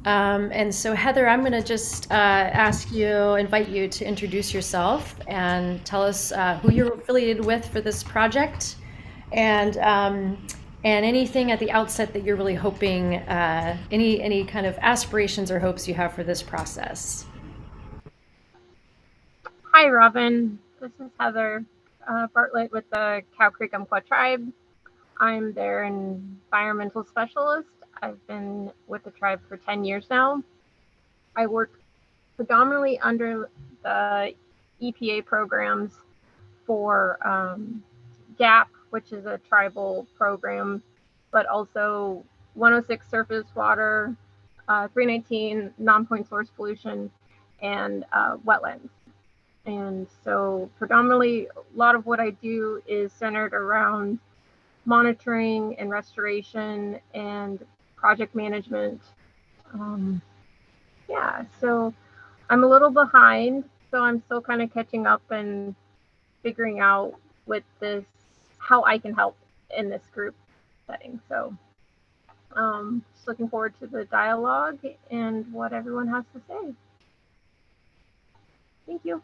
And so Heather, I'm going to just invite you to introduce yourself and tell us who you're affiliated with for this project, and anything at the outset that you're really hoping, any kind of aspirations or hopes you have for this process. Hi, Robin. This is Heather Bartlett with the Cow Creek Umpqua Tribe. I'm their environmental specialist. I've been with the tribe for 10 years now. I work predominantly under the EPA programs for GAP, which is a tribal program, but also 106 surface water, 319 non-point source pollution, and wetlands. And so predominantly a lot of what I do is centered around monitoring and restoration and project management. So I'm a little behind, so I'm still kind of catching up and figuring out with this how I can help in this group setting. So just looking forward to the dialogue and what everyone has to say. Thank you.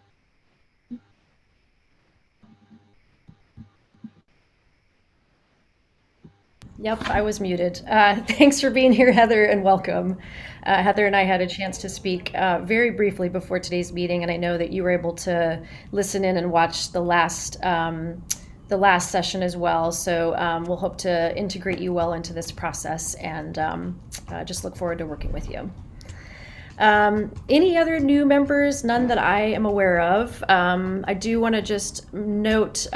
Yep, I was muted. Thanks for being here, Heather, and welcome. Heather and I had a chance to speak very briefly before today's meeting, and I know that you were able to listen in and watch the last session as well. So we'll hope to integrate you well into this process, and just look forward to working with you. Any other new members? None that I am aware of. I do want to just note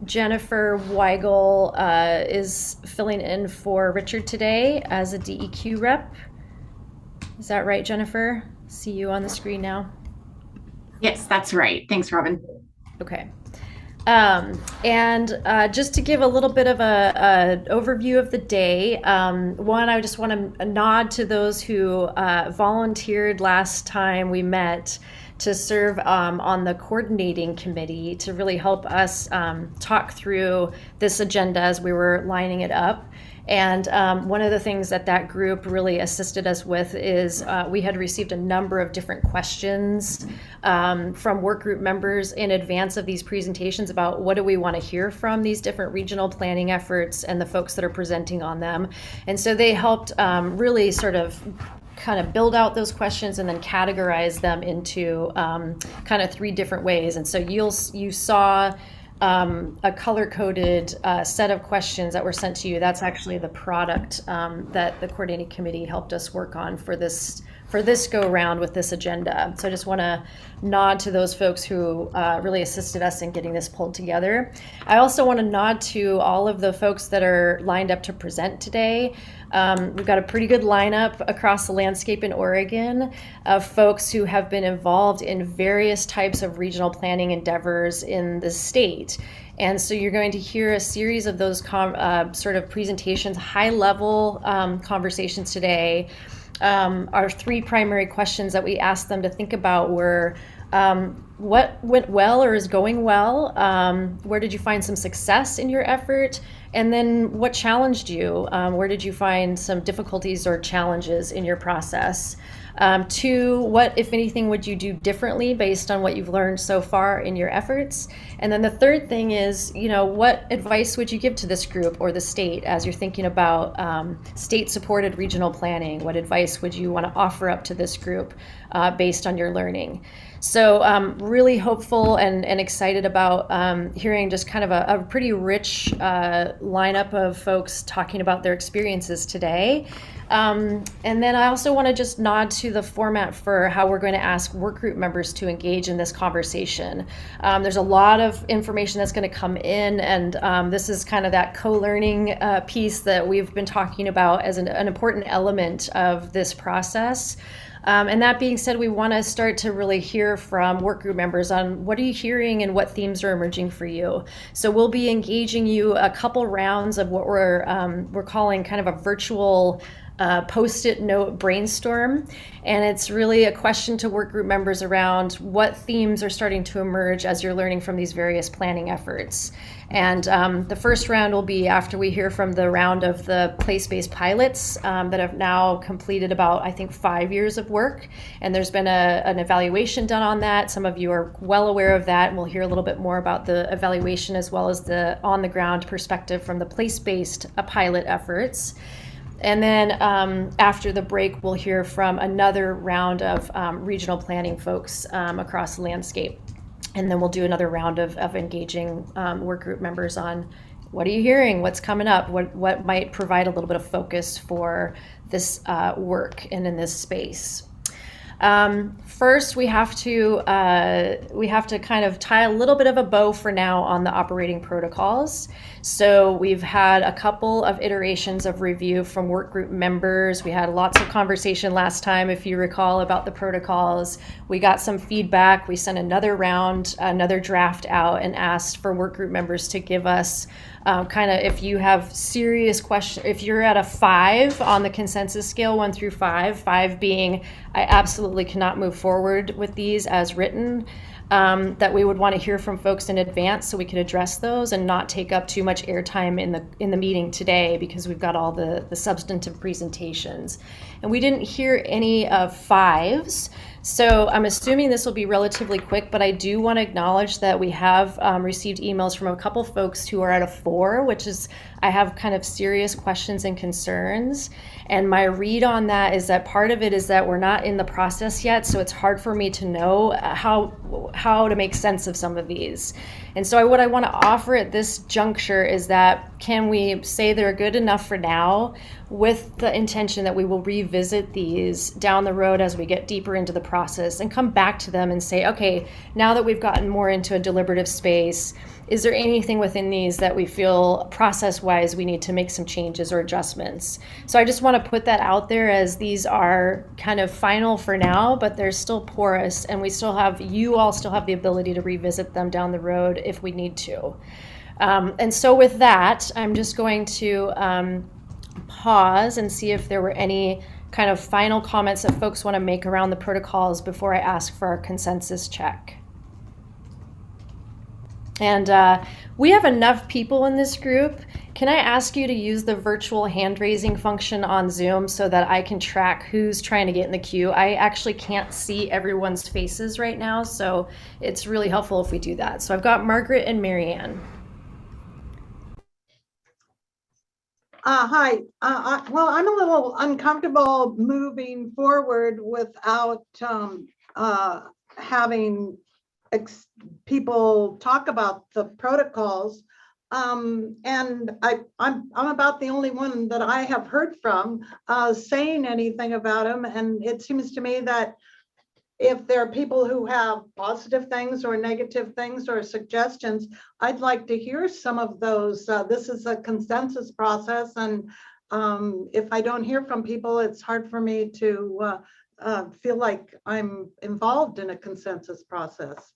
Jennifer Weigel is filling in for Richard today as a DEQ rep. Is that right, Jennifer? See you on the screen now. Yes, that's right. Thanks, Robin. Okay. And just to give a little bit of a overview of the day, one, I just want to nod to those who volunteered last time we met to serve on the coordinating committee to really help us talk through this agenda as we were lining it up. And one of the things that group really assisted us with is we had received a number of different questions from work group members in advance of these presentations about what do we want to hear from these different regional planning efforts and the folks that are presenting on them. And so they helped really sort of kind of build out those questions and then categorize them into kind of three different ways. And so you saw a color-coded set of questions that were sent to you. That's actually the product that the coordinating committee helped us work on for this go round with this agenda. So I just want to nod to those folks who really assisted us in getting this pulled together. I also want to nod to all of the folks that are lined up to present today. We've got a pretty good lineup across the landscape in Oregon of folks who have been involved in various types of regional planning endeavors in the state. And so you're going to hear a series of those sort of presentations, high-level conversations today. Our three primary questions that we asked them to think about were what went well or is going well? Where did you find some success in your effort? And then what challenged you? Where did you find some difficulties or challenges in your process? Two, what, if anything, would you do differently based on what you've learned so far in your efforts? And then the third thing is, what advice would you give to this group or the state as you're thinking about state-supported regional planning? What advice would you want to offer up to this group based on your learning? So really hopeful and excited about hearing just kind of a pretty rich lineup of folks talking about their experiences today. And then I also want to just nod to the format for how we're going to ask work group members to engage in this conversation. There's a lot of information that's going to come in, and this is kind of that co-learning piece that we've been talking about as an important element of this process. And that being said, we want to start to really hear from work group members on what are you hearing and what themes are emerging for you. So we'll be engaging you a couple rounds of what we're calling kind of a virtual Post-it note brainstorm, and it's really a question to work group members around what themes are starting to emerge as you're learning from these various planning efforts. And the first round will be after we hear from the round of the place-based pilots that have now completed about, I think, 5 years of work. And there's been an evaluation done on that. Some of you are well aware of that, and we'll hear a little bit more about the evaluation as well as the on-the-ground perspective from the place-based pilot efforts. And then after the break, we'll hear from another round of regional planning folks across the landscape. And then we'll do another round of engaging work group members on what are you hearing, what's coming up, what might provide a little bit of focus for this work and in this space. First, we have to kind of tie a little bit of a bow for now on the operating protocols. So we've had a couple of iterations of review from work group members. We had lots of conversation last time, if you recall, about the protocols. We got some feedback. We sent another round, another draft out, and asked for work group members to give us kind of, if you have serious questions, if you're at a 5 on the consensus scale, 1 through 5, 5 being I absolutely cannot move forward with these as written, that we would want to hear from folks in advance so we could address those and not take up too much airtime in the meeting today because we've got all the substantive presentations. And we didn't hear any of 5s. So I'm assuming this will be relatively quick, but I do want to acknowledge that we have received emails from a couple folks who are at a 4, which is, I have kind of serious questions and concerns. And my read on that is that part of it is that we're not in the process yet, so it's hard for me to know how to make sense of some of these. And so what I want to offer at this juncture is that can we say they're good enough for now, with the intention that we will revisit these down the road as we get deeper into the process and come back to them and say, okay, now that we've gotten more into a deliberative space, is there anything within these that we feel process-wise we need to make some changes or adjustments? So I just want to put that out there as these are kind of final for now, but they're still porous, and you all still have the ability to revisit them down the road if we need to. And so with that, I'm just going to pause and see if there were any kind of final comments that folks want to make around the protocols before I ask for our consensus check. And we have enough people in this group. Can I ask you to use the virtual hand raising function on Zoom so that I can track who's trying to get in the queue? I actually can't see everyone's faces right now, so it's really helpful if we do that. So I've got Margaret and Marianne. Hi. Well, I'm a little uncomfortable moving forward without having people talk about the protocols. And I'm about the only one that I have heard from saying anything about them. And it seems to me that if there are people who have positive things or negative things or suggestions, I'd like to hear some of those. This is a consensus process, and if I don't hear from people, it's hard for me to feel like I'm involved in a consensus process.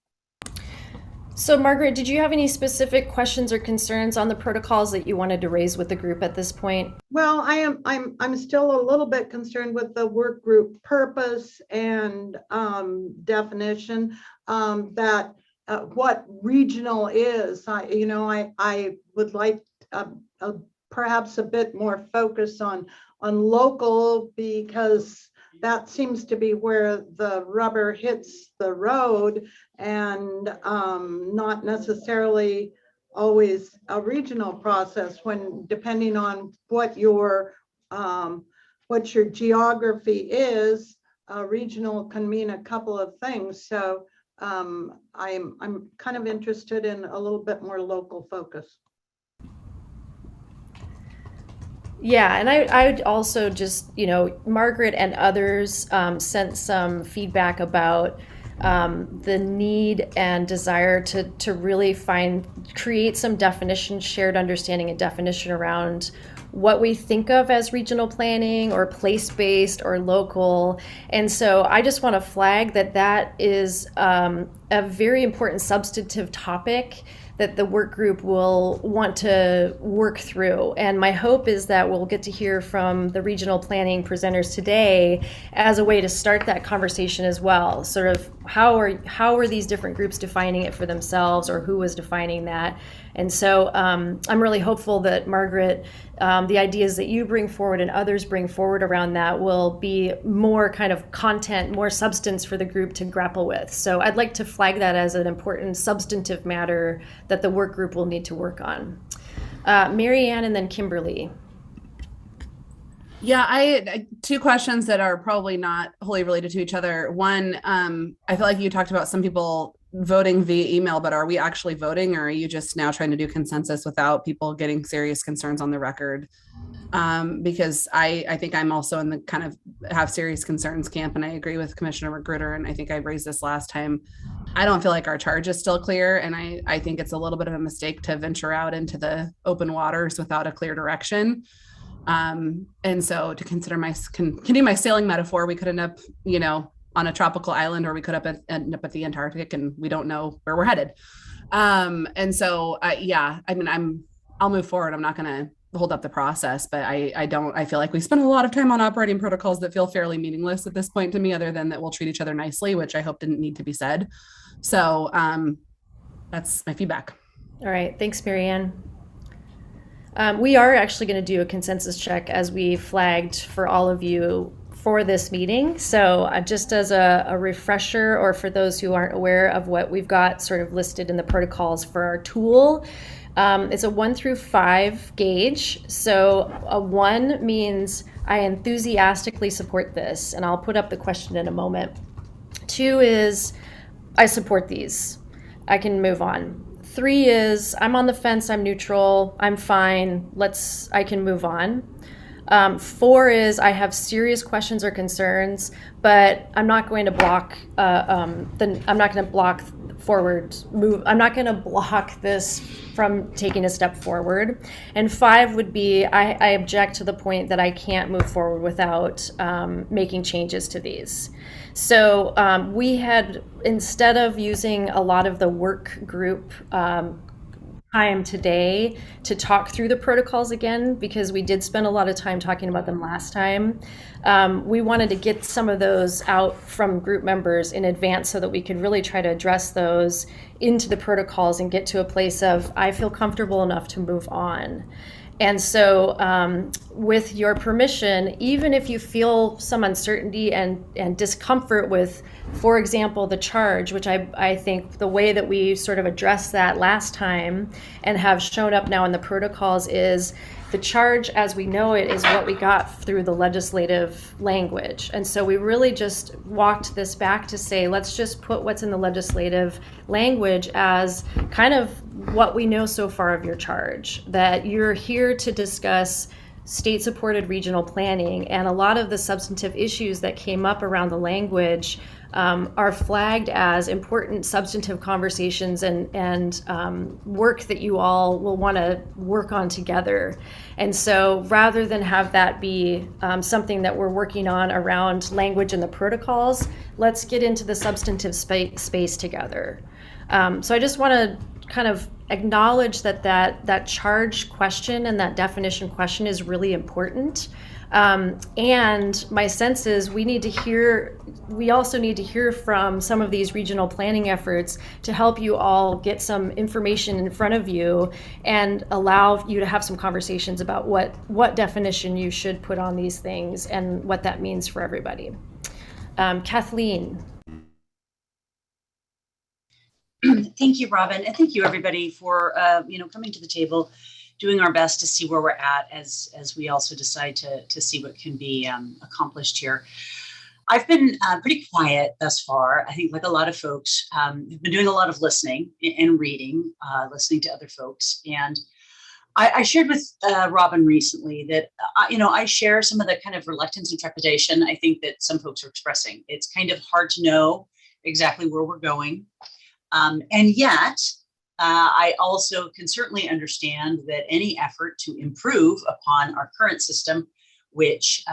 So Margaret, did you have any specific questions or concerns on the protocols that you wanted to raise with the group at this point? Well, I'm still a little bit concerned with the work group purpose and definition, that what regional is. I would like perhaps a bit more focus on local, because that seems to be where the rubber hits the road, and not necessarily always a regional process, when depending on what your geography is, regional can mean a couple of things. So I'm kind of interested in a little bit more local focus. Yeah, and I would also just, Margaret and others sent some feedback about the need and desire to really create some definition, shared understanding and definition around what we think of as regional planning or place-based or local. And so I just want to flag that is a very important substantive topic that the work group will want to work through. And my hope is that we'll get to hear from the regional planning presenters today as a way to start that conversation as well. Sort of how are these different groups defining it for themselves, or who was defining that? And so I'm really hopeful that, Margaret, the ideas that you bring forward and others bring forward around that will be more kind of content, more substance for the group to grapple with. So I'd like to flag that as an important substantive matter that the work group will need to work on. Mary Ann and then Kimberly. Yeah, I two questions that are probably not wholly related to each other. One, I feel like you talked about some people voting via email, but are we actually voting, or are you just now trying to do consensus without people getting serious concerns on the record? Because I think I'm also in the kind of have serious concerns camp, and I agree with Commissioner Magruder, and I think I raised this last time. I don't feel like our charge is still clear, and I think it's a little bit of a mistake to venture out into the open waters without a clear direction. And so to continue my sailing metaphor, we could end up, on a tropical island, or we could end up at the Antarctic, and we don't know where we're headed. And so, I'll move forward. I'm not going to hold up the process, but I feel like we spend a lot of time on operating protocols that feel fairly meaningless at this point to me, other than that we'll treat each other nicely, which I hope didn't need to be said. So, that's my feedback. All right. Thanks, Mary Ann. We are actually going to do a consensus check, as we flagged for all of you for this meeting. So just as a refresher, or for those who aren't aware of what we've got sort of listed in the protocols for our tool, it's a 1 through 5 gauge. So a 1 means I enthusiastically support this, and I'll put up the question in a moment. 2 is I support these, I can move on. 3 is I'm on the fence, I'm neutral, I'm fine, I can move on. 4 is I have serious questions or concerns, but I'm not going to block. I'm not going to block I'm not going to block this from taking a step forward. And 5 would be I object to the point that I can't move forward without making changes to these. So we had, instead of using a lot of the work group time today to talk through the protocols again, because we did spend a lot of time talking about them last time, we wanted to get some of those out from group members in advance so that we could really try to address those into the protocols and get to a place of I feel comfortable enough to move on. And so with your permission, even if you feel some uncertainty and discomfort with, for example, the charge, which I think the way that we sort of addressed that last time and have shown up now in the protocols is the charge as we know it is what we got through the legislative language. And so we really just walked this back to say, let's just put what's in the legislative language as kind of what we know so far of your charge, that you're here to discuss state-supported regional planning, and a lot of the substantive issues that came up around the language are flagged as important substantive conversations and work that you all will want to work on together. And so rather than have that be something that we're working on around language and the protocols, let's get into the substantive space together. So I just want to kind of acknowledge that charge question and that definition question is really important. And my sense is we also need to hear from some of these regional planning efforts to help you all get some information in front of you and allow you to have some conversations about what definition you should put on these things and what that means for everybody. Kathleen. Thank you, Robin, and thank you, everybody, for coming to the table, doing our best to see where we're at as we also decide to see what can be accomplished here. I've been pretty quiet thus far. I think, like a lot of folks, have been doing a lot of listening and reading, listening to other folks. And I shared with Robin recently that, I share some of the kind of reluctance and trepidation I think that some folks are expressing. It's kind of hard to know exactly where we're going. And yet, I also can certainly understand that any effort to improve upon our current system, which,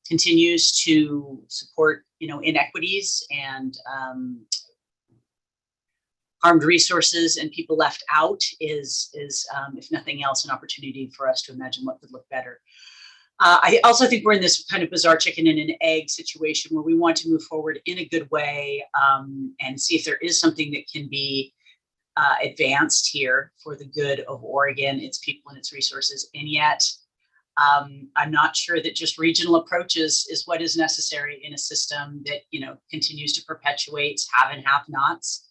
continues to support, inequities and harmed resources and people left out is if nothing else, an opportunity for us to imagine what could look better. I also think we're in this kind of bizarre chicken and an egg situation where we want to move forward in a good way and see if there is something that can be advanced here for the good of Oregon, its people and its resources. And yet I'm not sure that just regional approaches is what is necessary in a system that, continues to perpetuate have and have nots,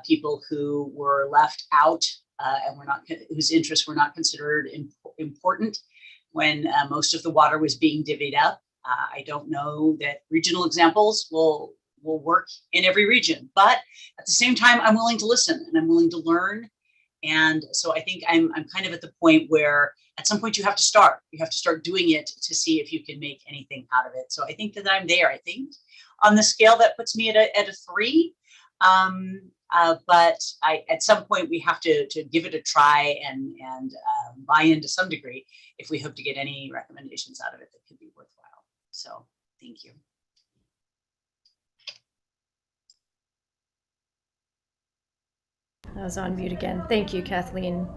people who were left out and whose interests were not considered important when most of the water was being divvied up. I don't know that regional examples will work in every region, but at the same time, I'm willing to listen and I'm willing to learn. And so I think I'm kind of at the point where at some point you have to start doing it to see if you can make anything out of it. So I think that I'm there. I think on the scale that puts me at a 3. But at some point we have to give it a try and buy in to some degree if we hope to get any recommendations out of it that could be worthwhile. So thank you. I was on mute again. Thank you, Kathleen.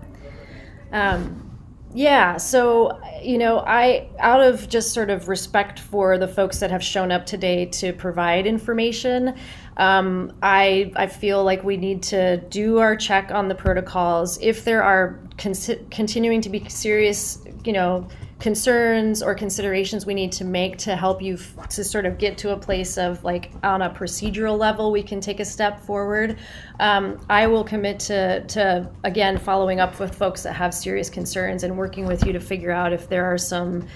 Yeah, so, I, out of just sort of respect for the folks that have shown up today to provide information, I feel like we need to do our check on the protocols. If there are continuing to be serious, concerns or considerations we need to make to help you to sort of get to a place of like on a procedural level, we can take a step forward. I will commit to again, following up with folks that have serious concerns and working with you to figure out if there are some,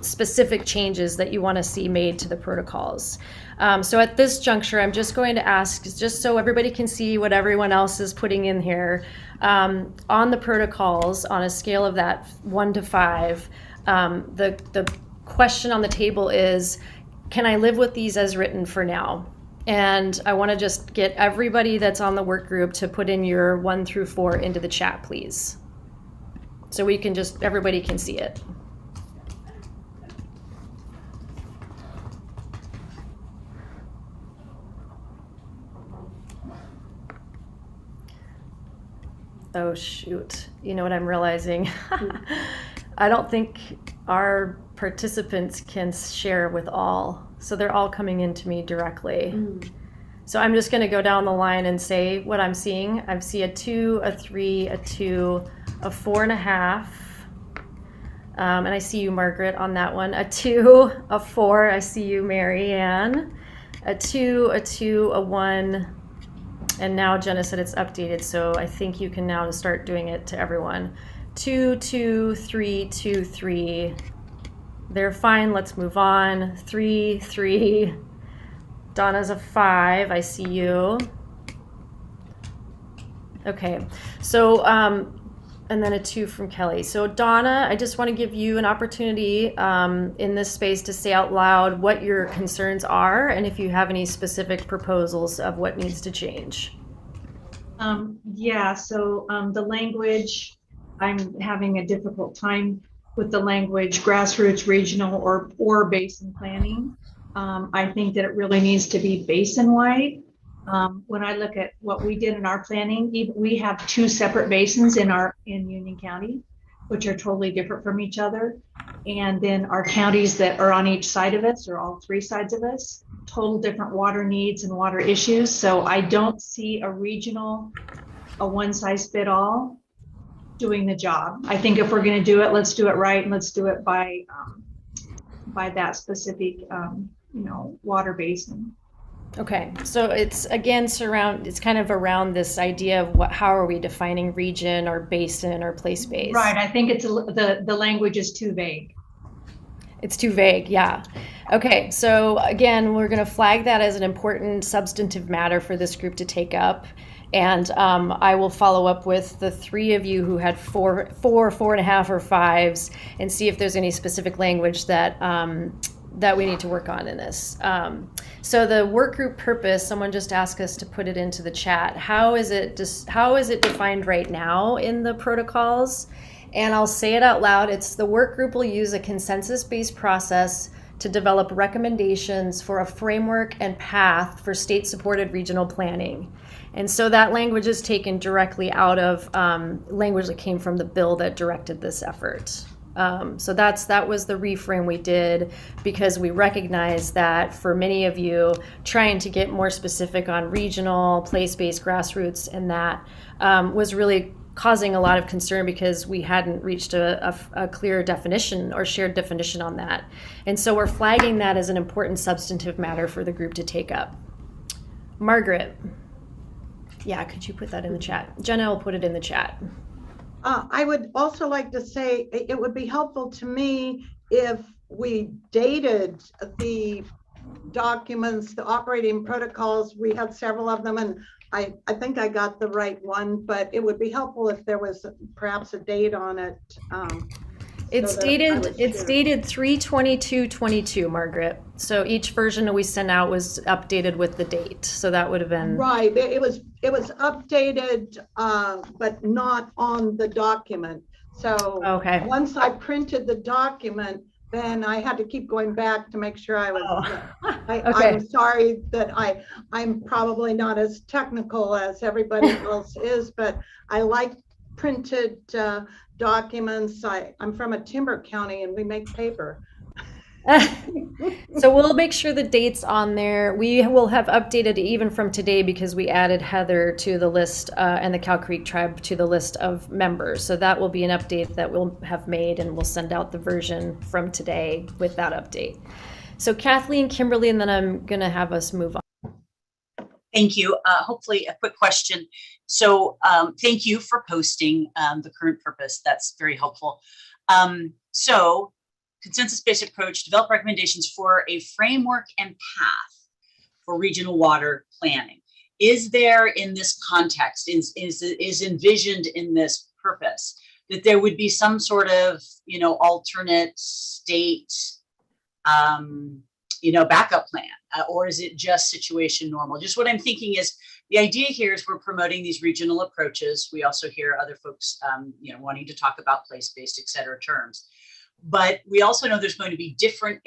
specific changes that you want to see made to the protocols. So at this juncture, I'm just going to ask, just so everybody can see what everyone else is putting in here, on the protocols on a scale of that 1 to 5, the question on the table is, can I live with these as written for now? And I want to just get everybody that's on the work group to put in your 1 through 4 into the chat, please. So we can everybody can see it. Oh, shoot. You know what I'm realizing? I don't think our participants can share with all. So they're all coming into me directly. So I'm just going to go down the line and say what I'm seeing. I see a 2, a 3, a 2, a 4.5. And I see you, Margaret, on that one. A 2, a 4. I see you, Mary Ann. A 2, a 2, a 1. And now Jenna said it's updated, so I think you can now start doing it to everyone. 2, 2, 3, 2, 3. They're fine, let's move on. 3, 3. Donna's a 5, I see you. Okay, so, and then a 2 from Kelly. So Donna, I just want to give you an opportunity in this space to say out loud what your concerns are and if you have any specific proposals of what needs to change. The language, I'm having a difficult time with the language grassroots, regional, or basin planning. I think that it really needs to be basin-wide. When I look at what we did in our planning, we have 2 separate basins in Union County, which are totally different from each other. And then our counties that are on each side of us, or all 3 sides of us, total different water needs and water issues. So I don't see a regional, a one-size-fit-all doing the job. I think if we're going to do it, let's do it right, and let's do it by that specific, water basin. Okay, so it's again it's kind of around this idea of how are we defining region or basin or place-based? Right, I think it's the language is too vague. It's too vague, yeah. Okay, so again, we're going to flag that as an important substantive matter for this group to take up. And I will follow up with the 3 of you who had 4, 4.5, or 5s and see if there's any specific language that that we need to work on in this. So the work group purpose, someone just asked us to put it into the chat. How is it defined right now in the protocols? And I'll say it out loud. It's the work group will use a consensus-based process to develop recommendations for a framework and path for state-supported regional planning. And so that language is taken directly out of language that came from the bill that directed this effort. So that was the reframe we did, because we recognize that for many of you, trying to get more specific on regional, place-based, grassroots, and that was really causing a lot of concern, because we hadn't reached a clear definition or shared definition on that. And so we're flagging that as an important substantive matter for the group to take up. Margaret. Yeah, could you put that in the chat? Jenna will put it in the chat. I would also like to say it would be helpful to me if we dated the documents, the operating protocols. We had several of them, and I think I got the right one, but it would be helpful if there was perhaps a date on it. It's dated 3/22/22, Margaret. So each version that we sent out was updated with the date. So that would have been right. It was updated, but not on the document. So okay. Once I printed the document, then I had to keep going back to make sure I was. Okay. I'm sorry that I'm probably not as technical as everybody else is, but I like printed documents. I'm from a timber county and we make paper. So we'll make sure the date's on there. We will have updated even from today, because we added Heather to the list and the Cow Creek tribe to the list of members. So that will be an update that we'll have made, and we'll send out the version from today with that update. So Kathleen, Kimberly, and then I'm going to have us move on. Thank you. Hopefully a quick question. So thank you for posting the current purpose. That's very helpful. So consensus-based approach, develop recommendations for a framework and path for regional water planning. Is there, in this context, is envisioned in this purpose, that there would be some sort of, alternate state, backup plan, or is it just situation normal? Just what I'm thinking is, the idea here is we're promoting these regional approaches. We also hear other folks, wanting to talk about place-based, et cetera, terms. But we also know there's going to be different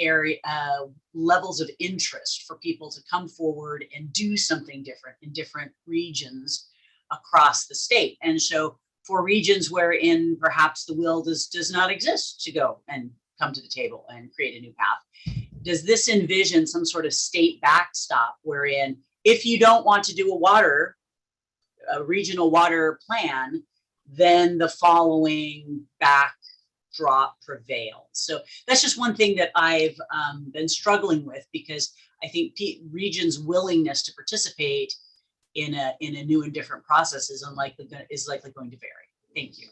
levels of interest for people to come forward and do something different in different regions across the state. And so for regions wherein perhaps the will does not exist to go and come to the table and create a new path, does this envision some sort of state backstop wherein if you don't want to do a regional water plan, then the following backdrop prevails? So that's just one thing that I've been struggling with, because I think regions' willingness to participate in a new and different process is likely going to vary. Thank you.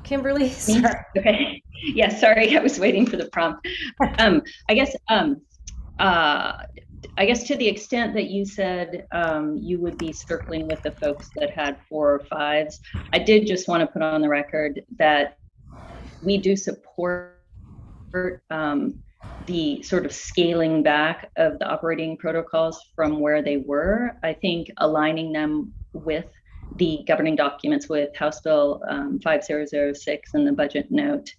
Kimberly, sorry. Okay. Yeah, sorry, I was waiting for the prompt. I guess to the extent that you said you would be circling with the folks that had 4 or 5s, I did just want to put on the record that we do support the sort of scaling back of the operating protocols from where they were. I think aligning them with the governing documents with House Bill 5006 and the budget note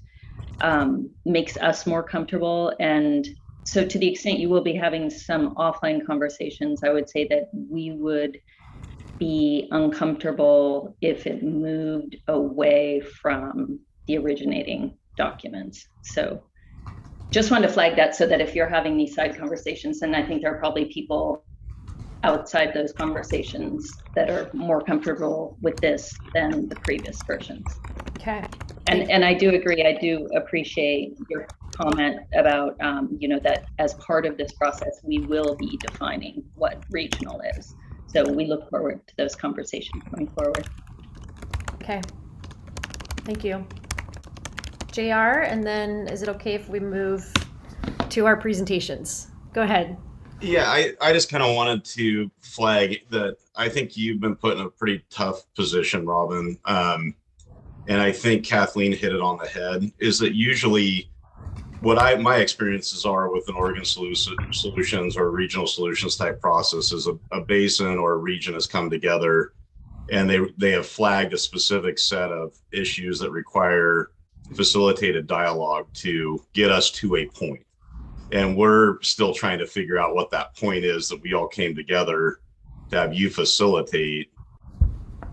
makes us more comfortable. And so to the extent you will be having some offline conversations, I would say that we would be uncomfortable if it moved away from the originating documents. So just wanted to flag that, so that if you're having these side conversations, and I think there are probably people outside those conversations that are more comfortable with this than the previous versions. Okay. And I do agree. I do appreciate your comment about, that as part of this process, we will be defining what regional is. So we look forward to those conversations going forward. Okay. Thank you. JR, and then is it okay if we move to our presentations? Go ahead. Yeah, I just kind of wanted to flag that I think you've been put in a pretty tough position, Robin. And I think Kathleen hit it on the head, is that usually my experiences are with an Oregon solutions or regional solutions type process is a basin or a region has come together and they have flagged a specific set of issues that require facilitated dialogue to get us to a point. And we're still trying to figure out what that point is that we all came together to have you facilitate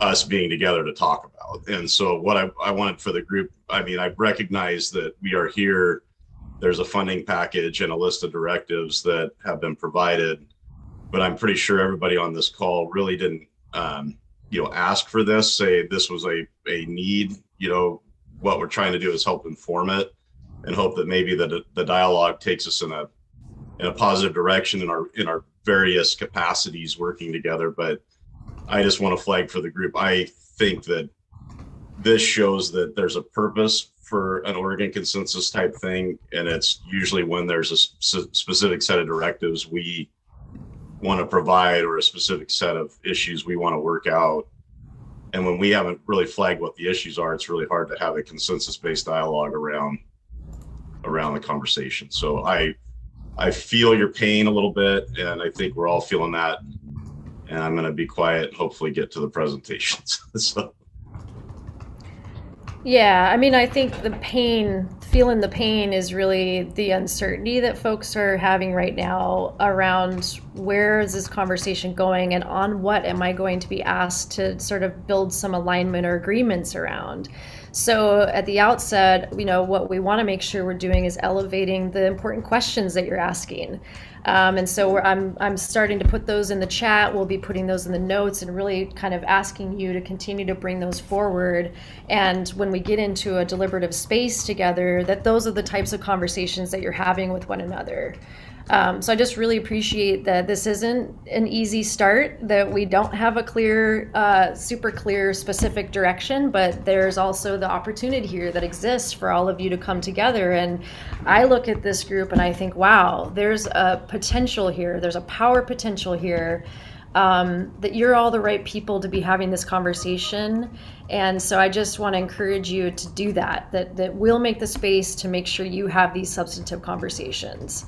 us being together to talk about. And so what I wanted for the group, I mean, I recognize that we are here. There's a funding package and a list of directives that have been provided, but I'm pretty sure everybody on this call really didn't, ask for this, say this was a need. What we're trying to do is help inform it and hope that maybe the dialogue takes us in a positive direction in our various capacities working together. But I just want to flag for the group, I think that this shows that there's a purpose for an Oregon consensus type thing. And it's usually when there's a specific set of directives we want to provide or a specific set of issues we want to work out. And when we haven't really flagged what the issues are, it's really hard to have a consensus-based dialogue around the conversation. So I feel your pain a little bit, and I think we're all feeling that. And I'm going to be quiet and hopefully get to the presentations. So. Yeah, I mean, I think feeling the pain is really the uncertainty that folks are having right now around where is this conversation going and on what am I going to be asked to sort of build some alignment or agreements around. So at the outset, what we want to make sure we're doing is elevating the important questions that you're asking. And so I'm starting to put those in the chat. We'll be putting those in the notes and really kind of asking you to continue to bring those forward. And when we get into a deliberative space together, that those are the types of conversations that you're having with one another. So I just really appreciate that this isn't an easy start, that we don't have a clear, super clear, specific direction, but there's also the opportunity here that exists for all of you to come together. And I look at this group and I think, wow, there's a potential here. There's a power potential here, that you're all the right people to be having this conversation. And so I just want to encourage you to do that we'll make the space to make sure you have these substantive conversations.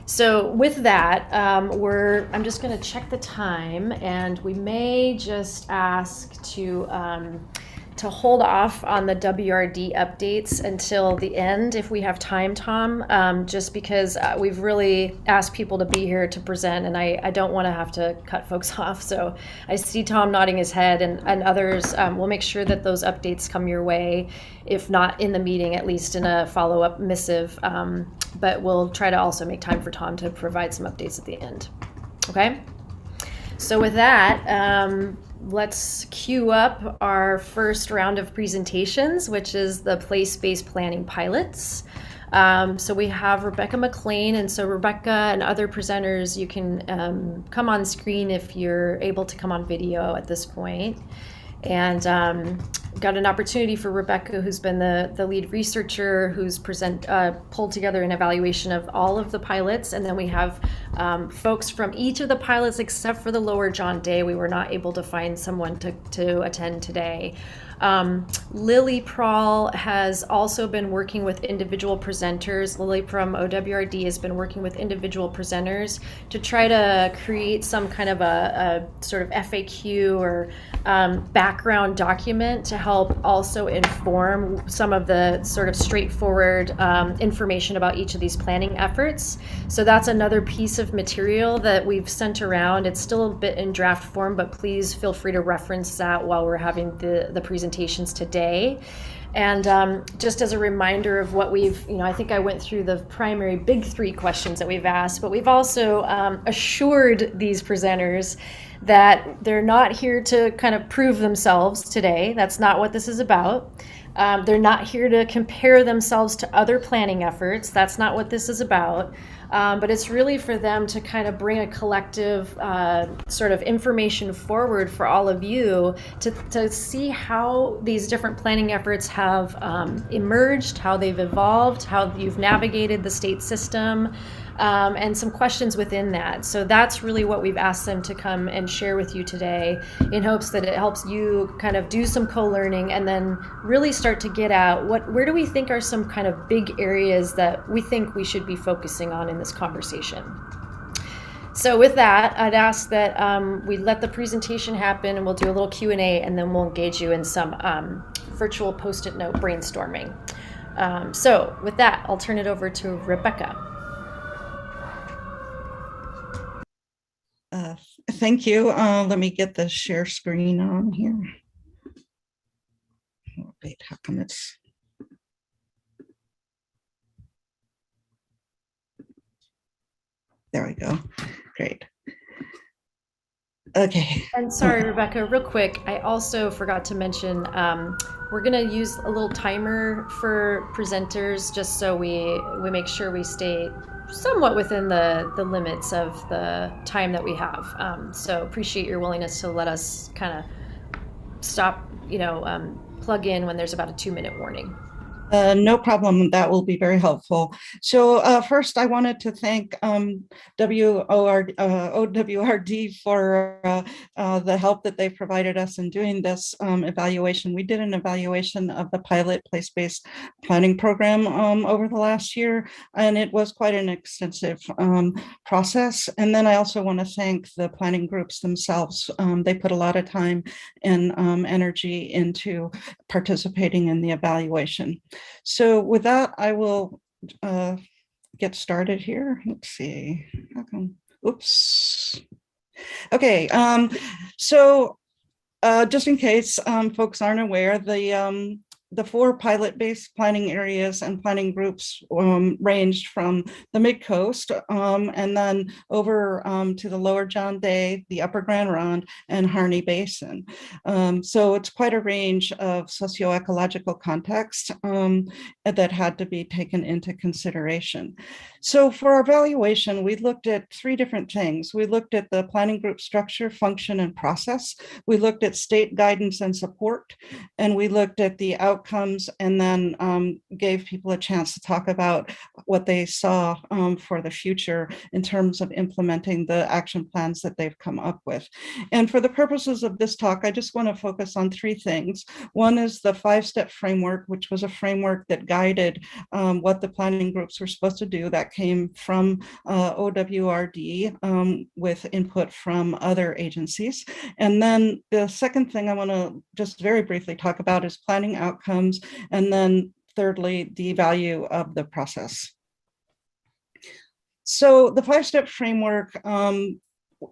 So with that, I'm just going to check the time, and we may just ask to hold off on the WRD updates until the end if we have time, Tom, just because we've really asked people to be here to present, and I don't want to have to cut folks off. So I see Tom nodding his head, and others. We'll make sure that those updates come your way, if not in the meeting, at least in a follow-up missive. But we'll try to also make time for Tom to provide some updates at the end. Okay? So with that, let's queue up our first round of presentations, which is the place-based planning pilots. So we have Rebecca McLean, and so Rebecca and other presenters, you can come on screen if you're able to come on video at this point. And got an opportunity for Rebecca, who's been the lead researcher, who's pulled together an evaluation of all of the pilots. And then we have folks from each of the pilots except for the Lower John Day. We were not able to find someone to attend today. Lily Prawl has also been working with individual presenters. Lily from OWRD has been working with individual presenters to try to create some kind of a sort of FAQ or background document to help also inform some of the sort of straightforward information about each of these planning efforts. So that's another piece of material that we've sent around. It's still a bit in draft form, but please feel free to reference that while we're having the presentations today. And just as a reminder of what we've, I think I went through the primary big three questions that we've asked, but we've also assured these presenters that they're not here to kind of prove themselves today. That's not what this is about. They're not here to compare themselves to other planning efforts. That's not what this is about. But it's really for them to kind of bring a collective sort of information forward for all of you to see how these different planning efforts have emerged, how they've evolved, how you've navigated the state system, and some questions within that. So that's really what we've asked them to come and share with you today, in hopes that it helps you kind of do some co-learning and then really start to get at where do we think are some kind of big areas that we think we should be focusing on in this conversation. So with that, I'd ask that we let the presentation happen, and we'll do a little Q&A, and then we'll engage you in some virtual Post-it note brainstorming. So with that, I'll turn it over to Rebecca. Thank you. Let me get the share screen on here. Oh, wait, how come it's... There we go. Great. Okay. And sorry, Rebecca, real quick, I also forgot to mention, we're going to use a little timer for presenters, just so we make sure we stay somewhat within the limits of the time that we have. So appreciate your willingness to let us kind of stop, plug in when there's about a 2-minute warning. No problem. That will be very helpful. So first, I wanted to thank OWRD for the help that they provided us in doing this evaluation. We did an evaluation of the pilot place-based planning program over the last year, and it was quite an extensive process. And then I also want to thank the planning groups themselves. They put a lot of time and energy into participating in the evaluation. So with that, I will get started here. Let's see. How come? Oops. Okay. So just in case folks aren't aware, the 4 pilot-based planning areas and planning groups ranged from the Midcoast and then over to the Lower John Day, the Upper Grand Ronde, and Harney Basin. So it's quite a range of socioecological context that had to be taken into consideration. So for our evaluation, we looked at 3 different things. We looked at the planning group structure, function, and process. We looked at state guidance and support, and we looked at the outcomes, and then gave people a chance to talk about what they saw for the future in terms of implementing the action plans that they've come up with. And for the purposes of this talk, I just want to focus on 3 things. One is the 5-step framework, which was a framework that guided what the planning groups were supposed to do. That came from OWRD with input from other agencies. And then the second thing I want to just very briefly talk about is planning outcomes, and then thirdly, the value of the process. So the 5-step framework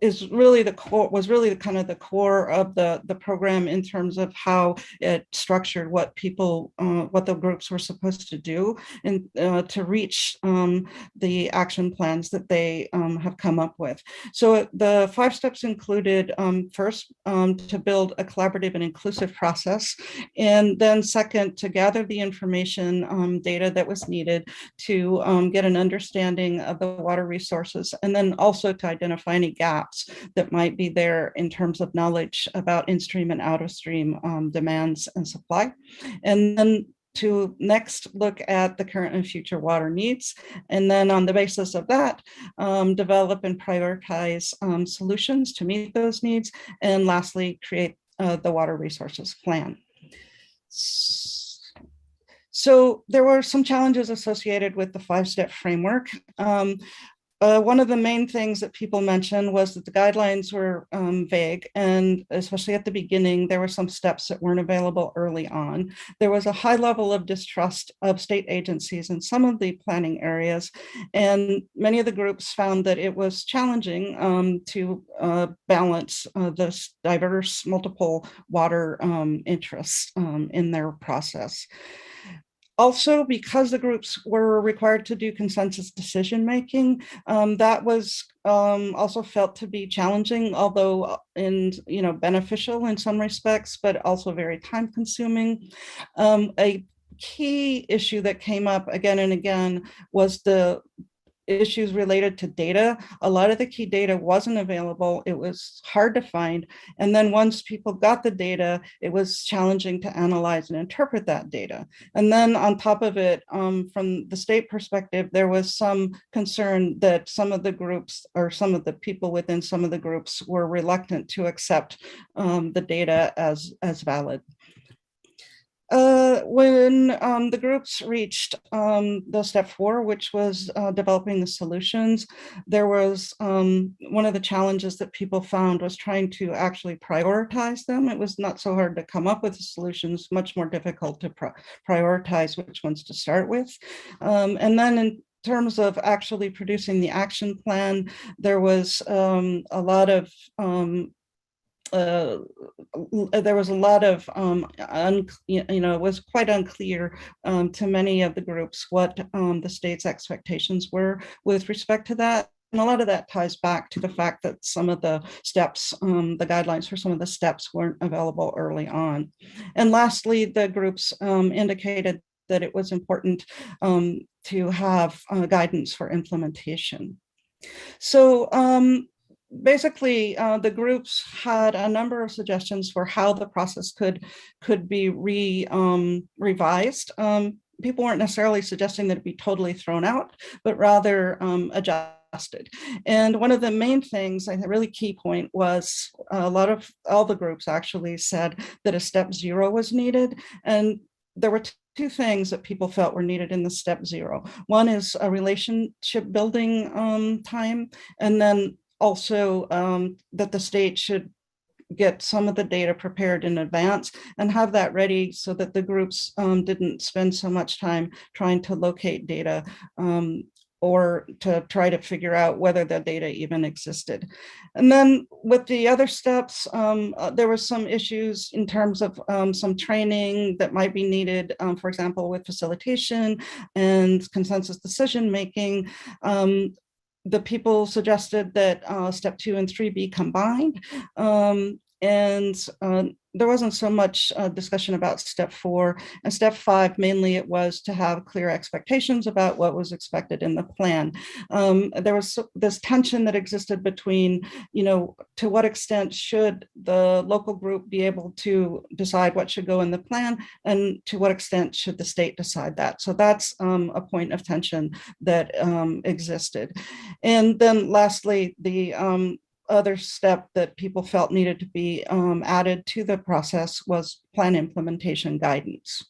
was really the core of the program in terms of how it structured what the groups were supposed to do and to reach the action plans that they have come up with. So the 5 steps included first to build a collaborative and inclusive process, and then second to gather the information data that was needed to get an understanding of the water resources, and then also to identify any gaps that might be there in terms of knowledge about in-stream and out-of-stream demands and supply. And then to next look at the current and future water needs. And then on the basis of that, develop and prioritize solutions to meet those needs. And lastly, create the water resources plan. So there were some challenges associated with the 5-step framework. One of the main things that people mentioned was that the guidelines were vague, and especially at the beginning, there were some steps that weren't available early on. There was a high level of distrust of state agencies in some of the planning areas, and many of the groups found that it was challenging to balance the diverse multiple water interests in their process. Also, because the groups were required to do consensus decision-making, that was also felt to be challenging, although beneficial in some respects, but also very time-consuming. A key issue that came up again and again was the issues related to data. A lot of the key data wasn't available. It was hard to find. And then once people got the data, it was challenging to analyze and interpret that data. And then on top of it, from the state perspective, there was some concern that some of the groups or some of the people within some of the groups were reluctant to accept the data as valid. When the groups reached the step 4, which was developing the solutions, there was one of the challenges that people found was trying to actually prioritize them. It was not so hard to come up with the solutions, much more difficult to prioritize which ones to start with. And then in terms of actually producing the action plan, there was a lot of it was quite unclear to many of the groups what the state's expectations were with respect to that. And a lot of that ties back to the fact that some of the steps, the guidelines for some of the steps weren't available early on. And lastly, the groups indicated that it was important to have guidance for implementation. So basically, the groups had a number of suggestions for how the process could be revised. People weren't necessarily suggesting that it be totally thrown out, but rather adjusted. And one of the main things, a really key point, was all the groups actually said that a step 0 was needed. And there were two things that people felt were needed in the step 0. One is a relationship building time, and then also that the state should get some of the data prepared in advance and have that ready so that the groups didn't spend so much time trying to locate data or to try to figure out whether the data even existed. And then with the other steps, there were some issues in terms of some training that might be needed, for example, with facilitation and consensus decision-making. The people suggested that step 2 and 3 be combined. There wasn't so much discussion about step 4. And step 5, mainly it was to have clear expectations about what was expected in the plan. There was this tension that existed between, to what extent should the local group be able to decide what should go in the plan, and to what extent should the state decide that. So that's a point of tension that existed. And then lastly, the other step that people felt needed to be added to the process was plan implementation guidance.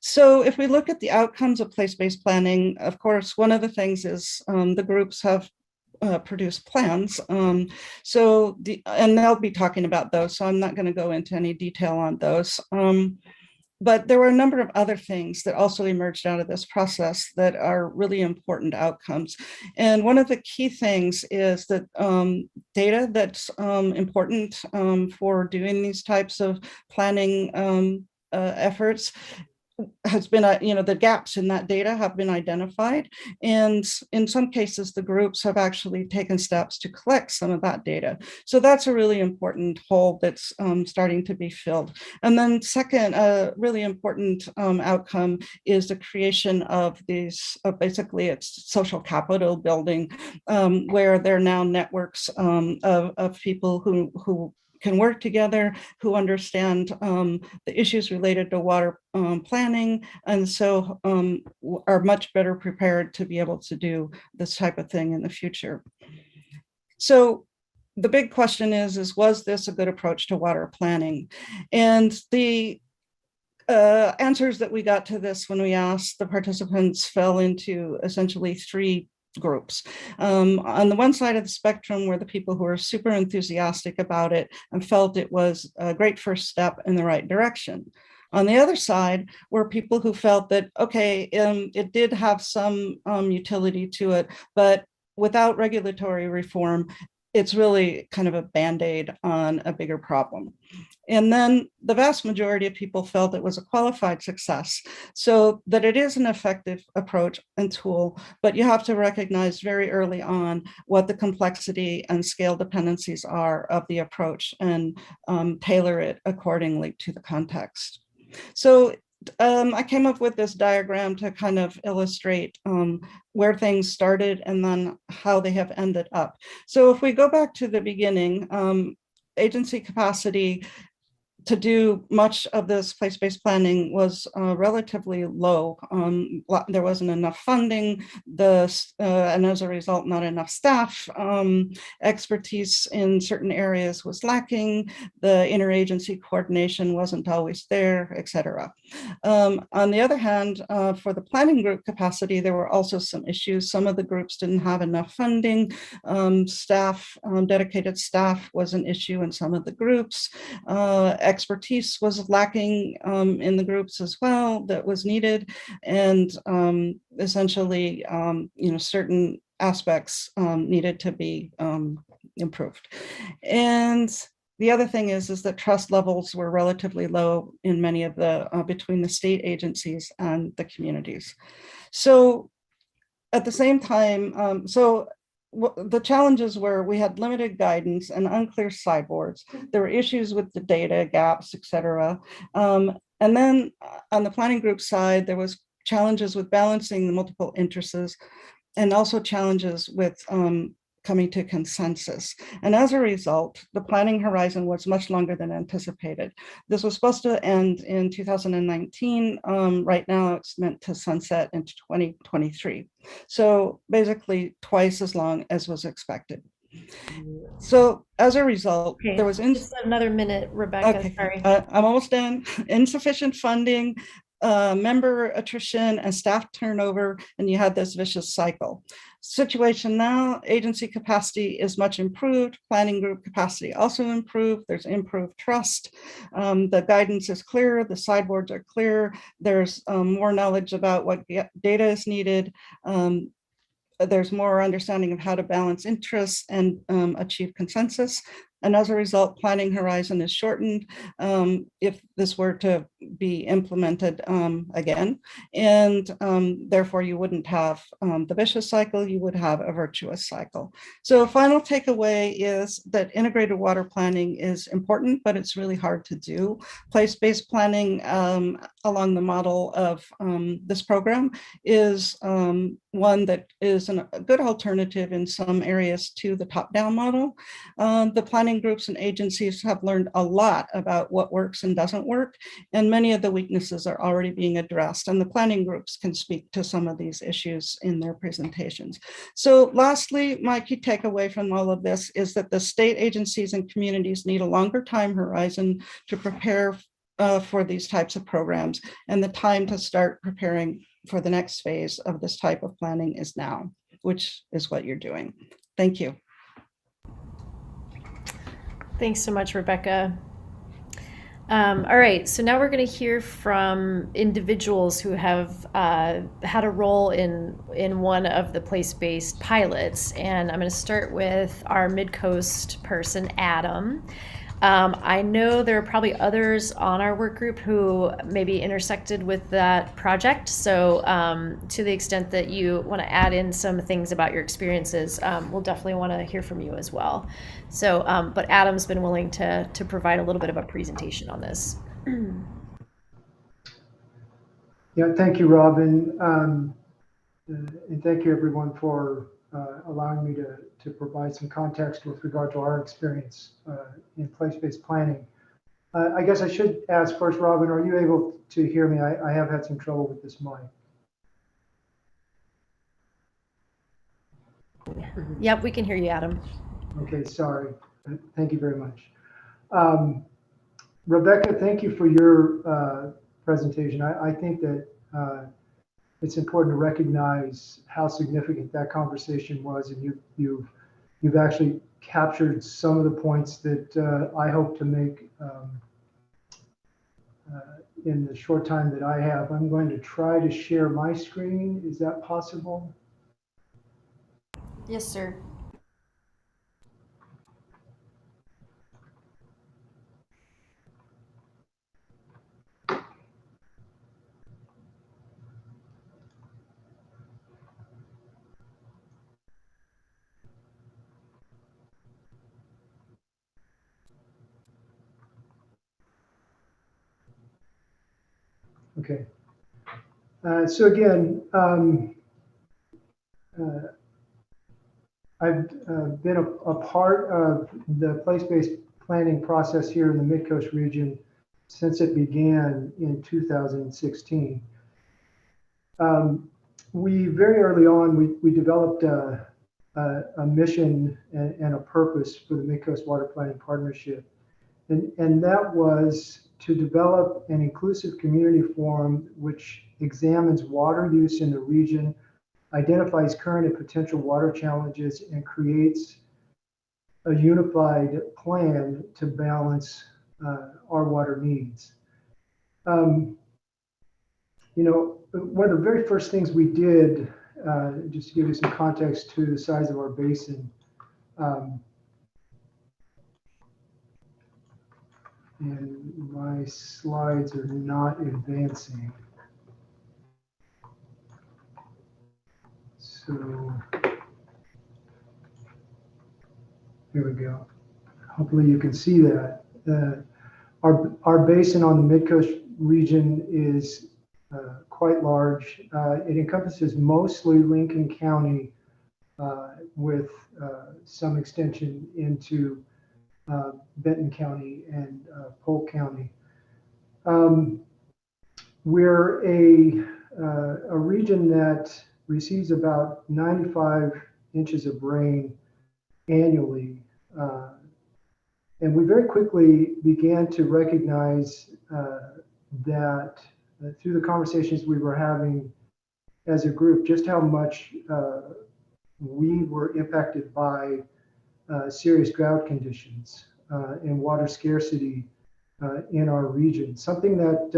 So if we look at the outcomes of place-based planning, of course, one of the things is the groups have produced plans. And they'll be talking about those, so I'm not going to go into any detail on those. But there were a number of other things that also emerged out of this process that are really important outcomes. And one of the key things is that data that's important for doing these types of planning efforts has been, the gaps in that data have been identified. And in some cases, the groups have actually taken steps to collect some of that data. So that's a really important hole that's starting to be filled. And then second, a really important outcome is the creation of these, basically it's social capital building, where there are now networks of people who can work together, who understand the issues related to water planning, and so are much better prepared to be able to do this type of thing in the future. So the big question is was this a good approach to water planning? And the answers that we got to this when we asked the participants fell into essentially 3 groups. On the one side of the spectrum were the people who were super enthusiastic about it and felt it was a great first step in the right direction. On the other side were people who felt that, okay, it did have some utility to it, but without regulatory reform, it's really kind of a Band-Aid on a bigger problem. And then the vast majority of people felt it was a qualified success, so that it is an effective approach and tool, but you have to recognize very early on what the complexity and scale dependencies are of the approach and tailor it accordingly to the context. So I came up with this diagram to kind of illustrate where things started and then how they have ended up. So if we go back to the beginning, agency capacity to do much of this place-based planning was relatively low. There wasn't enough funding, and as a result, not enough staff. Expertise in certain areas was lacking. The interagency coordination wasn't always there, et cetera. On the other hand, for the planning group capacity, there were also some issues. Some of the groups didn't have enough funding. Dedicated staff was an issue in some of the groups. Expertise was lacking in the groups as well that was needed, and essentially, certain aspects needed to be improved. And the other thing is that trust levels were relatively low in many of the between the state agencies and the communities. So at the same time, the challenges were we had limited guidance and unclear sideboards. There were issues with the data gaps, et cetera. And then on the planning group side, there was challenges with balancing the multiple interests and also challenges with coming to consensus. And as a result, the planning horizon was much longer than anticipated. This was supposed to end in 2019. Right now, it's meant to sunset into 2023. So basically twice as long as was expected. So as a result, Okay, there was just another minute, Rebecca. okay, Sorry. I'm almost done. Insufficient funding, member attrition, and staff turnover, and you had this vicious cycle. Situation now, agency capacity is much improved. Planning group capacity also improved. There's improved trust. The guidance is clear. The sideboards are clear. There's more knowledge about what data is needed. There's more understanding of how to balance interests and achieve consensus. And as a result, planning horizon is shortened if this were to be implemented again. And therefore, you wouldn't have the vicious cycle, you would have a virtuous cycle. So final takeaway is that integrated water planning is important, but it's really hard to do. Place-based planning along the model of this program is one that is a good alternative in some areas to the top-down model. The planning groups and agencies have learned a lot about what works and doesn't work, and many of the weaknesses are already being addressed, and the planning groups can speak to some of these issues in their presentations. So lastly, my key takeaway from all of this is that the state agencies and communities need a longer time horizon to prepare for these types of programs, and the time to start preparing for the next phase of this type of planning is now, which is what you're doing. Thank you. Thanks so much, Rebecca. All right, so now we're going to hear from individuals who have had a role in one of the place-based pilots, and I'm going to start with our Midcoast person, Adam. I know there are probably others on our work group who maybe intersected with that project. So to the extent that you want to add in some things about your experiences, we'll definitely want to hear from you as well. So, but Adam's been willing to provide a little bit of a presentation on this. Yeah, thank you, Robin. And thank you everyone for allowing me to provide some context with regard to our experience in place-based planning. I guess I should ask first, Robin, are you able to hear me? I have had some trouble with this mic. Yep, we can hear you, Adam. Okay, sorry. Thank you very much. Rebecca, thank you for your presentation. I think that it's important to recognize how significant that conversation was, and you've actually captured some of the points that I hope to make in the short time that I have. I'm going to try to share my screen. Is that possible? Yes, sir. Okay. So again, I've been a part of the place-based planning process here in the Midcoast region since it began in 2016. We very early on, we developed a mission and a purpose for the Midcoast Water Planning Partnership. And that was to develop an inclusive community forum which examines water use in the region, identifies current and potential water challenges, and creates a unified plan to balance our water needs. You know, one of the very first things we did, just to give you some context to the size of our basin, and my slides are not advancing. So here we go. Hopefully you can see that. Our basin on the Midcoast region is quite large. It encompasses mostly Lincoln County with some extension into Benton County and Polk County. We're a region that receives about 95 inches of rain annually. And we very quickly began to recognize that through the conversations we were having as a group, just how much we were impacted by serious drought conditions and water scarcity in our region. Something that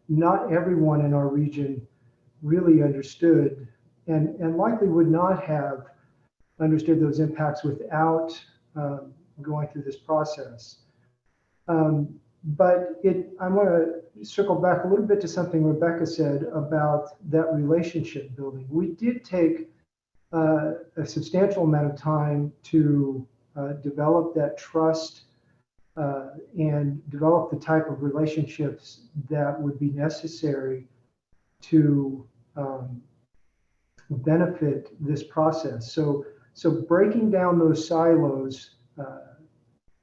not everyone in our region really understood, and likely would not have understood those impacts without going through this process. But I want to circle back a little bit to something Rebecca said about that relationship building. We did take a substantial amount of time to develop that trust and develop the type of relationships that would be necessary to benefit this process. So breaking down those silos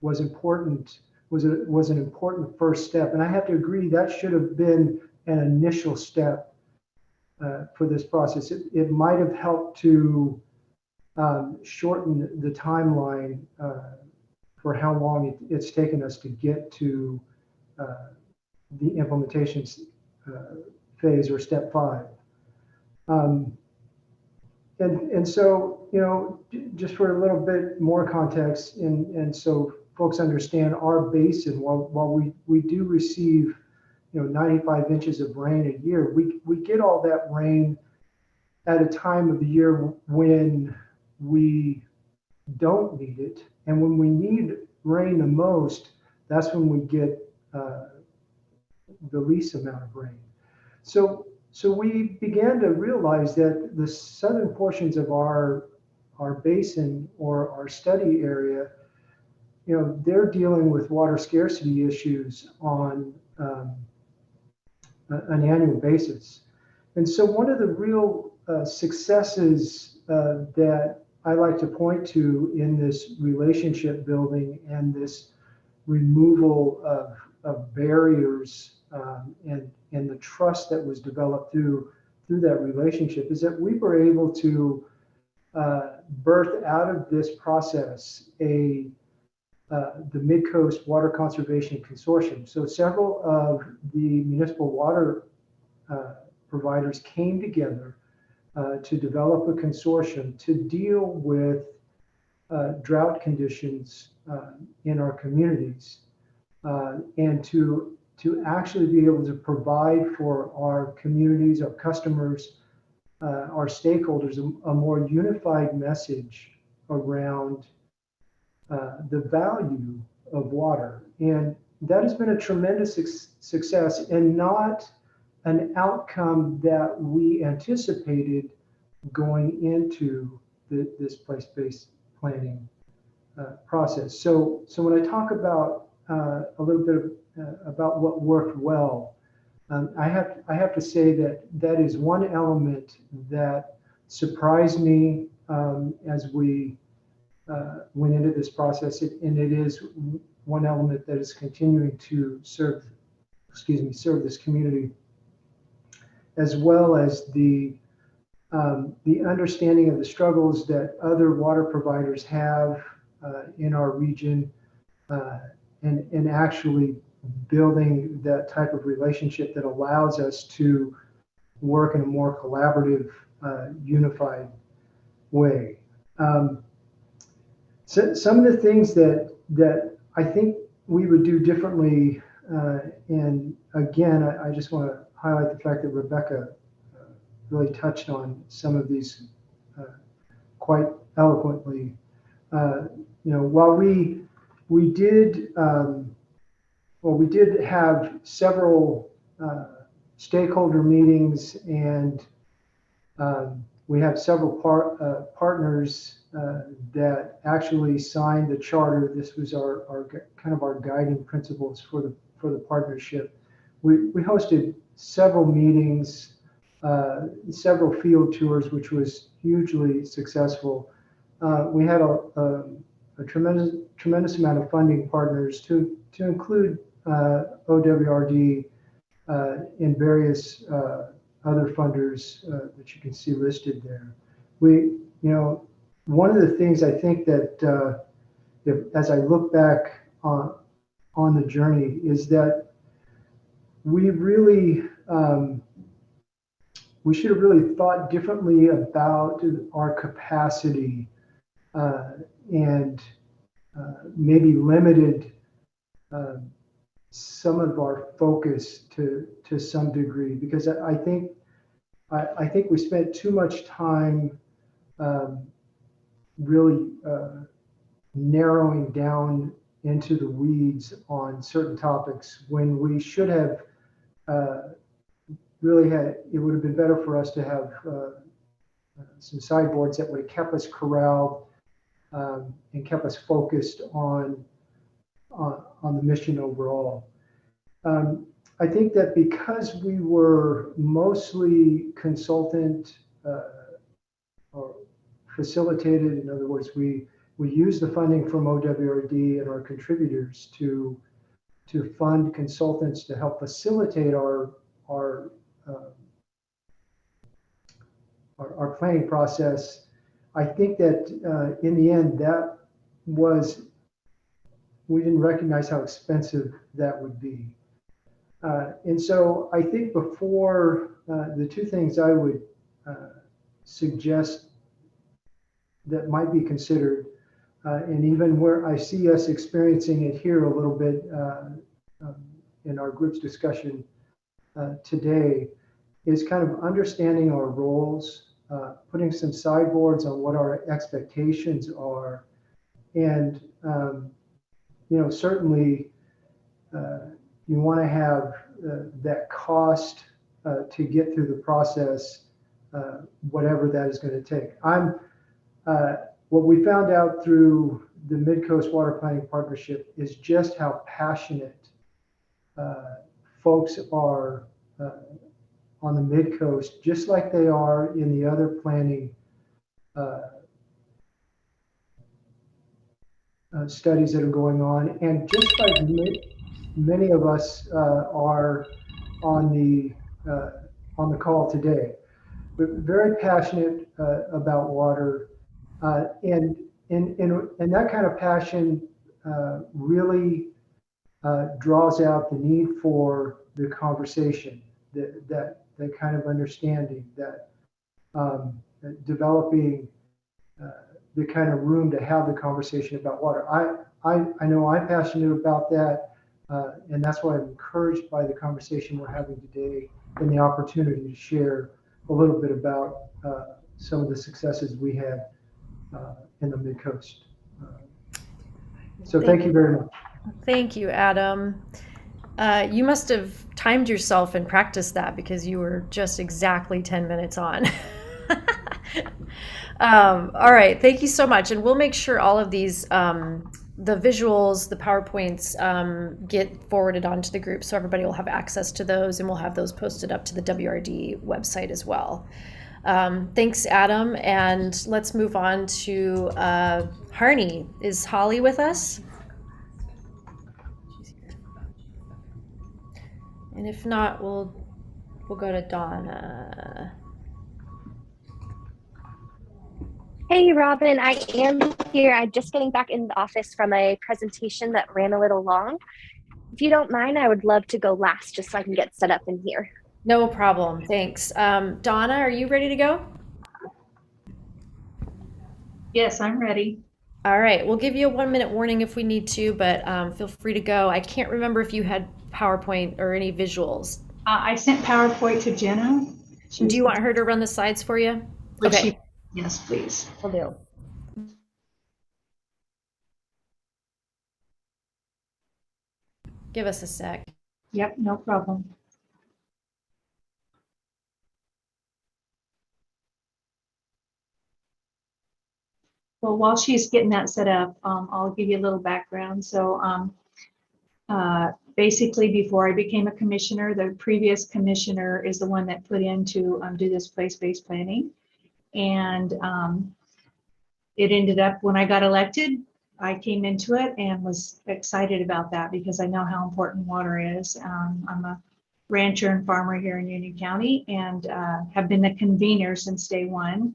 was important. Was an important first step, and I have to agree that should have been an initial step for this process. It might have helped to shorten the timeline for how long it's taken us to get to the implementation phase, or step 5. And so, you know, just for a little bit more context, and so folks understand our basin, while we do receive, you know, 95 inches of rain a year, we get all that rain at a time of the year when we don't need it. And when we need rain the most, that's when we get the least amount of rain. So we began to realize that the southern portions of our basin, or our study area, you know, they're dealing with water scarcity issues on an annual basis. And so one of the real successes that I like to point to in this relationship building and this removal of barriers and the trust that was developed through that relationship is that we were able to birth out of this process the Midcoast Water Conservation Consortium. So several of the municipal water providers came together to develop a consortium to deal with drought conditions in our communities, and to actually be able to provide for our communities, our customers, our stakeholders, a more unified message around the value of water. And that has been a tremendous success, and not an outcome that we anticipated going into this place-based planning process. So when I talk about a little bit about what worked well, I have to say that that is one element that surprised me as we went into this process, and it is one element that is continuing to serve this community, as well as the understanding of the struggles that other water providers have in our region, and actually building that type of relationship that allows us to work in a more collaborative, unified way. So some of the things that I think we would do differently, and again, I just want to highlight the fact that Rebecca really touched on some of these quite eloquently. While we did have several stakeholder meetings, and we have several partners that actually signed the charter. This was our kind of our guiding principles for the partnership. We hosted several meetings, several field tours, which was hugely successful. We had a tremendous amount of funding partners to include OWRD and various other funders that you can see listed there. One of the things I think that as I look back on the journey is that we really we should have really thought differently about our capacity and maybe limited some of our focus to some degree, because I think we spent too much time really narrowing down into the weeds on certain topics when we should have really had. It would have been better for us to have some sideboards that would have kept us corralled and kept us focused on the mission overall. I think that because we were mostly consultant or facilitated, in other words, we used the funding from OWRD and our contributors to fund consultants to help facilitate our planning process. I think that in the end, we didn't recognize how expensive that would be. And so I think before the two things I would suggest that might be considered, and even where I see us experiencing it here a little bit in our group's discussion today, is kind of understanding our roles, putting some sideboards on what our expectations are, and certainly you want to have that cost to get through the process, whatever that is going to take. What we found out through the Midcoast Water Planning Partnership is just how passionate folks are on the Midcoast, just like they are in the other planning studies that are going on, and just like many of us are on the call today. We're very passionate about water, and that kind of passion really draws out the need for the conversation, that kind of understanding, that developing the kind of room to have the conversation about water. I know I'm passionate about that, and that's why I'm encouraged by the conversation we're having today and the opportunity to share a little bit about some of the successes we had in the Midcoast. So thank you very much. Thank you, Adam. You must have timed yourself and practiced that, because you were just exactly 10 minutes on. All right, thank you so much. And we'll make sure all of these the visuals, the PowerPoints get forwarded onto the group, so everybody will have access to those, and we'll have those posted up to the WRD website as well. Thanks, Adam, and let's move on to Harney. Is Holly with us? And if not, we'll go to Donna. Hey, Robin, I am here. I'm just getting back in the office from a presentation that ran a little long. If you don't mind, I would love to go last just so I can get set up in here. No problem, thanks. Donna, are you ready to go? Yes, I'm ready. All right, we'll give you a 1-minute warning if we need to, but feel free to go. I can't remember if you had PowerPoint or any visuals. I sent PowerPoint to Jenna. Do you want her to run the slides for you? Okay. Yes, please. Will do. Give us a sec. Yep, no problem. Well, while she's getting that set up, I'll give you a little background. So basically, before I became a commissioner, the previous commissioner is the one that put in to do this place-based planning. And it ended up, when I got elected, I came into it and was excited about that because I know how important water is. I'm a rancher and farmer here in Union County and have been the convener since day one.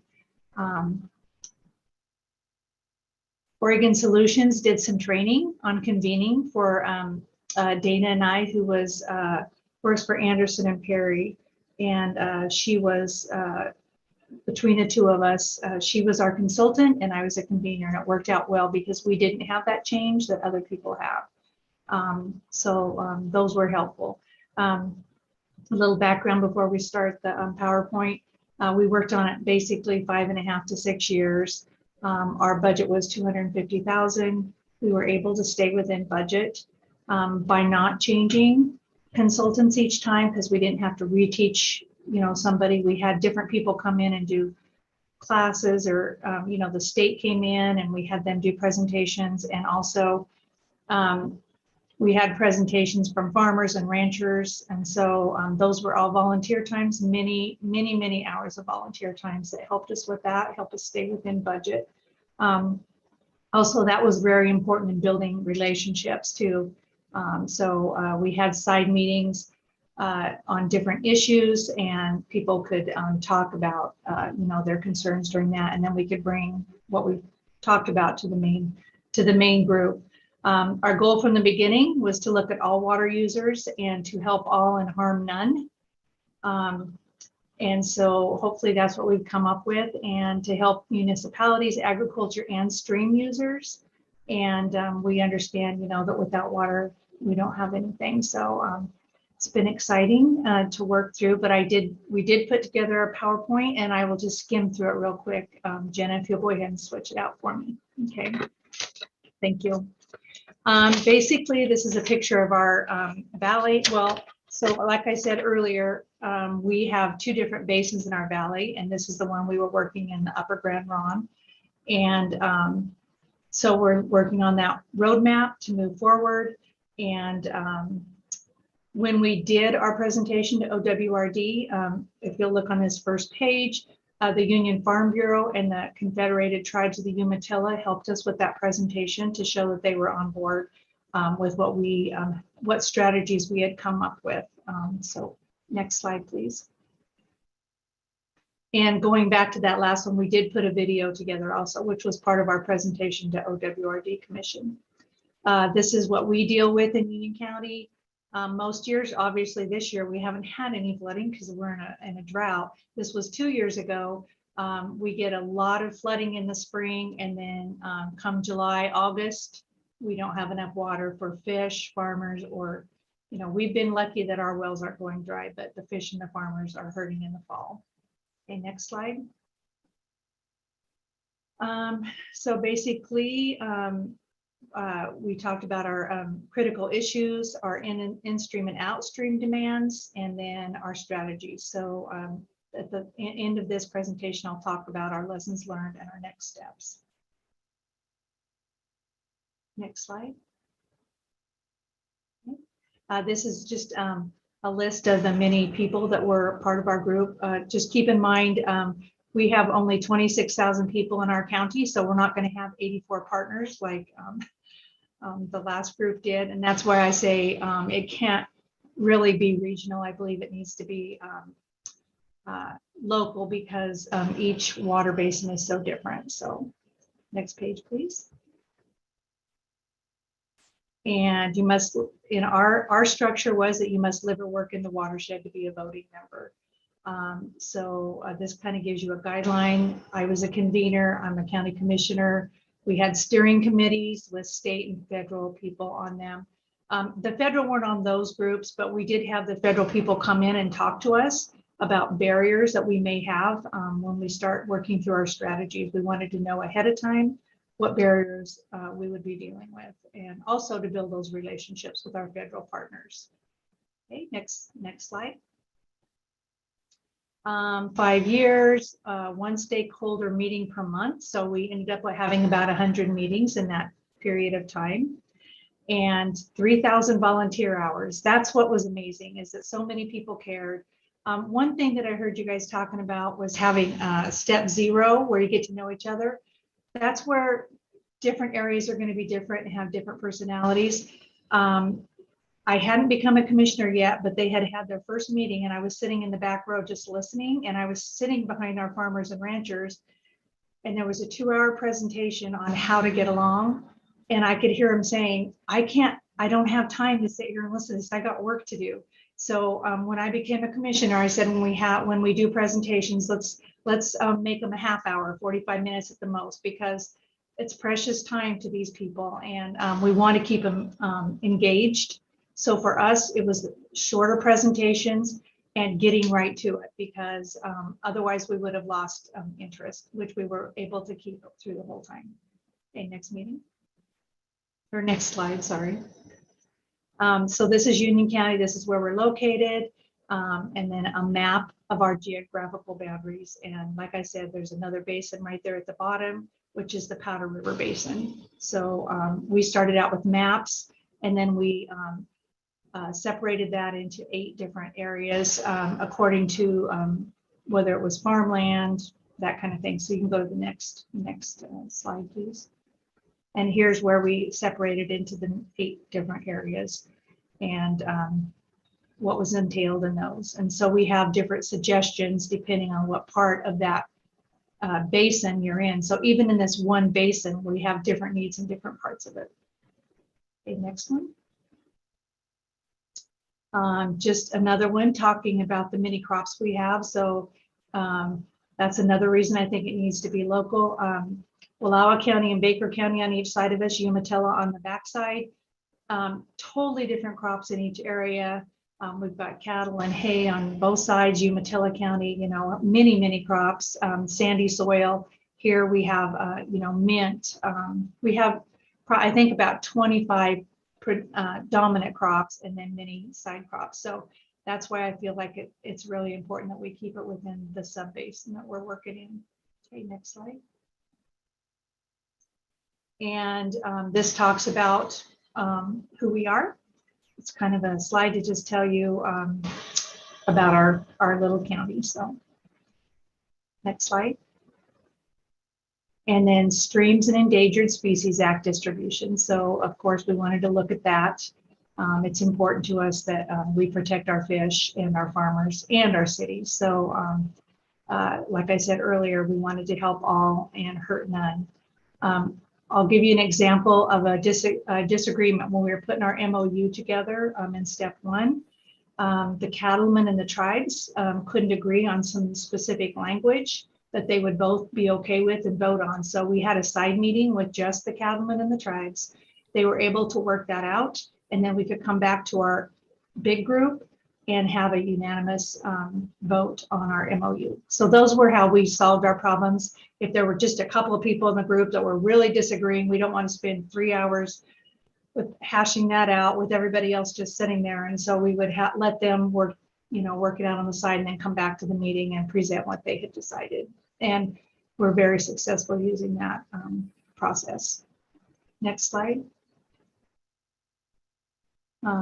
Oregon Solutions did some training on convening for Dana and I, who was works for Anderson and Perry, and she was between the two of us. She was our consultant, and I was a convener, and it worked out well because we didn't have that change that other people have. Those were helpful. A little background before we start the PowerPoint. We worked on it basically 5.5 to 6 years. Our budget was $250,000. We were able to stay within budget by not changing consultants each time because we didn't have to reteach, somebody. We had different people come in and do classes, or the state came in and we had them do presentations, and also we had presentations from farmers and ranchers, and so those were all volunteer times, many hours of volunteer times that helped us with that, helped us stay within budget. Also, that was very important in building relationships too. We had side meetings on different issues, and people could talk about their concerns during that, and then we could bring what we talked about to the main group. Our goal from the beginning was to look at all water users and to help all and harm none. And so hopefully that's what we've come up with, and to help municipalities, agriculture, and stream users. And we understand, that without water, we don't have anything. So it's been exciting to work through, but we did put together a PowerPoint, and I will just skim through it real quick. Jenna, if you'll go ahead and switch it out for me. Okay, thank you. Basically, this is a picture of our valley. Well, so like I said earlier, we have 2 different basins in our valley, and this is the one we were working in, the Upper Grand Ronde. And so we're working on that roadmap to move forward. And when we did our presentation to OWRD, if you'll look on this first page, the Union Farm Bureau and the Confederated Tribes of the Umatilla helped us with that presentation to show that they were on board with what strategies we had come up with. So next slide, please. And going back to that last one, we did put a video together also, which was part of our presentation to OWRD Commission. This is what we deal with in Union County. Most years, obviously this year, we haven't had any flooding because we're in a drought. This was 2 years ago. We get a lot of flooding in the spring, and then come July, August, we don't have enough water for fish, farmers, or, we've been lucky that our wells aren't going dry, but the fish and the farmers are hurting in the fall. Okay, next slide. So basically, we talked about our critical issues, our in-stream and outstream demands, and then our strategies. So at the end of this presentation, I'll talk about our lessons learned and our next steps. Next slide. This is just a list of the many people that were part of our group. Just keep in mind, we have only 26,000 people in our county, so we're not going to have 84 partners like the last group did. And that's why I say it can't really be regional. I believe it needs to be local because each water basin is so different. So next page, please. And you must, in our structure was that you must live or work in the watershed to be a voting member. So this kind of gives you a guideline. I was a convener, I'm a county commissioner. We had steering committees with state and federal people on them. The federal weren't on those groups, but we did have the federal people come in and talk to us about barriers that we may have when we start working through our strategies. We wanted to know ahead of time what barriers we would be dealing with, and also to build those relationships with our federal partners. Okay, next slide. 5 years, one stakeholder meeting per month. So we ended up having about 100 meetings in that period of time, and 3,000 volunteer hours. That's what was amazing, is that so many people cared. One thing that I heard you guys talking about was having step 0, where you get to know each other. That's where different areas are going to be different and have different personalities. I hadn't become a commissioner yet, but they had their first meeting, and I was sitting in the back row just listening, and I was sitting behind our farmers and ranchers, and there was a 2-hour presentation on how to get along, and I could hear him saying, I don't have time to sit here and listen to this. I got work to do. So when I became a commissioner, I said, when we do presentations, let's make them a half hour, 45 minutes at the most, because it's precious time to these people, and we want to keep them engaged. So for us, it was shorter presentations and getting right to it, because otherwise we would have lost interest, which we were able to keep through the whole time. Okay, next meeting. Or next slide, sorry. So this is Union County. This is where we're located. And then a map of our geographical boundaries. And like I said, there's another basin right there at the bottom, which is the Powder River Basin. So we started out with maps, and then we separated that into 8 different areas according to whether it was farmland, that kind of thing. So you can go to the next slide, please. And here's where we separated into the 8 different areas and what was entailed in those. And so we have different suggestions depending on what part of that basin you're in. So even in this one basin, we have different needs in different parts of it. Okay, next one. Just another one talking about the many crops we have. So that's another reason I think it needs to be local. Wallowa County and Baker County on each side of us, Umatilla on the backside. Totally different crops in each area. We've got cattle and hay on both sides. Umatilla County, you know, many crops, sandy soil. Here we have, you know, mint. We have, I think, about 25 dominant crops and then many side crops. So that's why I feel like it's really important that we keep it within the sub-basin that we're working in. Okay, next slide. And this talks about who we are. It's kind of a slide to just tell you about our little county. So next slide. And then Streams and Endangered Species Act distribution. So of course we wanted to look at that. It's important to us that we protect our fish and our farmers and our cities. So like I said earlier, we wanted to help all and hurt none. I'll give you an example of a disagreement when we were putting our MOU together in step 1. The cattlemen and the tribes couldn't agree on some specific language that they would both be okay with and vote on. So we had a side meeting with just the cattlemen and the tribes. They were able to work that out, and then we could come back to our big group and have a unanimous vote on our MOU. So those were how we solved our problems. If there were just a couple of people in the group that were really disagreeing, we don't want to spend 3 hours with hashing that out with everybody else just sitting there. And so we would let them work it out on the side and then come back to the meeting and present what they had decided. And we're very successful using that process. Next slide.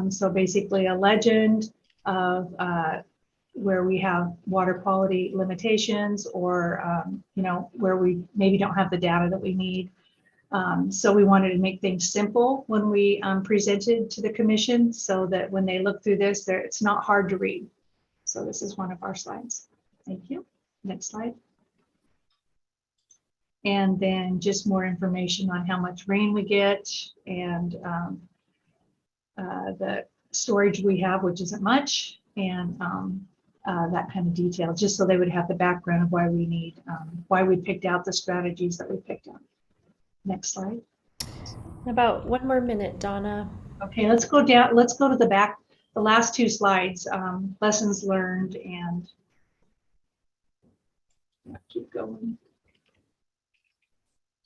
So basically a legend of where we have water quality limitations or, where we maybe don't have the data that we need. So we wanted to make things simple when we presented to the commission so that when they look through this, it's not hard to read. So this is one of our slides. Thank you. Next slide. And then just more information on how much rain we get and the storage we have, which isn't much, and that kind of detail, just so they would have the background of why we need, why we picked out the strategies that we picked out. Next slide. About 1 more minute, Donna. Okay, let's go down. Let's go to the back, the last 2 slides, lessons learned, and keep going.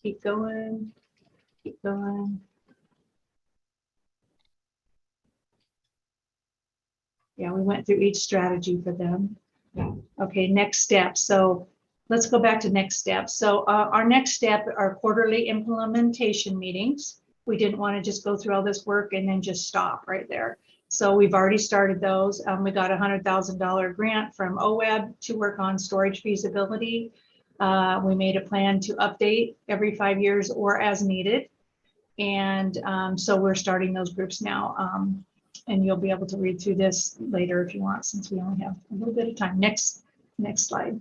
Keep going. Keep going. Yeah, we went through each strategy for them. Okay, next step. So let's go back to next step. So our next step are quarterly implementation meetings. We didn't want to just go through all this work and then just stop right there. So we've already started those. We got a $100,000 grant from OWEB to work on storage feasibility. We made a plan to update every 5 years or as needed. And so we're starting those groups now. And you'll be able to read through this later if you want, since we only have a little bit of time. Next slide.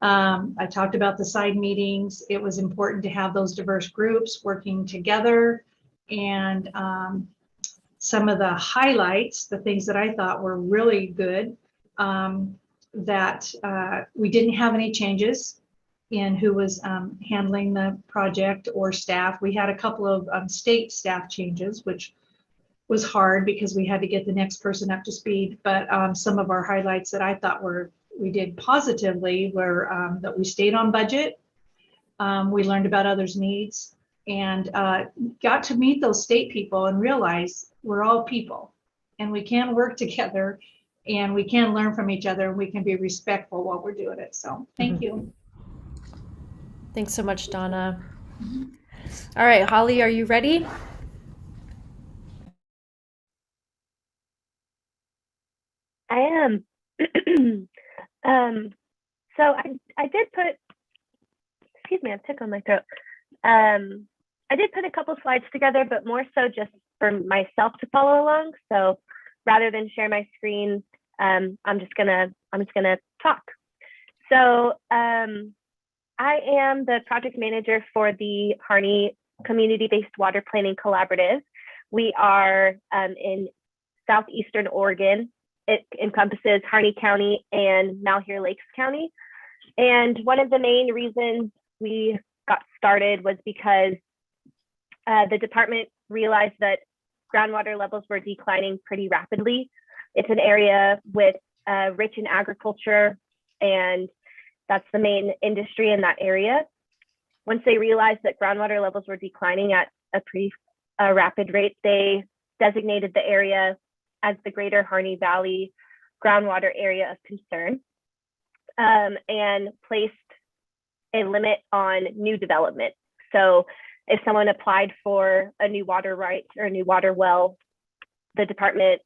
I talked about the side meetings. It was important to have those diverse groups working together. And some of the highlights, the things that I thought were really good, that we didn't have any changes in who was handling the project or staff. We had a couple of state staff changes, which was hard because we had to get the next person up to speed. But some of our highlights that I thought we did positively were that we stayed on budget. We learned about others' needs and got to meet those state people and realize we're all people and we can work together and we can learn from each other and we can be respectful while we're doing it. So thank you. Thanks so much, Donna. All right, Holly, are you ready? I am. So I did put, excuse me, I have tick on my throat. I did put a couple slides together, but more so just for myself to follow along. So rather than share my screen, I'm just gonna talk. So I am the project manager for the Harney Community-Based Water Planning Collaborative. We are in southeastern Oregon. It encompasses Harney County and Malheur Lakes County. And one of the main reasons we got started was because the department realized that groundwater levels were declining pretty rapidly. It's an area with rich in agriculture, and that's the main industry in that area. Once they realized that groundwater levels were declining at a pretty rapid rate, they designated the area as the Greater Harney Valley groundwater area of concern, and placed a limit on new development. So if someone applied for a new water right or a new water well, the department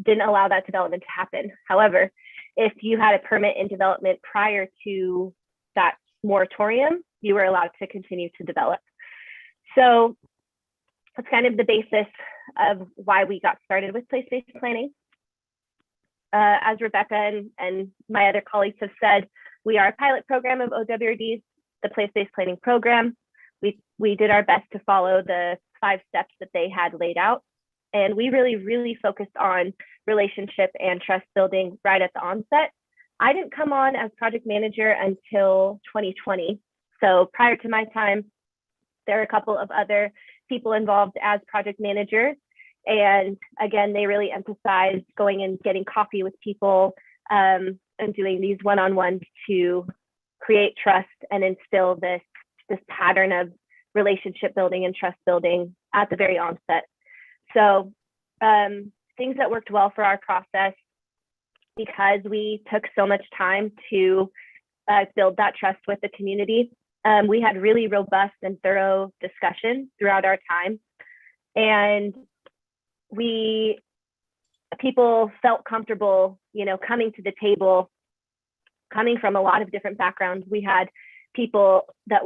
didn't allow that development to happen. However, if you had a permit in development prior to that moratorium, you were allowed to continue to develop. So that's kind of the basis of why we got started with place-based planning. As Rebecca and my other colleagues have said, we are a pilot program of OWRD's, the place-based planning program. We did our best to follow the 5 steps that they had laid out. And we really focused on relationship and trust building right at the onset. I didn't come on as project manager until 2020. So prior to my time, there were a couple of other people involved as project managers. And again, they really emphasized going and getting coffee with people and doing these one-on-ones to create trust and instill this pattern of relationship building and trust building at the very onset. So things that worked well for our process, because we took so much time to build that trust with the community, we had really robust and thorough discussion throughout our time. And people felt comfortable, coming to the table, coming from a lot of different backgrounds. We had people that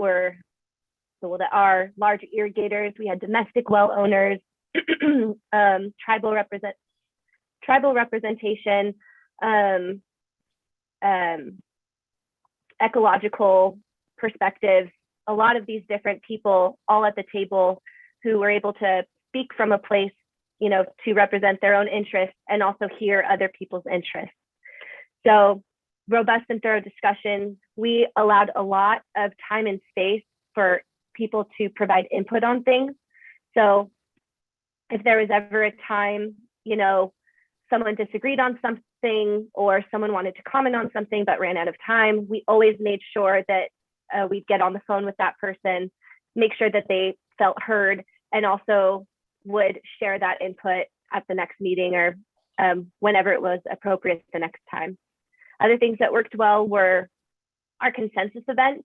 are large irrigators. We had domestic well owners, tribal representation, ecological perspectives, a lot of these different people all at the table who were able to speak from a place, to represent their own interests and also hear other people's interests. So robust and thorough discussions. We allowed a lot of time and space for people to provide input on things. So if there was ever a time, someone disagreed on something or someone wanted to comment on something but ran out of time, we always made sure that we'd get on the phone with that person, make sure that they felt heard, and also would share that input at the next meeting or whenever it was appropriate the next time. Other things that worked well were our consensus events.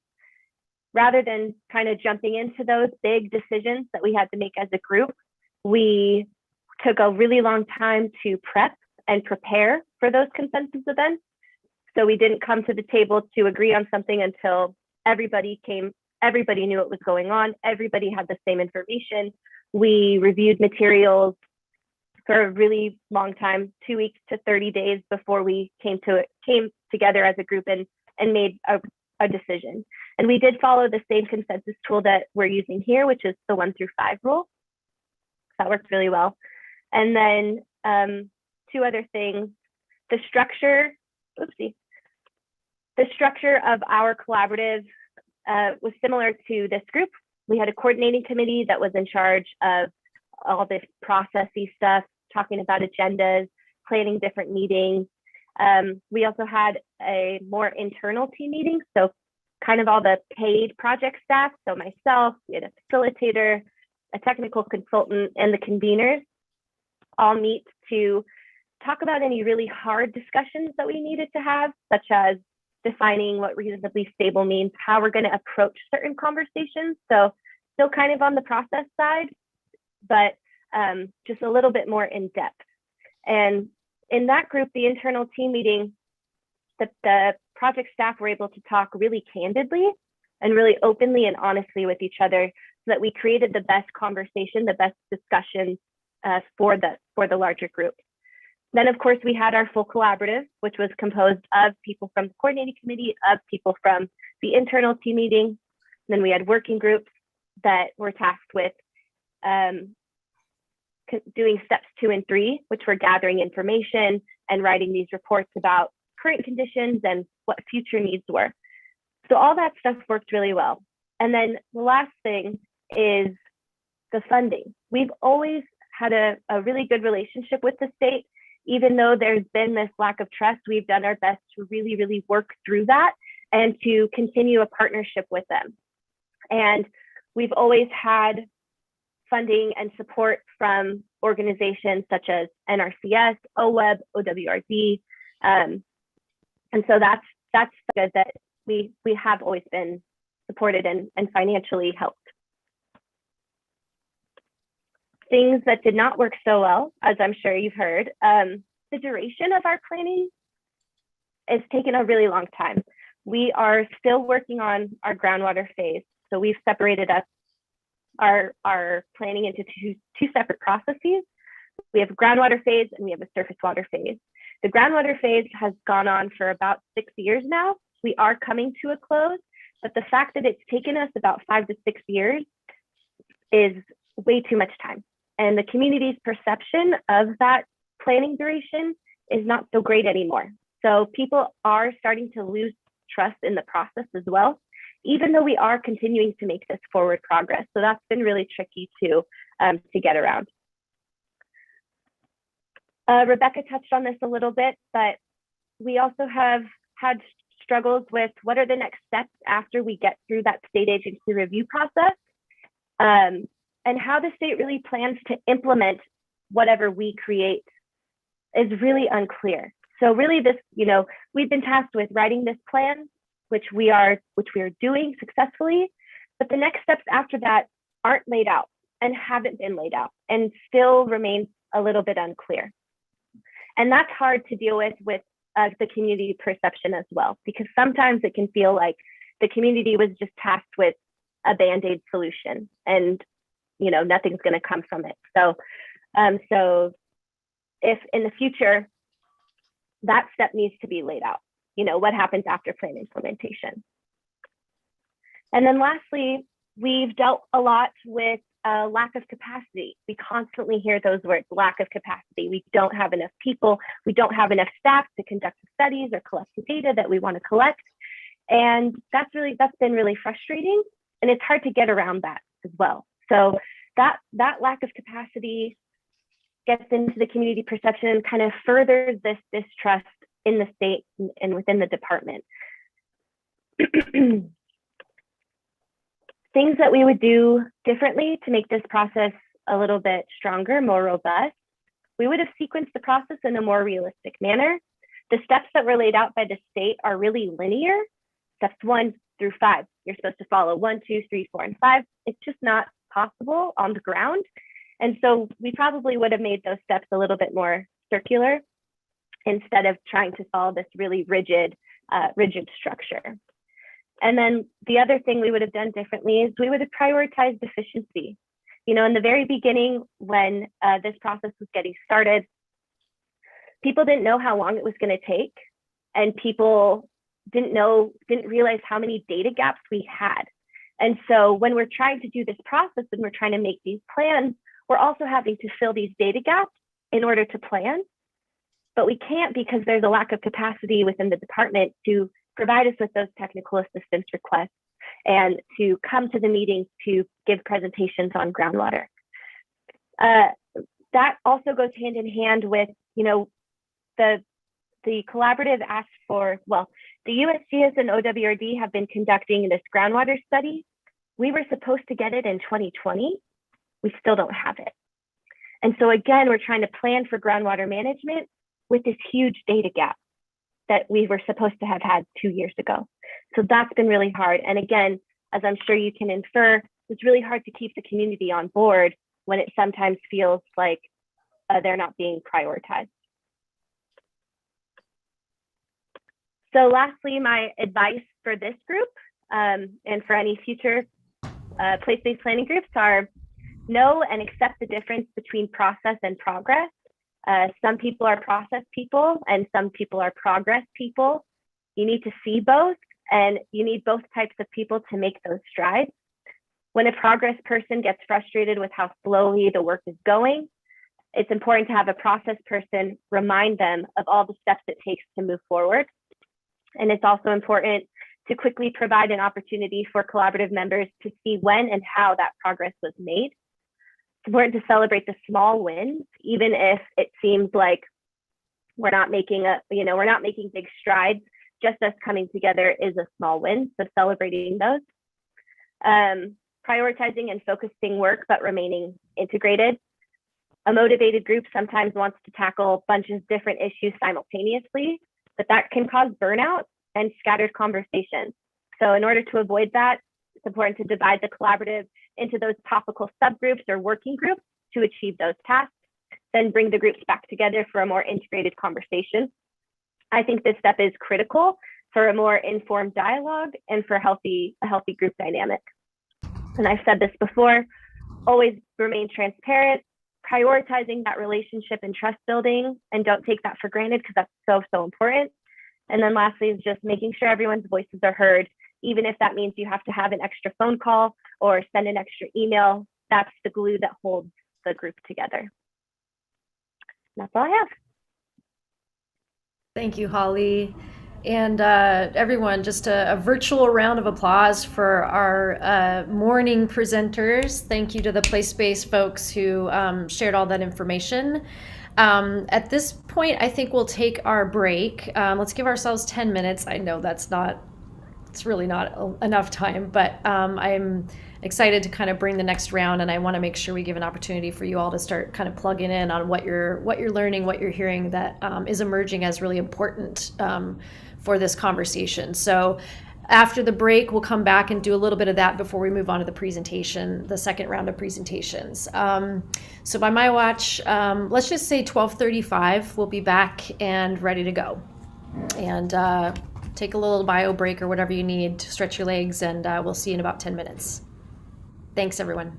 Rather than kind of jumping into those big decisions that we had to make as a group, we took a really long time to prep and prepare for those consensus events. So we didn't come to the table to agree on something until everybody knew what was going on, everybody had the same information. We reviewed materials for a really long time, 2 weeks to 30 days before we came together as a group and made a decision. And we did follow the same consensus tool that we're using here, which is the 1 through 5 rule. That worked really well. And then 2 other things, the structure of our collaborative was similar to this group. We had a coordinating committee that was in charge of all this processy stuff, talking about agendas, planning different meetings. We also had a more internal team meeting, so kind of all the paid project staff. So myself, we had a facilitator, a technical consultant, and the conveners all meet to talk about any really hard discussions that we needed to have, such as defining what reasonably stable means, how we're going to approach certain conversations. So still kind of on the process side, but just a little bit more in depth. And in that group, the internal team meeting, the project staff were able to talk really candidly and really openly and honestly with each other, so that we created the best conversation, the best discussion for the larger group. Then, of course, we had our full collaborative, which was composed of people from the coordinating committee, of people from the internal team meeting. And then we had working groups that were tasked with doing steps 2 and 3, which were gathering information and writing these reports about current conditions and what future needs were. So all that stuff worked really well. And then the last thing is the funding. We've always had a really good relationship with the state. Even though there's been this lack of trust, we've done our best to really, really work through that and to continue a partnership with them. And we've always had funding and support from organizations such as NRCS, OWEB, OWRD. And so that's good that we have always been supported and financially helped. Things that did not work so well, as I'm sure you've heard, the duration of our planning has taken a really long time. We are still working on our groundwater phase. So we've separated up our planning into two separate processes. We have a groundwater phase and we have a surface water phase. The groundwater phase has gone on for about 6 years now. We are coming to a close, but the fact that it's taken us about 5 to 6 years is way too much time. And the community's perception of that planning duration is not so great anymore. So people are starting to lose trust in the process as well, even though we are continuing to make this forward progress. So that's been really tricky to get around. Rebecca touched on this a little bit, but we also have had struggles with what are the next steps after we get through that state agency review process, and how the state really plans to implement whatever we create is really unclear. So really this, we've been tasked with writing this plan, which we are doing successfully, but the next steps after that aren't laid out. and haven't been laid out and still remains a little bit unclear. And that's hard to deal with the community perception as well, because sometimes it can feel like the community was just tasked with a Band-Aid solution and, you know, nothing's going to come from it. So if in the future that step needs to be laid out, you know, what happens after plan implementation. And then lastly, we've dealt a lot with lack of capacity. We constantly hear those words, lack of capacity. We don't have enough people. We don't have enough staff to conduct the studies or collect the data that we want to collect. And that's been really frustrating. And it's hard to get around that as well. So that lack of capacity gets into the community perception and kind of furthers this distrust in the state and within the department. Things that we would do differently to make this process a little bit stronger, more robust. We would have sequenced the process in a more realistic manner. The steps that were laid out by the state are really linear. Steps 1 through 5. You're supposed to follow 1, 2, 3, 4, and 5. It's just not possible on the ground. And so we probably would have made those steps a little bit more circular instead of trying to follow this really rigid structure. And then the other thing we would have done differently is we would have prioritized efficiency. You know, in the very beginning, when this process was getting started, people didn't know how long it was going to take, and people didn't realize how many data gaps we had. And so when we're trying to do this process and we're trying to make these plans, we're also having to fill these data gaps in order to plan. But we can't because there's a lack of capacity within the department to provide us with those technical assistance requests and to come to the meetings to give presentations on groundwater. That also goes hand in hand with, you know, the collaborative asked for, well, the USGS and OWRD have been conducting this groundwater study. We were supposed to get it in 2020. We still don't have it. And so again, we're trying to plan for groundwater management with this huge data gap that we were supposed to have had 2 years ago. So that's been really hard. And again, as I'm sure you can infer, it's really hard to keep the community on board when it sometimes feels like they're not being prioritized. So lastly, my advice for this group and for any future place-based planning groups are know and accept the difference between process and progress. Some people are process people and some people are progress people. You need to see both, and you need both types of people to make those strides. When a progress person gets frustrated with how slowly the work is going, it's important to have a process person remind them of all the steps it takes to move forward. And it's also important to quickly provide an opportunity for collaborative members to see when and how that progress was made. It's important to celebrate the small wins, even if it seems like we're not making big strides. Just us coming together is a small win, so celebrating those. Prioritizing and focusing work, but remaining integrated. A motivated group sometimes wants to tackle a bunch of different issues simultaneously, but that can cause burnout and scattered conversations. So in order to avoid that, it's important to divide the collaborative into those topical subgroups or working groups to achieve those tasks, then bring the groups back together for a more integrated conversation. I think this step is critical for a more informed dialogue and for a healthy group dynamic. And I've said this before, always remain transparent, prioritizing that relationship and trust building, and don't take that for granted because that's so important. And then lastly is just making sure everyone's voices are heard, even if that means you have to have an extra phone call or send an extra email. That's the glue that holds the group together. And that's all I have. Thank you, Holly. And everyone, just a virtual round of applause for our morning presenters. Thank you to the place-based folks who shared all that information. At this point, I think we'll take our break. Let's give ourselves 10 minutes. I know it's really not enough time, but I'm excited to kind of bring the next round, and I want to make sure we give an opportunity for you all to start kind of plugging in on what you're learning, what you're hearing that is emerging as really important for this conversation. So After the break, we'll come back and do a little bit of that before we move on to the presentation, the second round of presentations. So by my watch, let's just say 12:35, we'll be back and ready to go. And take a little bio break or whatever you need to stretch your legs, and we'll see you in about 10 minutes. Thanks, everyone.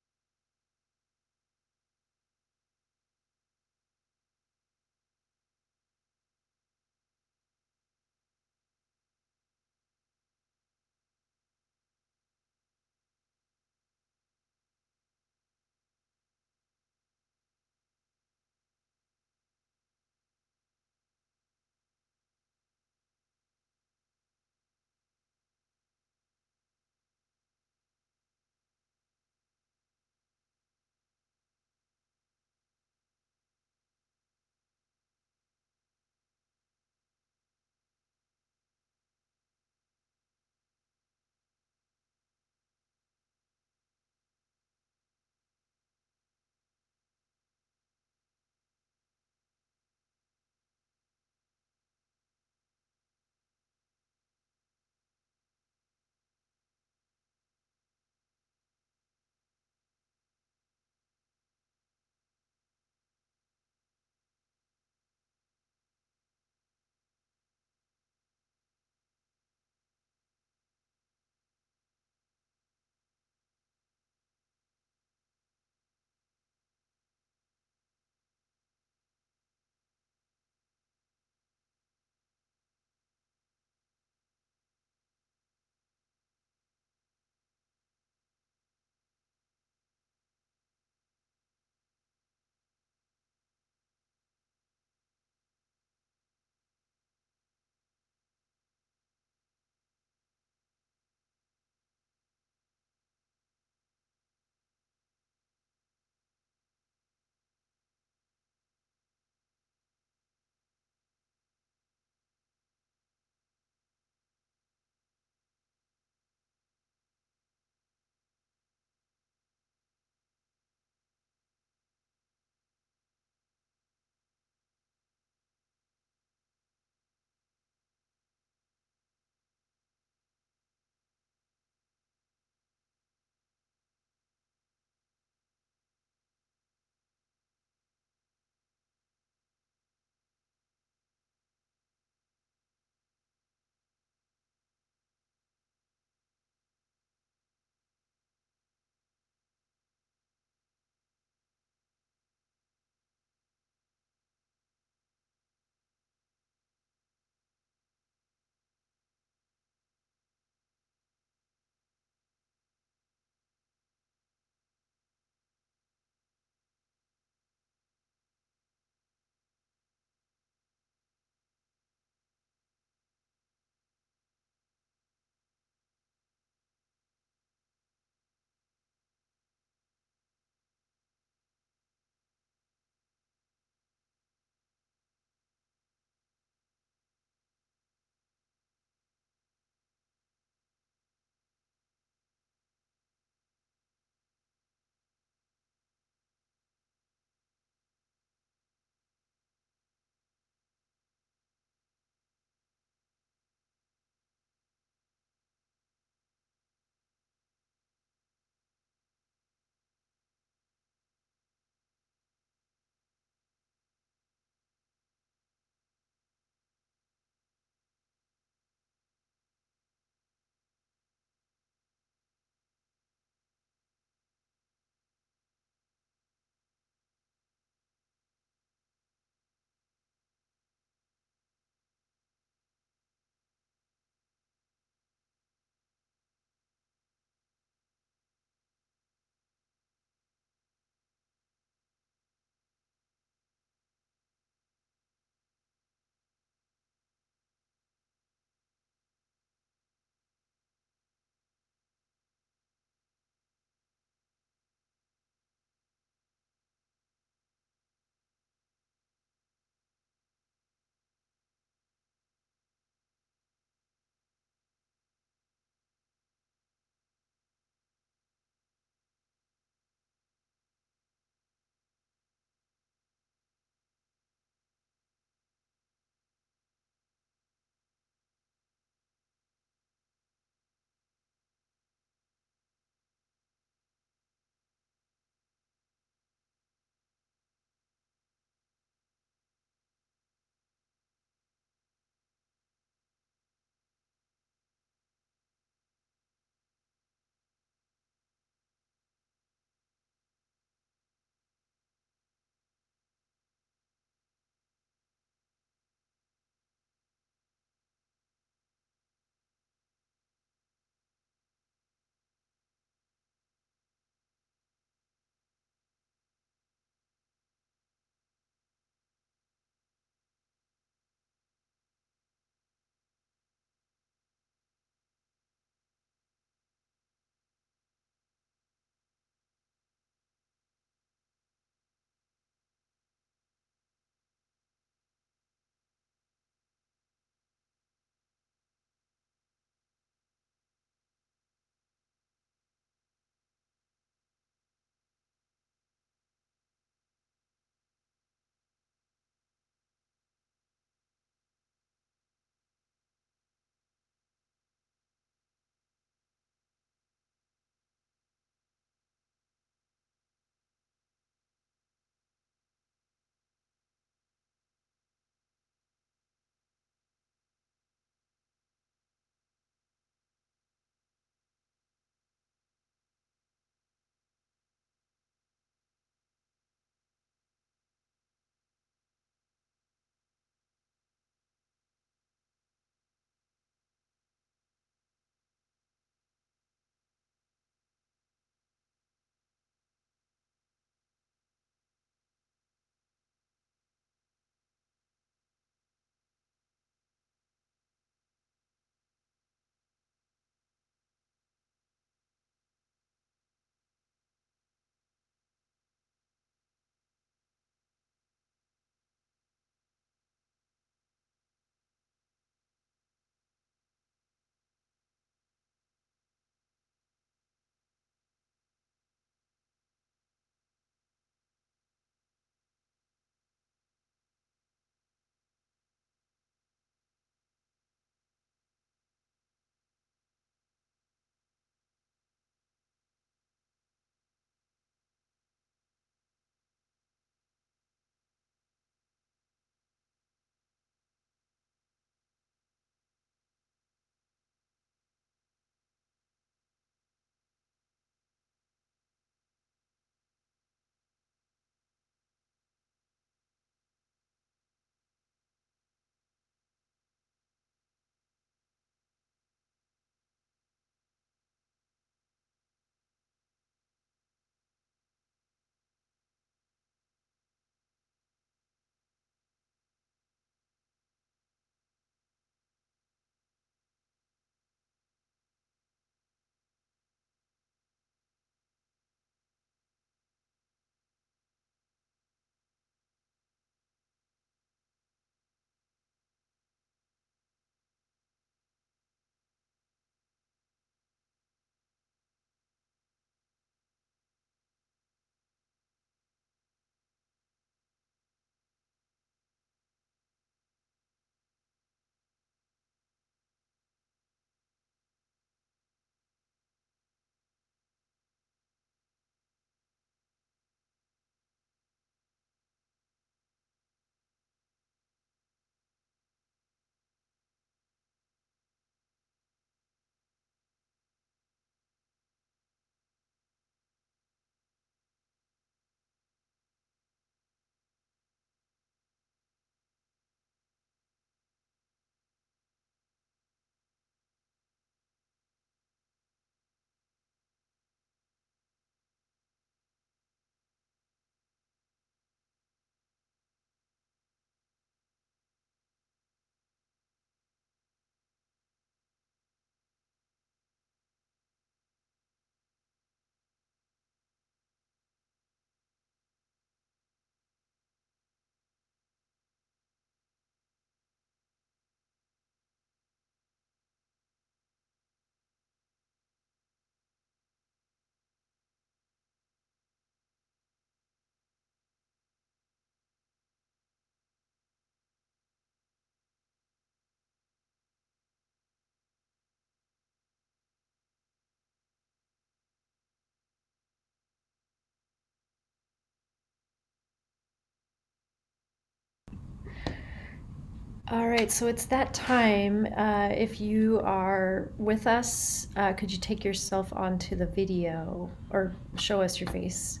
All right, so it's that time. If you are with us, could you take yourself onto the video or show us your face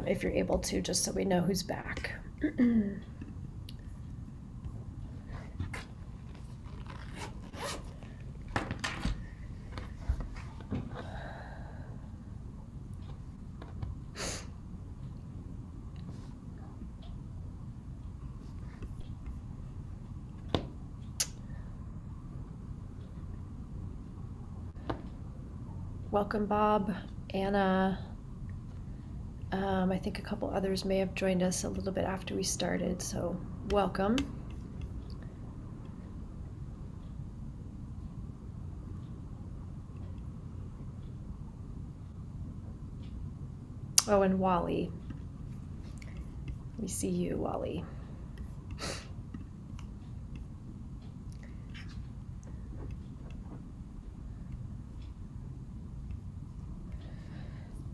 if you're able to, just so we know who's back. Welcome, Bob, Anna. I think a couple others may have joined us a little bit after we started, so welcome. Oh, and Wally. We see you, Wally.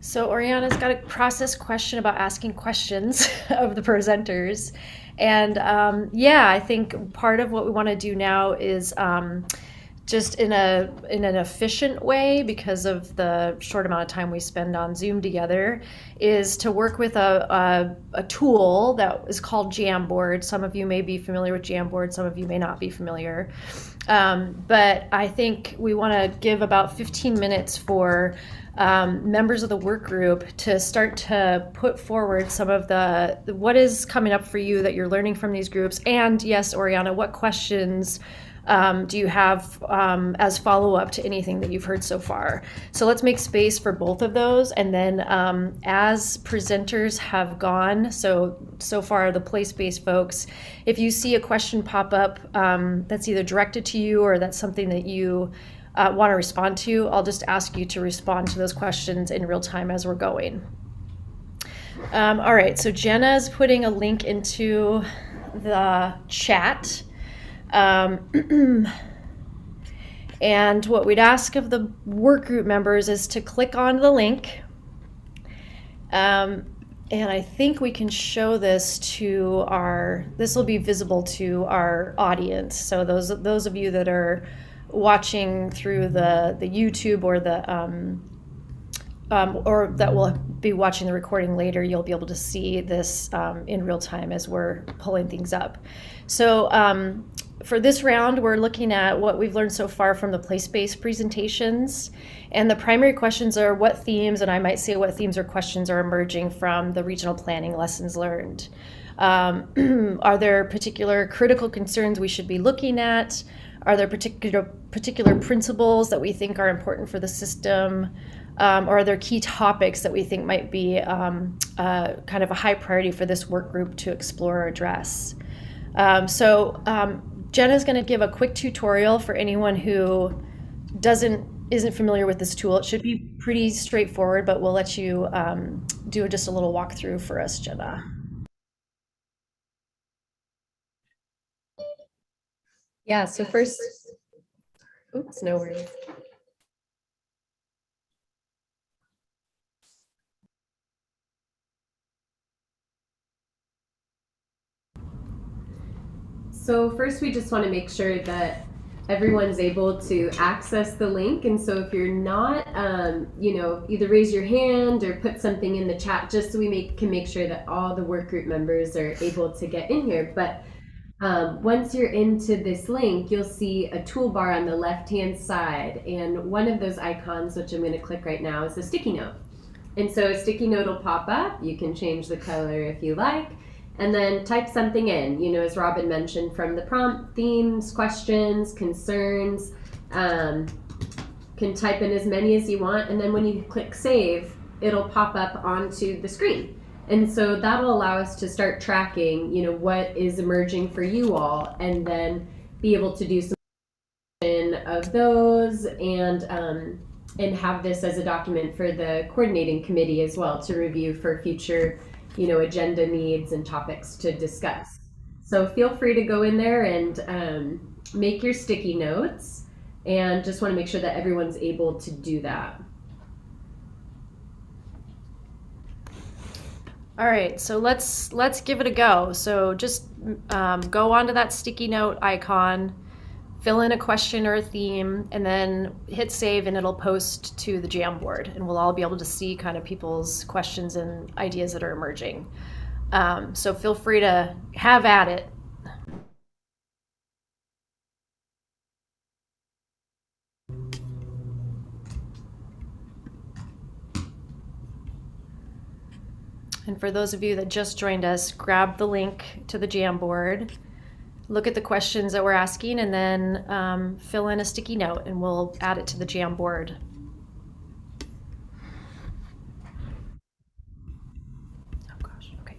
So Oriana's got a process question about asking questions of the presenters. And yeah, I think part of what we want to do now is just in an efficient way, because of the short amount of time we spend on Zoom together, is to work with a tool that is called Jamboard. Some of you may be familiar with Jamboard, some of you may not be familiar. But I think we want to give about 15 minutes for members of the work group to start to put forward some of what is coming up for you that you're learning from these groups. And yes, Oriana, what questions do you have as follow-up to anything that you've heard so far? So let's make space for both of those. And then as presenters have gone, so far the place-based folks, if you see a question pop up that's either directed to you or that's something that you want to respond to, I'll just ask you to respond to those questions in real time as we're going. All right, so Jenna is putting a link into the chat. And what we'd ask of the work group members is to click on the link. And I think we can show this to this will be visible to our audience. So those of you that are watching through the YouTube or or that will be watching the recording later, you'll be able to see this in real time as we're pulling things up. So for this round, we're looking at what we've learned so far from the place-based presentations. And the primary questions are what themes, and I might say what themes or questions are emerging from the regional planning lessons learned. Are there particular critical concerns we should be looking at? Are there particular principles that we think are important for the system? Or are there key topics that we think might be kind of a high priority for this work group to explore or address? Jenna's going to give a quick tutorial for anyone who isn't familiar with this tool. It should be pretty straightforward, but we'll let you do just a little walkthrough for us, Jenna. Yeah, so first, oops, no worries. So first, we just want to make sure that everyone's able to access the link. And so if you're not, either raise your hand or put something in the chat, just so we can make sure that all the work group members are able to get in here. But once you're into this link, you'll see a toolbar on the left-hand side. And one of those icons, which I'm going to click right now, is a sticky note. And so a sticky note will pop up. You can change the color if you like. And then type something in, as Robin mentioned, from the prompt, themes, questions, concerns. Can type in as many as you want. And then when you click save, it'll pop up onto the screen. And so that'll allow us to start tracking, what is emerging for you all, and then be able to do some of those and have this as a document for the coordinating committee as well to review for future agenda needs and topics to discuss. So feel free to go in there and make your sticky notes, and just want to make sure that everyone's able to do that. All right, so let's give it a go. So just go onto that sticky note icon, fill in a question or a theme, and then hit save, and it'll post to the Jamboard, and we'll all be able to see kind of people's questions and ideas that are emerging. So feel free to have at it. And for those of you that just joined us, grab the link to the Jamboard, look at the questions that we're asking, and then fill in a sticky note, and we'll add it to the Jamboard. Oh gosh, okay.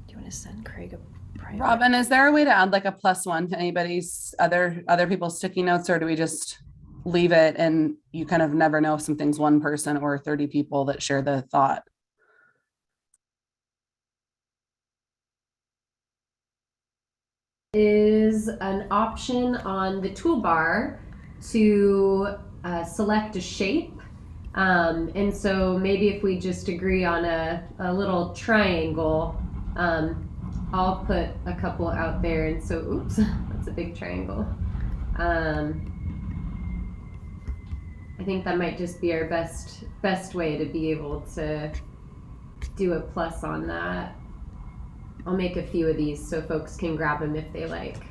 Do you want to send Craig a private? Robin, is there a way to add like a +1 to anybody's other people's sticky notes, or do we just leave it and you kind of never know if something's one person or 30 people that share the thought? Is an option on the toolbar to select a shape. And so maybe if we just agree on a little triangle, I'll put a couple out there. And so, oops, that's a big triangle. I think that might just be our best way to be able to do a plus on that. I'll make a few of these so folks can grab them if they like.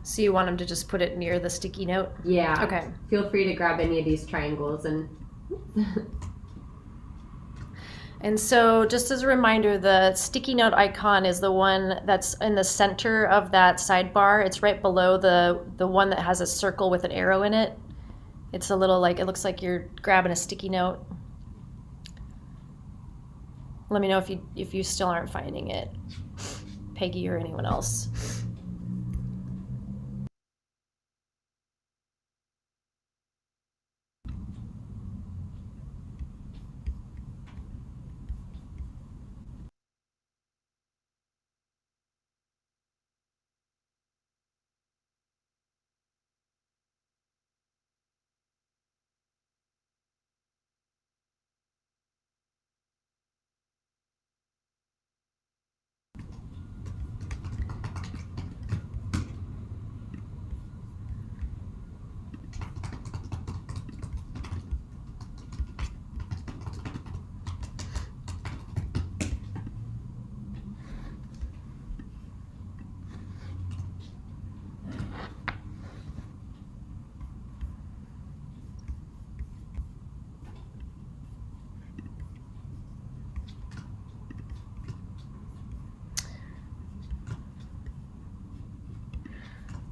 So you want them to just put it near the sticky note? Yeah. Okay. Feel free to grab any of these triangles and. And so just as a reminder, the sticky note icon is the one that's in the center of that sidebar. It's right below the one that has a circle with an arrow in it. It's a little like, it looks like you're grabbing a sticky note. Let me know if you still aren't finding it, Peggy or anyone else.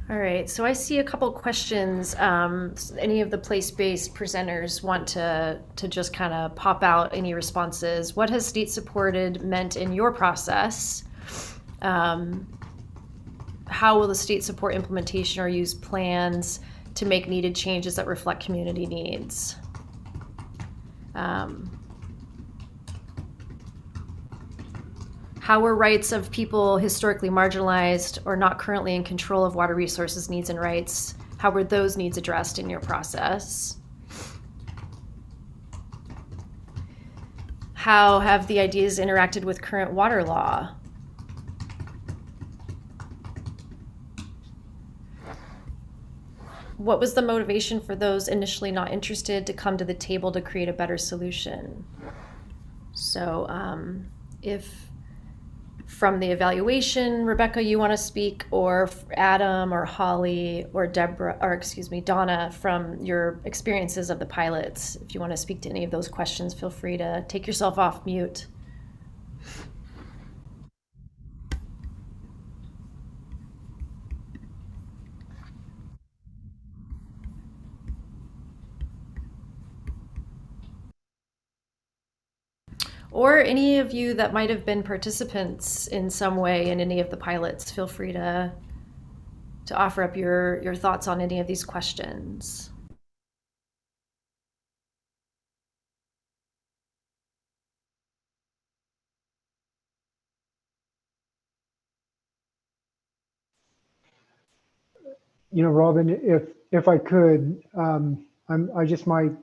All right, so I see a couple questions. Any of the place-based presenters want to just kind of pop out any responses. What has state supported meant in your process? How will the state support implementation or use plans to make needed changes that reflect community needs? How were rights of people historically marginalized or not currently in control of water resources needs and rights? How were those needs addressed in your process? How have the ideas interacted with current water law? What was the motivation for those initially not interested to come to the table to create a better solution? So if from the evaluation, Rebecca, you want to speak, or Adam or Holly or Deborah, or excuse me, Donna, from your experiences of the pilots, if you want to speak to any of those questions, feel free to take yourself off mute. Or any of you that might have been participants in some way in any of the pilots, feel free to offer up your thoughts on any of these questions. You know, Robin, if I could, I just might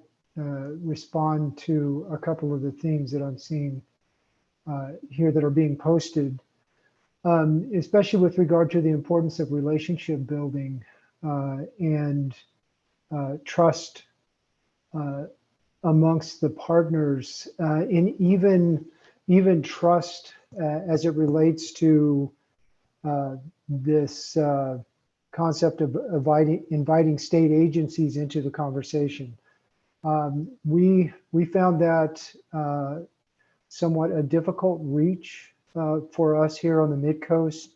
respond to a couple of the themes that I'm seeing here that are being posted, especially with regard to the importance of relationship building and trust amongst the partners, and even trust as it relates to this concept of inviting state agencies into the conversation. We found that somewhat a difficult reach for us here on the Midcoast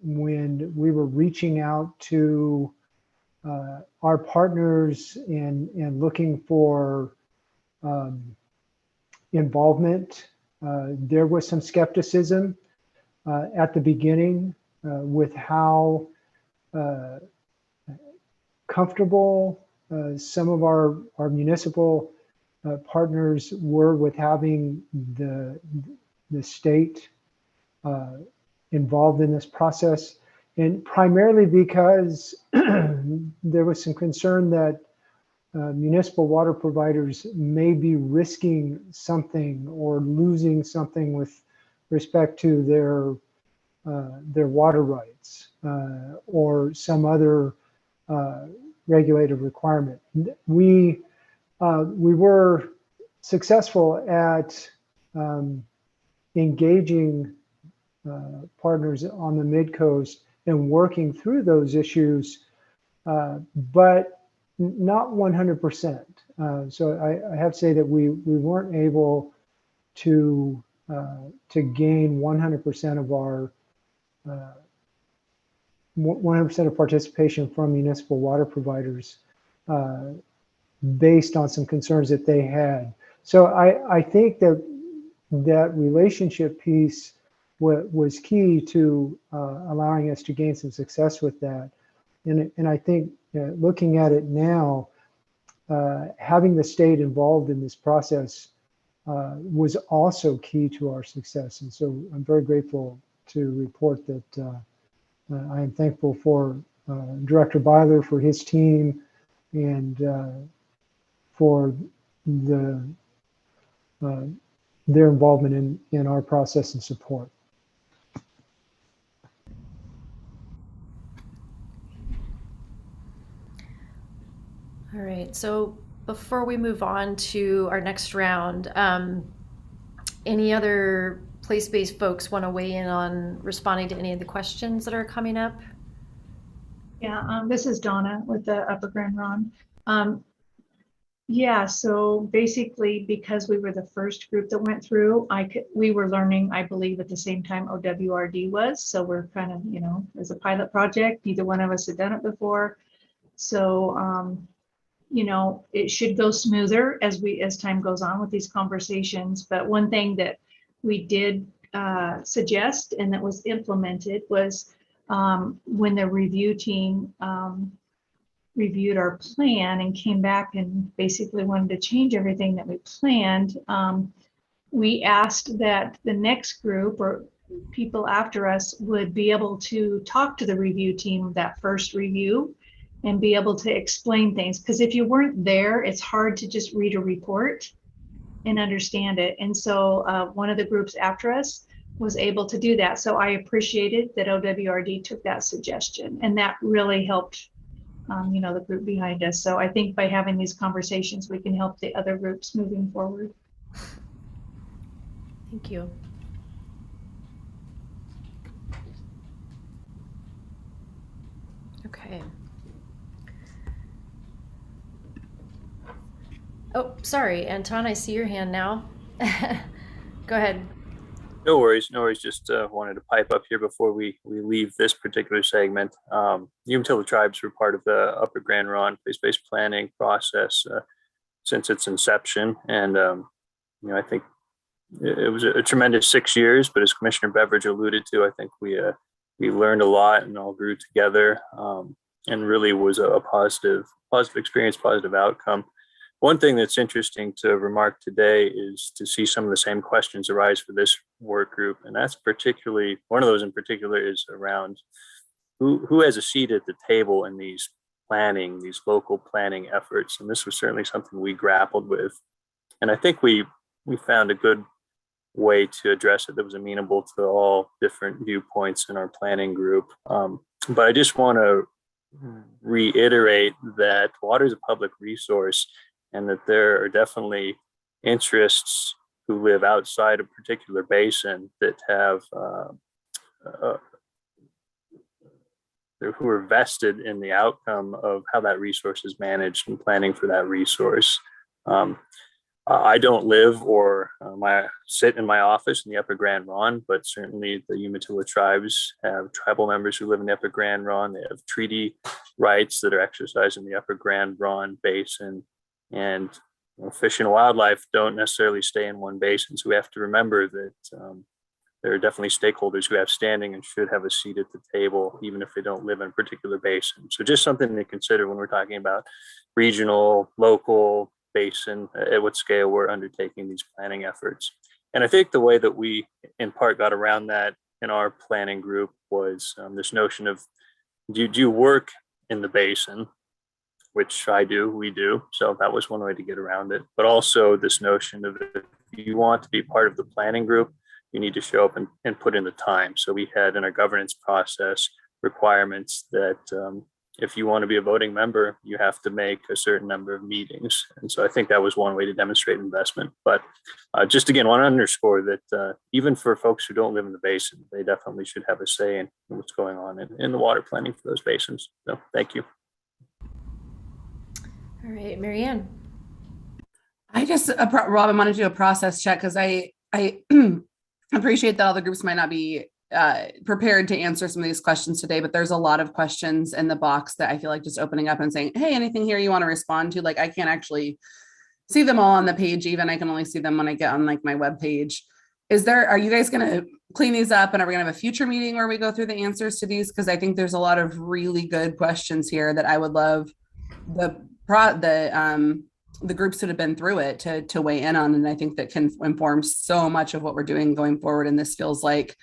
when we were reaching out to our partners and looking for involvement. There was some skepticism at the beginning with how comfortable some of our municipal partners were with having the state involved in this process, and primarily because there was some concern that municipal water providers may be risking something or losing something with respect to their water rights or some other regulated requirement. We were successful at engaging partners on the Midcoast and working through those issues, but not 100%. So I have to say that we weren't able to gain 100% of our 100% of participation from municipal water providers based on some concerns that they had. So I think that relationship piece was key to allowing us to gain some success with that. And I think looking at it now, having the state involved in this process was also key to our success. And so I'm very grateful to report that I am thankful for Director Byler, for his team, and for their involvement in our process and support. All right, so before we move on to our next round, any other place-based folks want to weigh in on responding to any of the questions that are coming up? Yeah, this is Donna with the Upper Grand Ronde. Yeah, so basically, because we were the first group that went through, we were learning, I believe, at the same time OWRD was. So we're kind of, as a pilot project, neither one of us had done it before. So, it should go smoother as time goes on with these conversations. But one thing that we did suggest and that was implemented was when the review team reviewed our plan and came back and basically wanted to change everything that we planned, we asked that the next group or people after us would be able to talk to the review team of that first review and be able to explain things. Because if you weren't there, it's hard to just read a report and understand it. And so one of the groups after us was able to do that. So I appreciated that OWRD took that suggestion, and that really helped the group behind us. So I think by having these conversations, we can help the other groups moving forward. Thank you. Okay. Oh, sorry, Anton, I see your hand now. Go ahead. No worries, no worries. Just wanted to pipe up here before we leave this particular segment. Umatilla Tribes were part of the Upper Grand Ronde place-based planning process since its inception, and I think it was a tremendous 6 years. But as Commissioner Beveridge alluded to, I think we learned a lot and all grew together, and really was a positive experience, positive outcome. One thing that's interesting to remark today is to see some of the same questions arise for this work group. And that's particularly, one of those in particular is around who has a seat at the table in these planning, these local planning efforts. And this was certainly something we grappled with. And I think we found a good way to address it that was amenable to all different viewpoints in our planning group. But I just want to reiterate that water is a public resource and that there are definitely interests who live outside a particular basin that have who are vested in the outcome of how that resource is managed and planning for that resource. I don't live or sit in my office in the Upper Grand Ronde, but certainly the Umatilla tribes have tribal members who live in the Upper Grand Ronde. They have treaty rights that are exercised in the Upper Grand Ronde Basin. And fish and wildlife don't necessarily stay in one basin. So we have to remember that there are definitely stakeholders who have standing and should have a seat at the table, even if they don't live in a particular basin. So just something to consider when we're talking about regional, local, basin, at what scale we're undertaking these planning efforts. And I think the way that we in part got around that in our planning group was this notion of, do you work in the basin, which I do, we do. So that was one way to get around it. But also this notion of, if you want to be part of the planning group, you need to show up and put in the time. So we had in our governance process requirements that if you want to be a voting member, you have to make a certain number of meetings. And so I think that was one way to demonstrate investment. But just again, want to underscore that even for folks who don't live in the basin, they definitely should have a say in what's going on in the water planning for those basins. So thank you. All right, Marianne. I just, Robin, wanted to do a process check because I appreciate that all the groups might not be prepared to answer some of these questions today, but there's a lot of questions in the box that I feel like just opening up and saying, hey, anything here you want to respond to? Like, I can't actually see them all on the page. Even I can only see them when I get on like my web page. Are you guys going to clean these up, and are we going to have a future meeting where we go through the answers to these? Because I think there's a lot of really good questions here that I would love the groups that have been through it to weigh in on. And I think that can inform so much of what we're doing going forward. And this feels like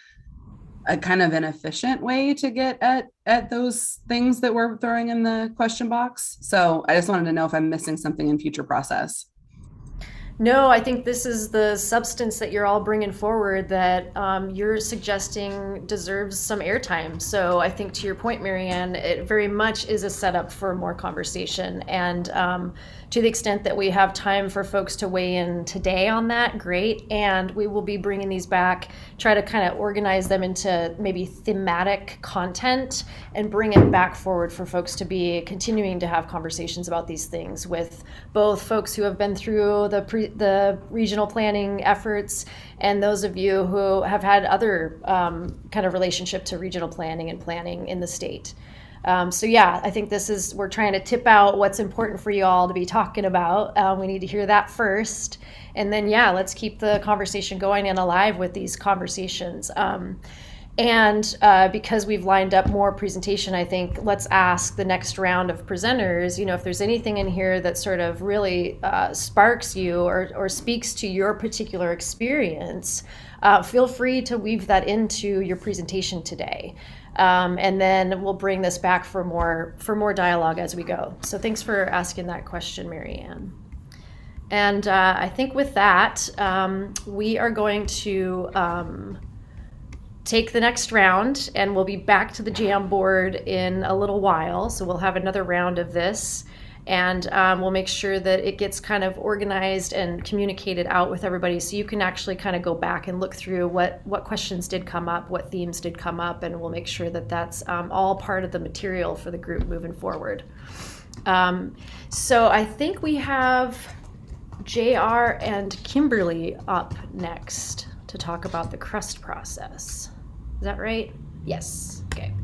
a kind of an efficient way to get at those things that we're throwing in the question box. So I just wanted to know if I'm missing something in future process. No, I think this is the substance that you're all bringing forward that you're suggesting deserves some airtime. So I think, to your point, Marianne, it very much is a setup for more conversation. And to the extent that we have time for folks to weigh in today on that, great. And we will be bringing these back, try to kind of organize them into maybe thematic content and bring it back forward for folks to be continuing to have conversations about these things with both folks who have been through the regional planning efforts and those of you who have had other kind of relationship to regional planning and planning in the state. So yeah, I think we're trying to tip out what's important for you all to be talking about. We need to hear that first. And then, yeah, let's keep the conversation going and alive with these conversations. And because we've lined up more presentation, I think let's ask the next round of presenters, if there's anything in here that sort of really sparks you or speaks to your particular experience, feel free to weave that into your presentation today. And then we'll bring this back for more dialogue as we go. So thanks for asking that question, Marianne. And I think with that, we are going to take the next round, and we'll be back to the Jamboard in a little while. So we'll have another round of this, and we'll make sure that it gets kind of organized and communicated out with everybody, so you can actually kind of go back and look through what questions did come up, what themes did come up, and we'll make sure that that's all part of the material for the group moving forward. So I think we have JR and Kimberly up next to talk about the crust process. Is that right? Yes. Okay.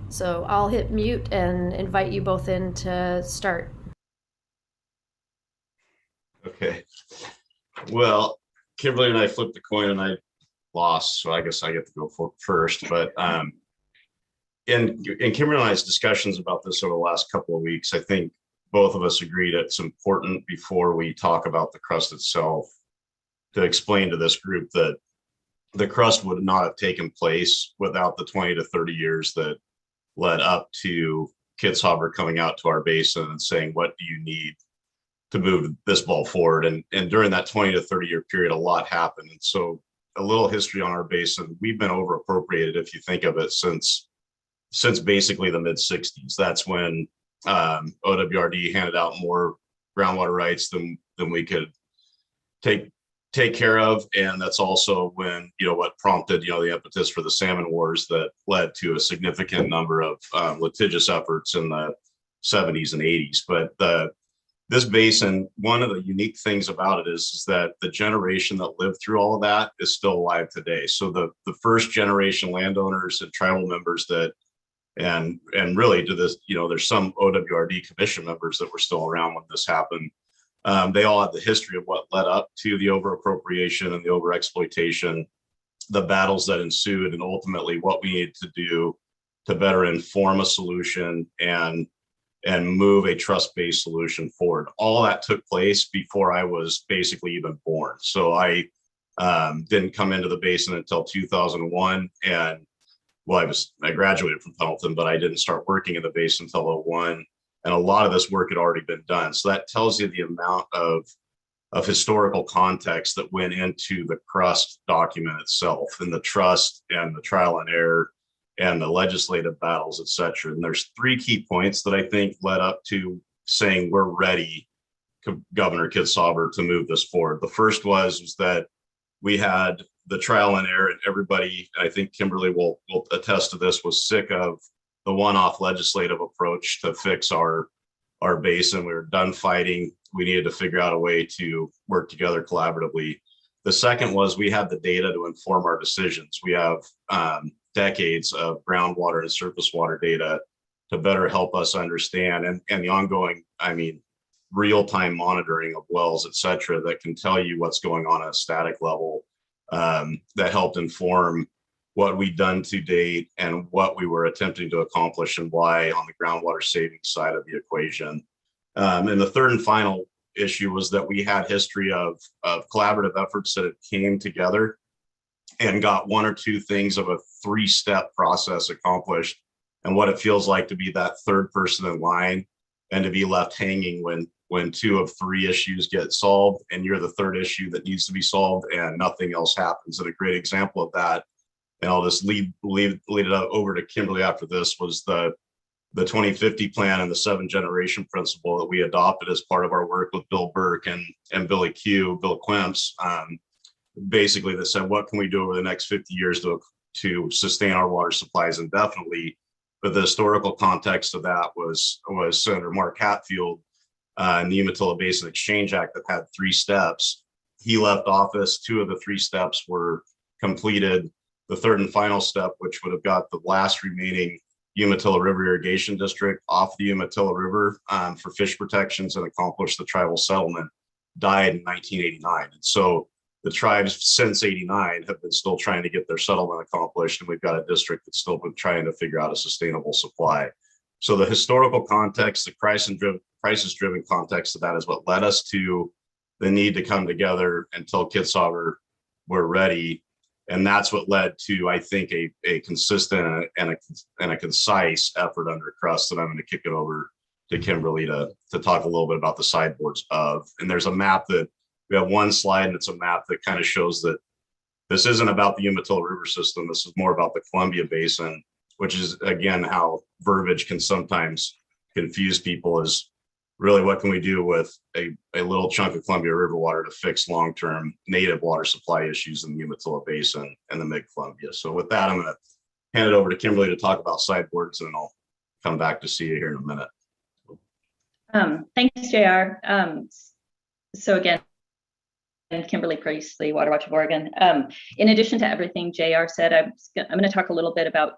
So I'll hit mute and invite you both in to start. Okay. Well, Kimberly and I flipped the coin and I lost, so I guess I get to go first. But in Kimberly and I's discussions about this over the last couple of weeks, I think both of us agreed it's important, before we talk about the crust itself, to explain to this group that the crust would not have taken place without the 20 to 30 years that led up to Kitzhaber coming out to our basin and saying, what do you need to move this ball forward? And during that 20 to 30 year period, a lot happened. And so a little history on our basin, we've been over appropriated, if you think of it, since basically the mid 60s. That's when OWRD handed out more groundwater rights than we could take care of. And that's also when, what prompted, the impetus for the salmon wars that led to a significant number of litigious efforts in the 70s and 80s. But this basin, one of the unique things about it is that the generation that lived through all of that is still alive today. So the first generation landowners and tribal members and really to this, there's some OWRD commission members that were still around when this happened. They all have the history of what led up to the overappropriation and the overexploitation, the battles that ensued, and ultimately what we need to do to better inform a solution and move a trust-based solution forward. All that took place before I was basically even born. So I didn't come into the basin until 2001, and I graduated from Pendleton, but I didn't start working in the basin until 2001. And a lot of this work had already been done. So that tells you the amount of historical context that went into the crust document itself, and the trust and the trial and error and the legislative battles, et cetera. And there's 3 key points that I think led up to saying we're ready, Governor Kitzhaber, to move this forward. The first was that we had the trial and error, and everybody, I think Kimberly will attest to this, was sick of the one-off legislative approach to fix our basin. We were done fighting. We needed to figure out a way to work together collaboratively. The second was we had the data to inform our decisions. We have decades of groundwater and surface water data to better help us understand, and the ongoing, real-time monitoring of wells, et cetera, that can tell you what's going on at a static level, that helped inform what we'd done to date and what we were attempting to accomplish and why on the groundwater saving side of the equation. And the third and final issue was that we had history of collaborative efforts that came together and got 1 or 2 things of a 3-step process accomplished, and what it feels like to be that third person in line and to be left hanging when 2 of 3 issues get solved and you're the third issue that needs to be solved and nothing else happens. And a great example of that, and I'll just lead it over to Kimberly after this, was the 2050 plan and the 7-generation principle that we adopted as part of our work with Bill Burke and Bill Quimps, basically that said, what can we do over the next 50 years to sustain our water supplies indefinitely? But the historical context of that was Senator Mark Hatfield and the Umatilla Basin Exchange Act that had 3 steps. He left office. 2 of the 3 steps were completed. The third and final step, which would have got the last remaining Umatilla River Irrigation District off the Umatilla River for fish protections and accomplish the tribal settlement, died in 1989. And so the tribes since 89 have been still trying to get their settlement accomplished, and we've got a district that's still been trying to figure out a sustainable supply. So the historical context, the crisis-driven context of that is what led us to the need to come together and tell Kitzhaber we're ready. And that's what led to, I think, a consistent and a concise effort under crust. And I'm going to kick it over to Kimberly to talk a little bit about the sideboards of. And there's a map that we have 1 slide, and it's a map that kind of shows that this isn't about the Umatilla River system. This is more about the Columbia Basin, which is, again, how verbiage can sometimes confuse people, is really what can we do with a little chunk of Columbia River water to fix long-term native water supply issues in the Umatilla Basin and the mid-Columbia. So with that, I'm going to hand it over to Kimberly to talk about sideboards, and I'll come back to see you here in a minute. Thanks, JR. So again, Kimberly Priestley, Water Watch of Oregon. In addition to everything JR said, I'm going to talk a little bit about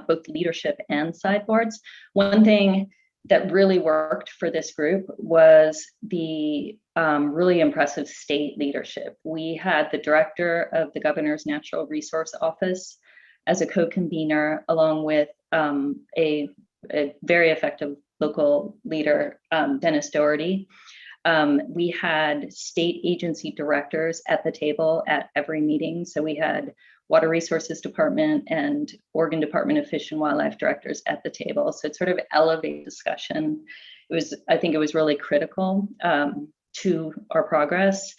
both leadership and sideboards. One thing that really worked for this group was the really impressive state leadership. We had the director of the Governor's Natural Resource Office as a co-convener, along with a very effective local leader, Dennis Doherty. We had state agency directors at the table at every meeting. So we had Water Resources Department and Oregon Department of Fish and Wildlife directors at the table. So it sort of elevated discussion. I think it was really critical to our progress.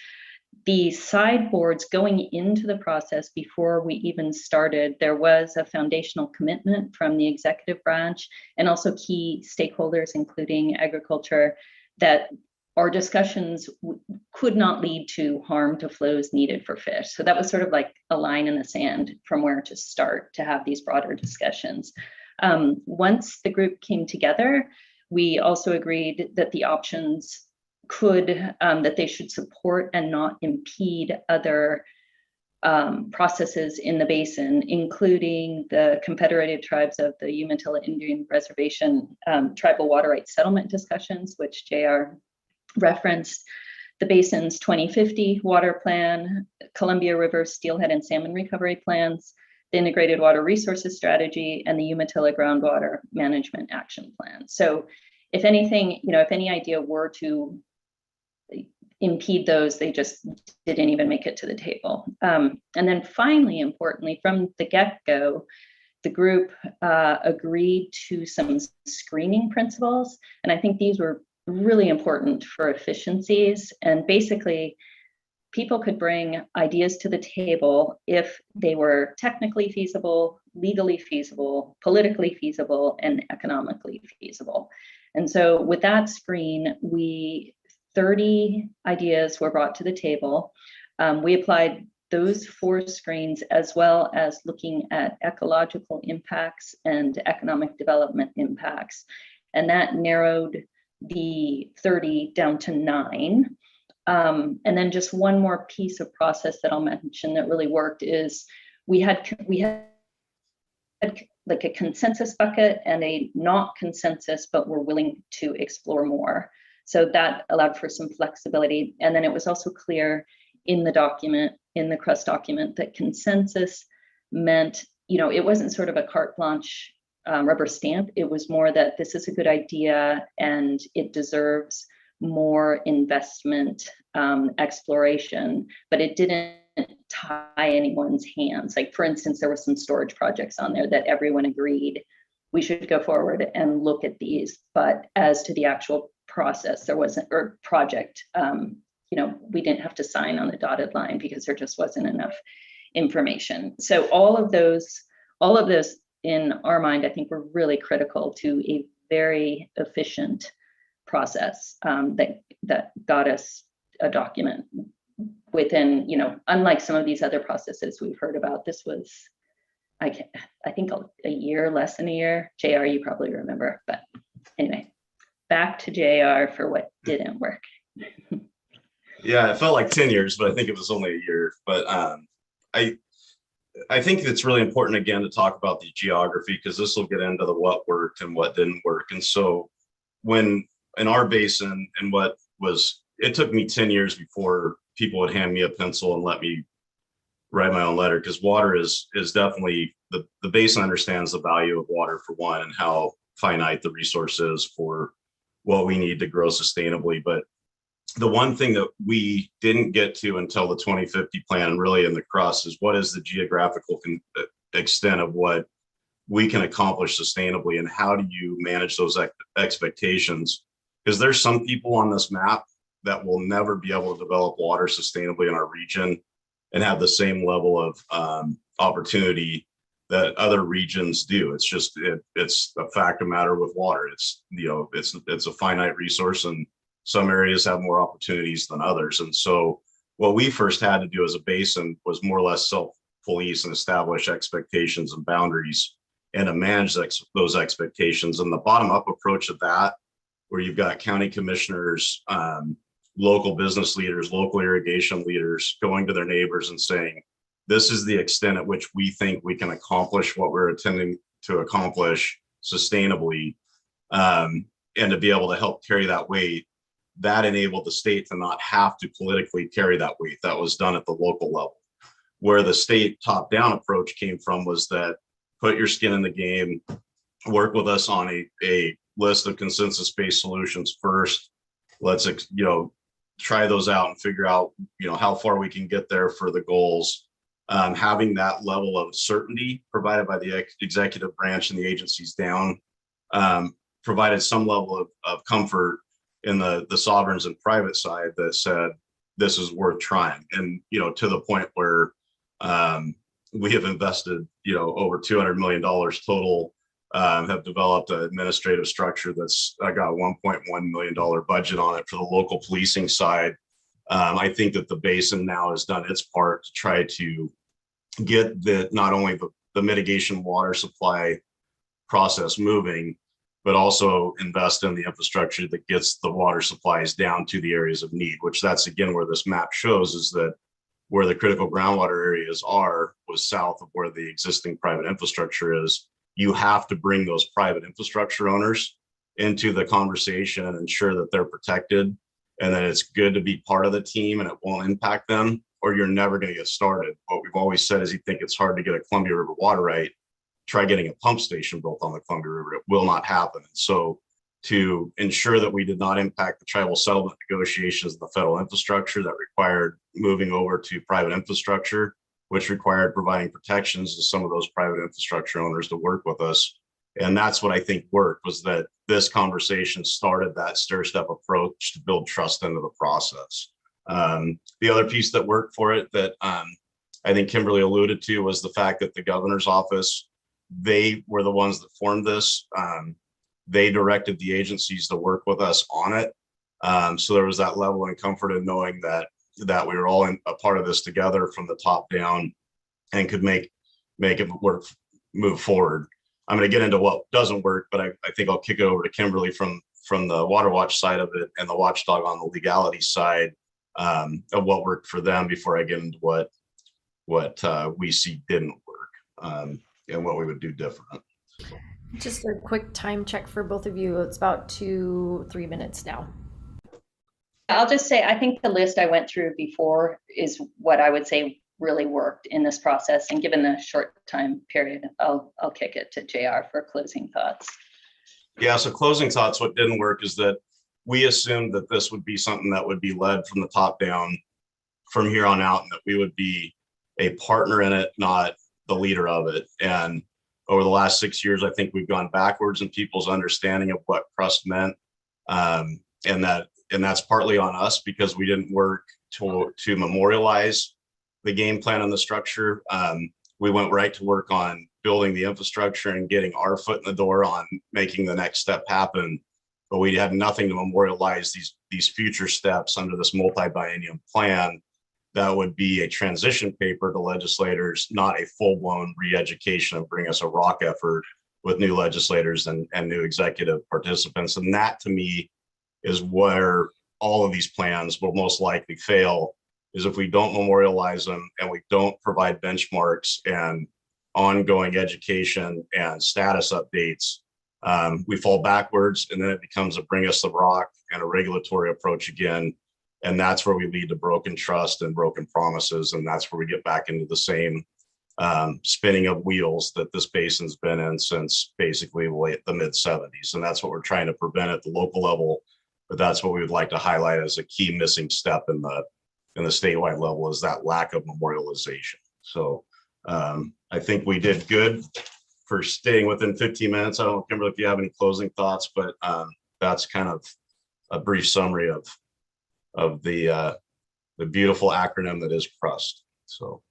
The sideboards going into the process before we even started, there was a foundational commitment from the executive branch and also key stakeholders, including agriculture, that our discussions could not lead to harm to flows needed for fish. So that was sort of like a line in the sand from where to start to have these broader discussions. Once the group came together, we also agreed that the options that they should support and not impede other processes in the basin, including the Confederated Tribes of the Umatilla Indian Reservation tribal water rights settlement discussions, which JR referenced, the basin's 2050 water plan, Columbia River steelhead and salmon recovery plans, the integrated water resources strategy, and the Umatilla groundwater management action plan. So if anything, if any idea were to impede those, they just didn't even make it to the table. And then finally, importantly, from the get-go, the group agreed to some screening principles. And I think these were really important for efficiencies. And basically, people could bring ideas to the table if they were technically feasible, legally feasible, politically feasible, and economically feasible. And so with that screen, 30 ideas were brought to the table. We applied those 4 screens as well as looking at ecological impacts and economic development impacts. And that narrowed the 30 down to 9. And then just one more piece of process that I'll mention that really worked is we had like a consensus bucket and a not consensus, but we're willing to explore more. So that allowed for some flexibility. And then it was also clear in the document, in the CRUST document, that consensus meant, it wasn't sort of a carte blanche rubber stamp. It was more that this is a good idea and it deserves more investment, exploration, but it didn't tie anyone's hands. Like, for instance, there were some storage projects on there that everyone agreed we should go forward and look at these. But as to the actual process, there wasn't, or project, we didn't have to sign on the dotted line because there just wasn't enough information. So all of those in our mind, I think were really critical to a very efficient process that got us a document within, unlike some of these other processes we've heard about. This was, I think a year, less than a year. JR, you probably remember, but anyway, back to JR for what didn't work. Yeah, it felt like 10 years, but I think it was only a year. But I think it's really important, again, to talk about the geography, because this will get into the what worked and what didn't work. And so when in our basin, and it took me 10 years before people would hand me a pencil and let me write my own letter, because water is definitely, the basin understands the value of water, for one, and how finite the resource is for what we need to grow sustainably. But the one thing that we didn't get to until the 2050 plan, and really in the crust, is what is the geographical extent of what we can accomplish sustainably, and how do you manage those expectations? Because there's some people on this map that will never be able to develop water sustainably in our region and have the same level of opportunity that other regions do. It's just, it's a fact of matter with water. It's, it's a finite resource, and some areas have more opportunities than others. And so what we first had to do as a basin was more or less self-police and establish expectations and boundaries, and to manage those expectations. And the bottom-up approach of that, where you've got county commissioners, local business leaders, local irrigation leaders going to their neighbors and saying, this is the extent at which we think we can accomplish what we're intending to accomplish sustainably, and to be able to help carry that weight. That enabled the state to not have to politically carry that weight. That was done at the local level. Where the state top-down approach came from was that put your skin in the game, work with us on a list of consensus-based solutions first, let's, try those out and figure out, how far we can get there for the goals. Having that level of certainty provided by the executive branch and the agencies down provided some level of comfort in the sovereigns and private side that said, this is worth trying. And, to the point where we have invested, over $200 million total, have developed an administrative structure that's got a $1.1 million budget on it for the local policing side. I think that the basin now has done its part to try to get not only the mitigation water supply process moving, but also invest in the infrastructure that gets the water supplies down to the areas of need, which that's again where this map shows is that where the critical groundwater areas was south of where the existing private infrastructure is. You have to bring those private infrastructure owners into the conversation and ensure that they're protected and that it's good to be part of the team and it won't impact them, or you're never going to get started. What we've always said is you think it's hard to get a Columbia River water right, try getting a pump station built on the Columbia River. It will not happen. So to ensure that we did not impact the tribal settlement negotiations of the federal infrastructure that required moving over to private infrastructure, which required providing protections to some of those private infrastructure owners to work with us. And that's what I think worked, was that this conversation started that stair-step approach to build trust into the process. The other piece that worked for it that I think Kimberly alluded to was the fact that the governor's office, they were the ones that formed this. They directed the agencies to work with us on it. So there was that level of comfort in knowing that we were all a part of this together from the top down and could make it work, move forward. I'm going to get into what doesn't work, but I think I'll kick it over to Kimberly from the Water Watch side of it and the watchdog on the legality side of what worked for them before I get into what we see didn't work and what we would do different. Just a quick time check for both of you. It's about 2-3 minutes now. I'll just say, I think the list I went through before is what I would say really worked in this process. And given the short time period, I'll kick it to JR for closing thoughts. Yeah, so closing thoughts, what didn't work is that we assumed that this would be something that would be led from the top down from here on out, and that we would be a partner in it, not the leader of it. And over the last 6 years, I think we've gone backwards in people's understanding of what trust meant. And that's partly on us because we didn't work to memorialize the game plan and the structure. We went right to work on building the infrastructure and getting our foot in the door on making the next step happen. But we had nothing to memorialize these future steps under this multi-biennium plan that would be a transition paper to legislators, not a full-blown re-education and bring us a ROC effort with new legislators and new executive participants. And that, to me, is where all of these plans will most likely fail, is if we don't memorialize them and we don't provide benchmarks and ongoing education and status updates. We fall backwards, and then it becomes a bring us the ROC and a regulatory approach again. And that's where we lead to broken trust and broken promises. And that's where we get back into the same spinning of wheels that this basin's been in since basically the mid 70s. And that's what we're trying to prevent at the local level. But that's what we would like to highlight as a key missing step in the statewide level, is that lack of memorialization. So I think we did good for staying within 15 minutes. I don't know, Kimberly, if you have any closing thoughts, but that's kind of a brief summary of the beautiful acronym that is PRUST. So.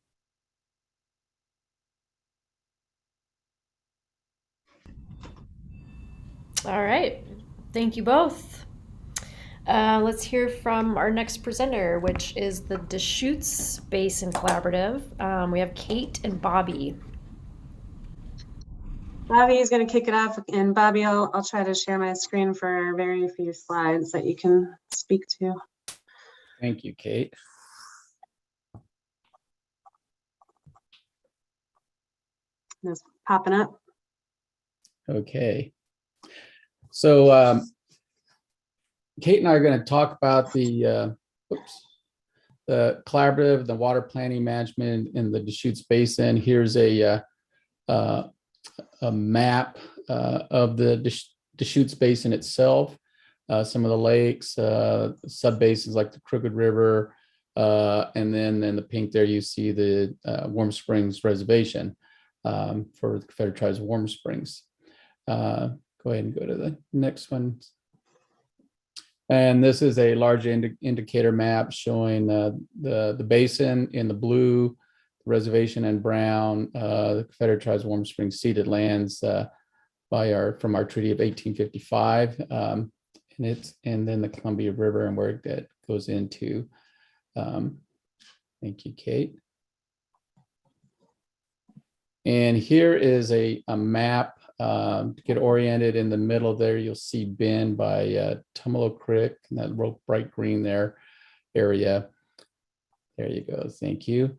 All right, thank you both. Let's hear from our next presenter, which is the Deschutes Basin Collaborative. We have Kate and Bobby. Bobby is going to kick it off, and Bobby, I'll try to share my screen for very few slides that you can speak to. Thank you, Kate. It's popping up. Okay. So Kate and I are going to talk about the collaborative, the water planning management in the Deschutes Basin. Here's a map of the Deschutes Basin itself. some of the lakes, sub-basins like the Crooked River, and then in the pink there you see the Warm Springs Reservation for the Confederate Tribes of Warm Springs. Go ahead and go to the next one. And this is a large indicator map showing the basin in the blue, reservation in brown, the Confederate Tribes of Warm Springs ceded lands from our treaty of 1855, and then the Columbia River and where that goes into. Thank you, Kate. And here is a map to get oriented. In the middle there, you'll see Bend by Tumalo Creek, and that real bright green there area. There you go. Thank you.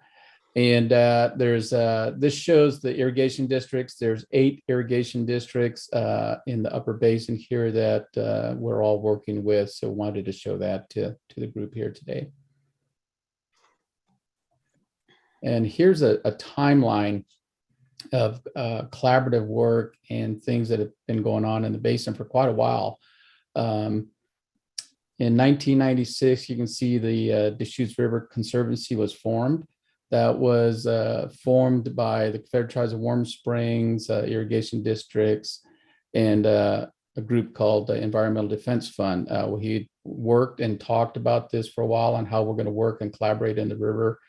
And this shows the irrigation districts. There's 8 irrigation districts in the upper basin here that we're all working with. So wanted to show that to the group here today. And here's a timeline of collaborative work and things that have been going on in the basin for quite a while. In 1996, you can see the Deschutes River Conservancy was formed. That was formed by the Confederate Tribes of Warm Springs, irrigation districts, and a group called the Environmental Defense Fund. He worked and talked about this for a while on how we're going to work and collaborate in the river,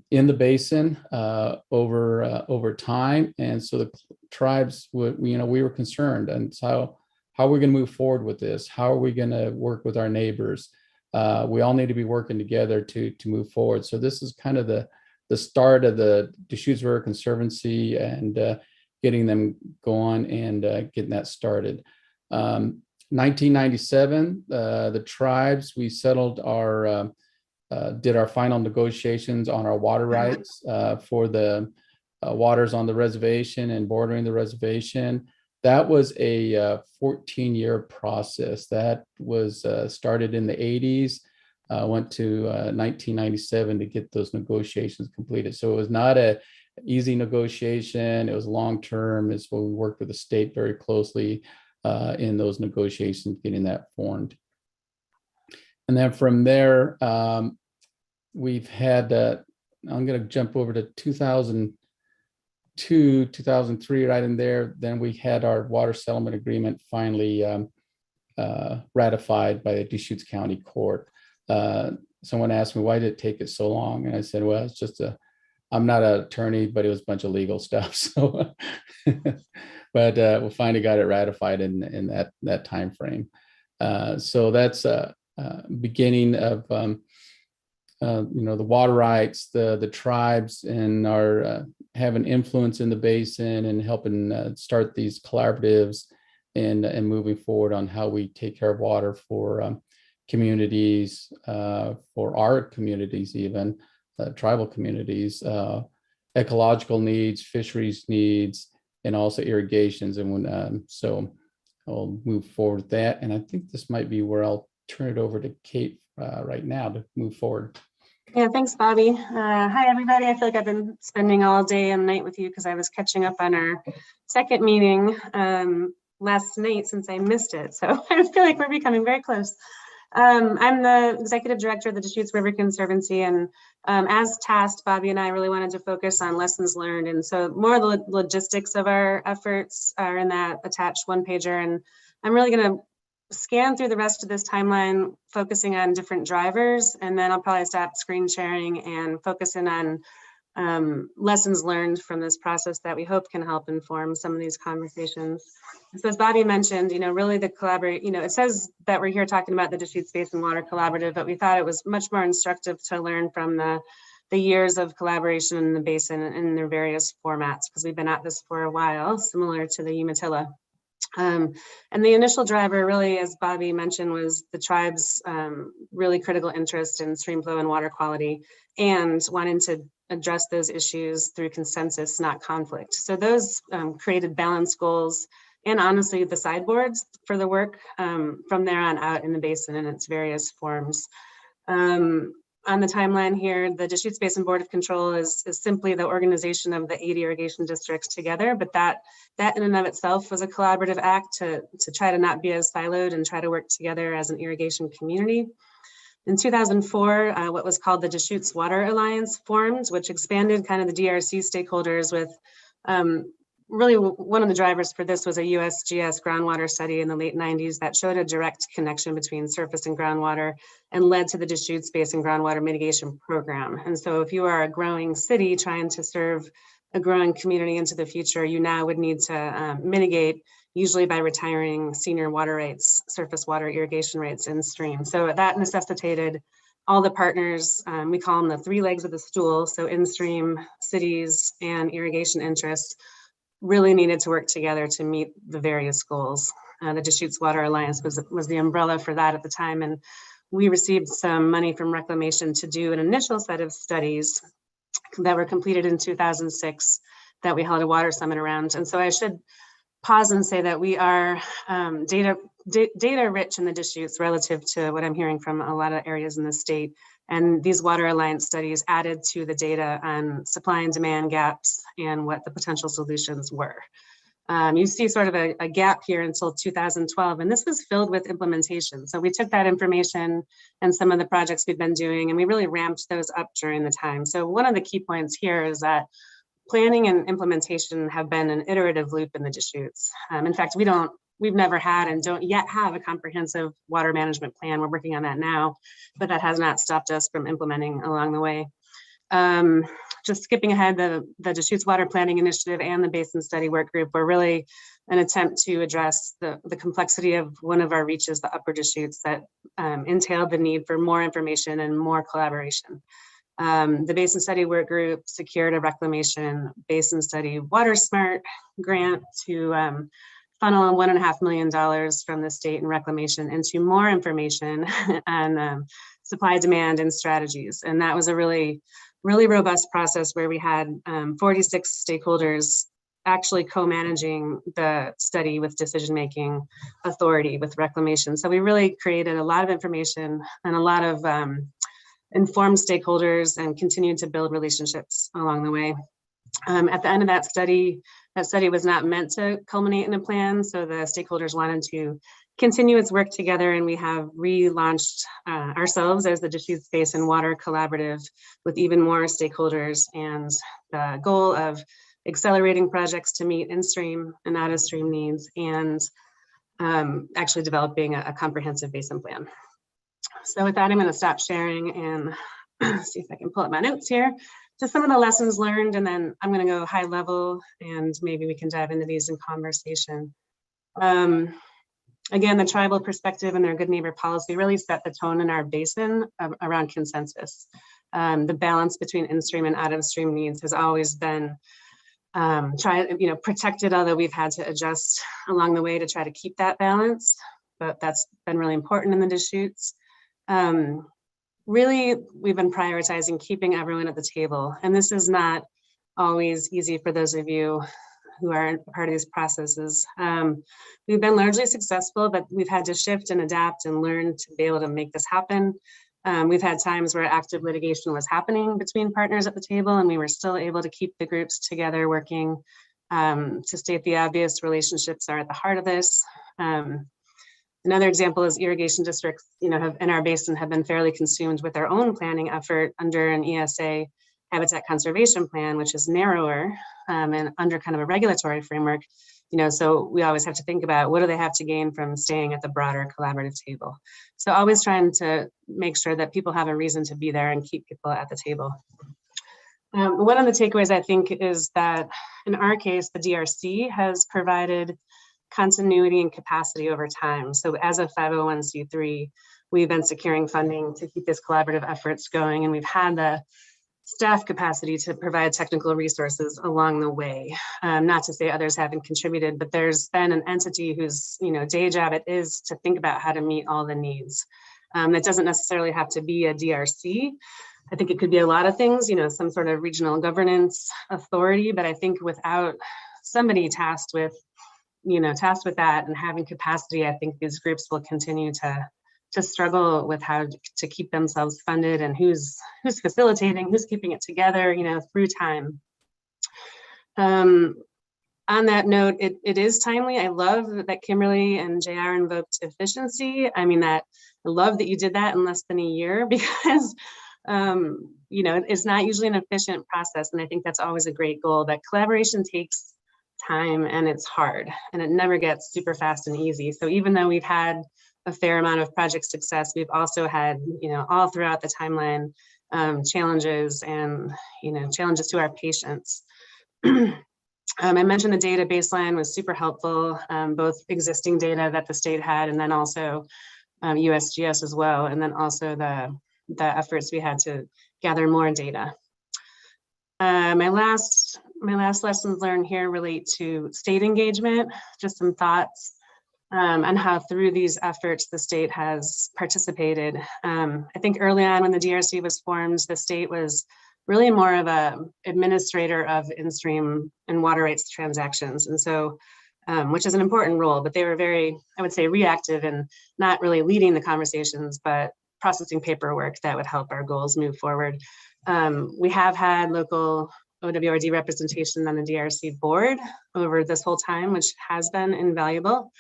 in the basin over time. And so the tribes, we were concerned. And so how are we going to move forward with this? How are we going to work with our neighbors? We all need to be working together to move forward. So this is kind of the start of the Deschutes River Conservancy and getting them going and getting that started. 1997, the tribes, we settled did our final negotiations on our water rights for the waters on the reservation and bordering the reservation. That was a 14-year process. That was started in the 80s, went to 1997 to get those negotiations completed. So it was not an easy negotiation. It was long-term. It's what we worked with the state very closely in those negotiations, getting that formed. And then from there, we've had, I'm going to jump over to 2002, 2003, right in there. Then we had our water settlement agreement finally ratified by the Deschutes County Court. Someone asked me, why did it take it so long? And I said, well, it's just I'm not an attorney, but it was a bunch of legal stuff. So, but we finally got it ratified in that time frame. So that's beginning of the water rights, the tribes, and our having influence in the basin and helping start these collaboratives and moving forward on how we take care of water for communities, for our communities, even tribal communities, ecological needs, fisheries needs, and also irrigations. And so I'll move forward with that. And I think this might be where I'll turn it over to Kate right now to move forward. Yeah, thanks, Bobby. Hi, everybody. I feel like I've been spending all day and night with you because I was catching up on our second meeting last night since I missed it. So I feel like we're becoming very close. I'm the executive director of the Deschutes River Conservancy, and as tasked, Bobby and I really wanted to focus on lessons learned. And so more of the logistics of our efforts are in that attached one-pager. And I'm really going to scan through the rest of this timeline, focusing on different drivers, and then I'll probably stop screen sharing and focusing on lessons learned from this process that we hope can help inform some of these conversations. So as Bobby mentioned, really the collaborate, it says that we're here talking about the Deschutes Basin Water Collaborative, but we thought it was much more instructive to learn from the years of collaboration in the basin in their various formats, because we've been at this for a while, similar to the Umatilla. And the initial driver really, as Bobby mentioned, was the tribe's really critical interest in stream flow and water quality, and wanting to address those issues through consensus, not conflict. So those created balanced goals and honestly the sideboards for the work from there on out in the basin in its various forms. on the timeline here, the Deschutes Basin Board of Control is simply the organization of the 8 irrigation districts together, but that in and of itself was a collaborative act to try to not be as siloed and try to work together as an irrigation community. In 2004, what was called the Deschutes Water Alliance formed, which expanded kind of the DRC stakeholders with really one of the drivers for this was a USGS groundwater study in the late 90s that showed a direct connection between surface and groundwater and led to the Deschutes Basin Groundwater Mitigation Program. And so if you are a growing city trying to serve a growing community into the future, you now would need to mitigate, usually by retiring senior water rights, surface water irrigation rates in stream. So that necessitated all the partners, we call them the 3 legs of the stool, so in-stream, cities, and irrigation interests, really needed to work together to meet the various goals. The Deschutes Water Alliance was the umbrella for that at the time, and we received some money from Reclamation to do an initial set of studies that were completed in 2006 that we held a water summit around. And so I should pause and say that we are data rich in the Deschutes relative to what I'm hearing from a lot of areas in the state. And these Water Alliance studies added to the data on supply and demand gaps and what the potential solutions were. You see sort of a gap here until 2012, and this was filled with implementation. So we took that information and some of the projects we've been doing, and we really ramped those up during the time. So one of the key points here is that planning and implementation have been an iterative loop in the Deschutes. In fact, we've never had and don't yet have a comprehensive water management plan. We're working on that now, but that has not stopped us from implementing along the way. Just skipping ahead, the Deschutes Water Planning Initiative and the Basin Study Work Group were really an attempt to address the complexity of one of our reaches, the Upper Deschutes, that entailed the need for more information and more collaboration. The Basin Study Work Group secured a Reclamation Basin Study Water Smart grant to funnel $1.5 million from the state and Reclamation into more information on supply, demand, and strategies. And that was a really robust process where we had 46 stakeholders actually co-managing the study with decision-making authority with Reclamation. So we really created a lot of information and a lot of informed stakeholders and continued to build relationships along the way. At the end of that study was not meant to culminate in a plan. So the stakeholders wanted to continue its work together, and we have relaunched ourselves as the Deschutes Basin Water Collaborative with even more stakeholders and the goal of accelerating projects to meet in-stream and out-of-stream needs and actually developing a comprehensive basin plan. So with that, I'm going to stop sharing and see if I can pull up my notes here. Just some of the lessons learned, and then I'm going to go high level and maybe we can dive into these in conversation. Again, the tribal perspective and their good neighbor policy really set the tone in our basin around consensus. The balance between in-stream and out-of-stream needs has always been protected, although we've had to adjust along the way to try to keep that balance, but that's been really important in the Deschutes. Really, we've been prioritizing keeping everyone at the table, and this is not always easy for those of you who are part of these processes. We've been largely successful, but we've had to shift and adapt and learn to be able to make this happen. We've had times where active litigation was happening between partners at the table, and we were still able to keep the groups together working. To state the obvious, relationships are at the heart of this. Another example is irrigation districts, in our basin have been fairly consumed with their own planning effort under an ESA habitat conservation plan, which is narrower and under kind of a regulatory framework. So we always have to think about what do they have to gain from staying at the broader collaborative table. So always trying to make sure that people have a reason to be there and keep people at the table. One of the takeaways I think is that in our case, the DRC has provided continuity and capacity over time. So as a 501c3, we've been securing funding to keep this collaborative efforts going, and we've had the staff capacity to provide technical resources along the way. Not to say others haven't contributed, but there's been an entity whose day job it is to think about how to meet all the needs. That doesn't necessarily have to be a DRC. I think it could be a lot of things, some sort of regional governance authority, but I think without somebody tasked with that and having capacity, I think these groups will continue to to struggle with how to keep themselves funded and who's facilitating, who's keeping it together, through time. On that note, it is timely. I love that Kimberly and JR invoked efficiency. I mean, I love that you did that in less than a year, because it's not usually an efficient process. And I think that's always a great goal, that collaboration takes time and it's hard and it never gets super fast and easy. So even though we've had a fair amount of project success, we've also had, all throughout the timeline, challenges and, challenges to our patients. I mentioned the data baseline was super helpful, both existing data that the state had, and then also USGS as well, and then also the efforts we had to gather more data. My last lessons learned here relate to state engagement, just some thoughts on how through these efforts the state has participated. I think early on when the DRC was formed, the state was really more of a administrator of in-stream and water rights transactions. And so, which is an important role, but they were very, I would say, reactive and not really leading the conversations, but processing paperwork that would help our goals move forward. We have had local OWRD representation on the DRC board over this whole time, which has been invaluable.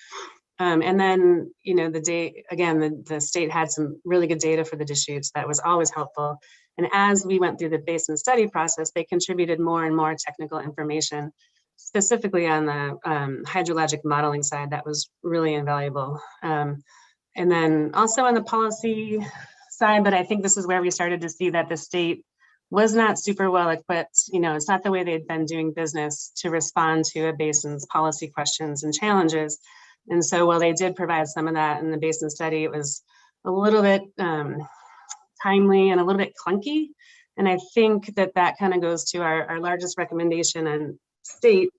And then, the state had some really good data for the Deschutes that was always helpful. And as we went through the basin study process, they contributed more and more technical information, specifically on the hydrologic modeling side. That was really invaluable. And then also on the policy side, but I think this is where we started to see that the state was not super well equipped. It's not the way they'd been doing business to respond to a basin's policy questions and challenges. And so while they did provide some of that in the basin study, it was a little bit timely and a little bit clunky. And I think that kind of goes to our largest recommendation, and state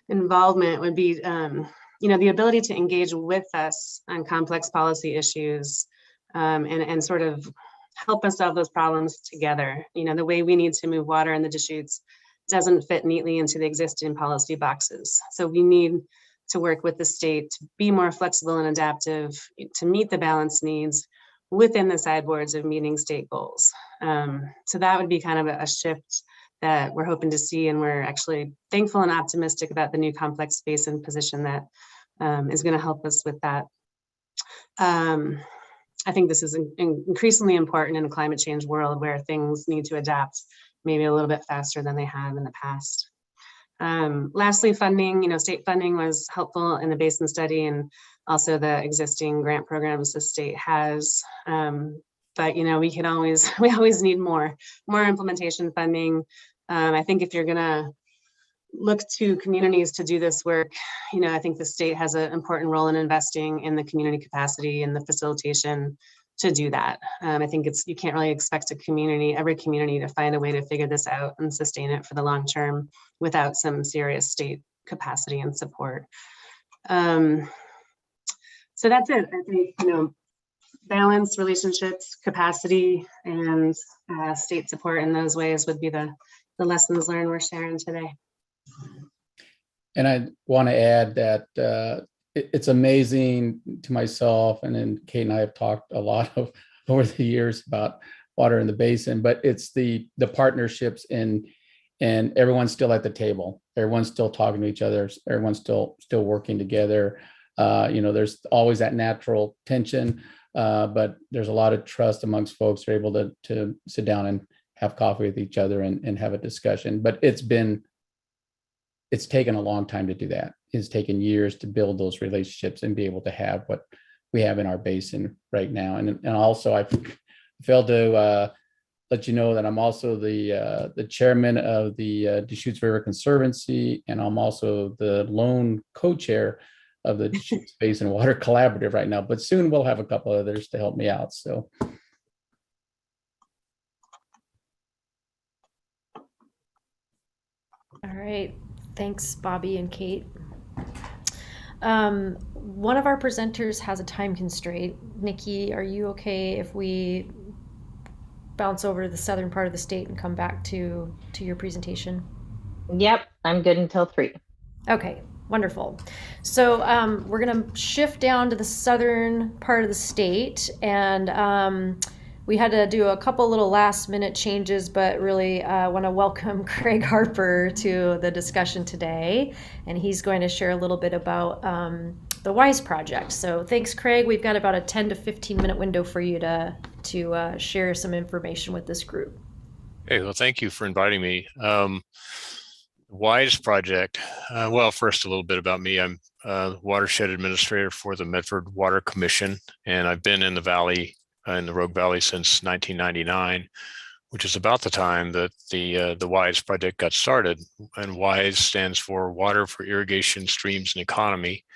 involvement would be, the ability to engage with us on complex policy issues and sort of help us solve those problems together. The way we need to move water in the Deschutes doesn't fit neatly into the existing policy boxes. So we need to work with the state to be more flexible and adaptive to meet the balance needs within the sideboards of meeting state goals. So that would be kind of a shift that we're hoping to see, and we're actually thankful and optimistic about the new complex basin position that is going to help us with that. I think this is increasingly important in a climate change world where things need to adapt maybe a little bit faster than they have in the past. Lastly, funding, state funding was helpful in the basin study and also the existing grant programs the state has. But, we always need more implementation funding. I think if you're gonna look to communities to do this work, I think the state has an important role in investing in the community capacity and the facilitation to do that. I think you can't really expect every community to find a way to figure this out and sustain it for the long term without some serious state capacity and support. So that's it. I think, balance, relationships, capacity, and state support in those ways would be the lessons learned we're sharing today. And I want to add that it's amazing to myself, and then Kate and I have talked a lot over the years about water in the basin, but it's the partnerships and everyone's still at the table. Everyone's still talking to each other. Everyone's still working together. There's always that natural tension, but there's a lot of trust amongst folks who are able to sit down and have coffee with each other and have a discussion. But it's taken a long time to do that. It's taken years to build those relationships and be able to have what we have in our basin right now. And also I failed to let you know that I'm also the chairman of the Deschutes River Conservancy, and I'm also the lone co-chair of the Deschutes Basin Water Collaborative right now, but soon we'll have a couple others to help me out. So. All right. Thanks, Bobby and Kate. One of our presenters has a time constraint. Nikki, are you okay if we bounce over to the southern part of the state and come back to your presentation? Yep, I'm good until 3. Okay, Wonderful. So we're going to shift down to the southern part of the state, and we had to do a couple little last minute changes, but really want to welcome Craig Harper to the discussion today, and he's going to share a little bit about the WISE project. So thanks, Craig. We've got about a 10 to 15 minute window for you to share some information with this group. Hey, well, thank you for inviting me. WISE project. Well, first, a little bit about me. I'm watershed administrator for the Medford Water Commission, and I've been in the Valley, in the Rogue Valley, since 1999, which is about the time that the WISE project got started. And WISE stands for Water for Irrigation, Streams, and Economy.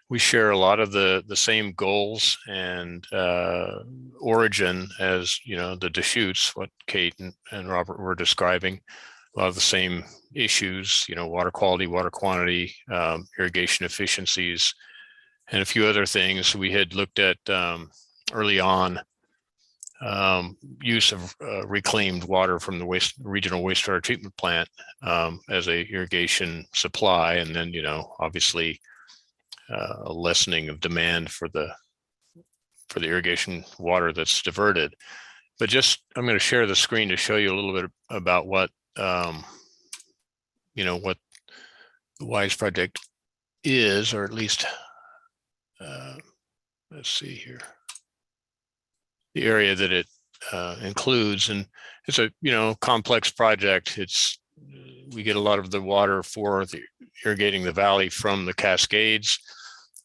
We share a lot of the same goals and origin as, you know, the Deschutes, what Kate and Robert were describing. A lot of the same issues, you know, water quality, water quantity, irrigation efficiencies, and a few other things. We had looked at early on use of reclaimed water from the regional wastewater treatment plant as a irrigation supply, and then, you know, obviously a lessening of demand for the irrigation water that's diverted. But just, I'm going to share the screen to show you a little bit about what you know, what the WISE project is, or at least let's see here, the area that it includes. And it's a, you know, complex project. We get a lot of the water for irrigating the valley from the Cascades,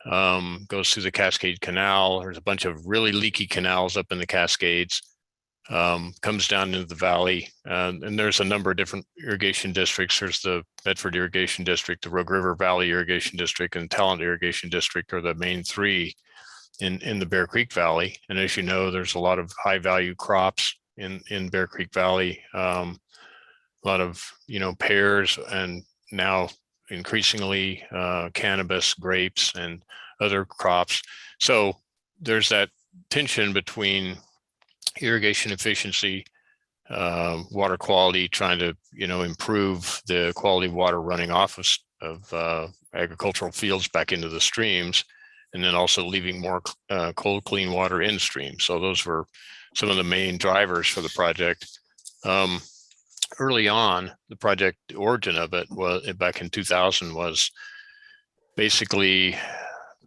goes through the Cascade Canal. There's a bunch of really leaky canals up in the Cascades, comes down into the valley, and there's a number of different irrigation districts. There's the Medford Irrigation District, the Rogue River Valley Irrigation District, and Talent Irrigation District are the main three in the Bear Creek Valley. And as you know, there's a lot of high value crops in Bear Creek Valley, a lot of, you know, pears, and now increasingly cannabis, grapes, and other crops. So there's that tension between irrigation efficiency, water quality, trying to, you know, improve the quality of water running off of agricultural fields back into the streams, and then also leaving more cold, clean water in stream. So those were some of the main drivers for the project. Early on, the project, the origin of it was back in 2000, was basically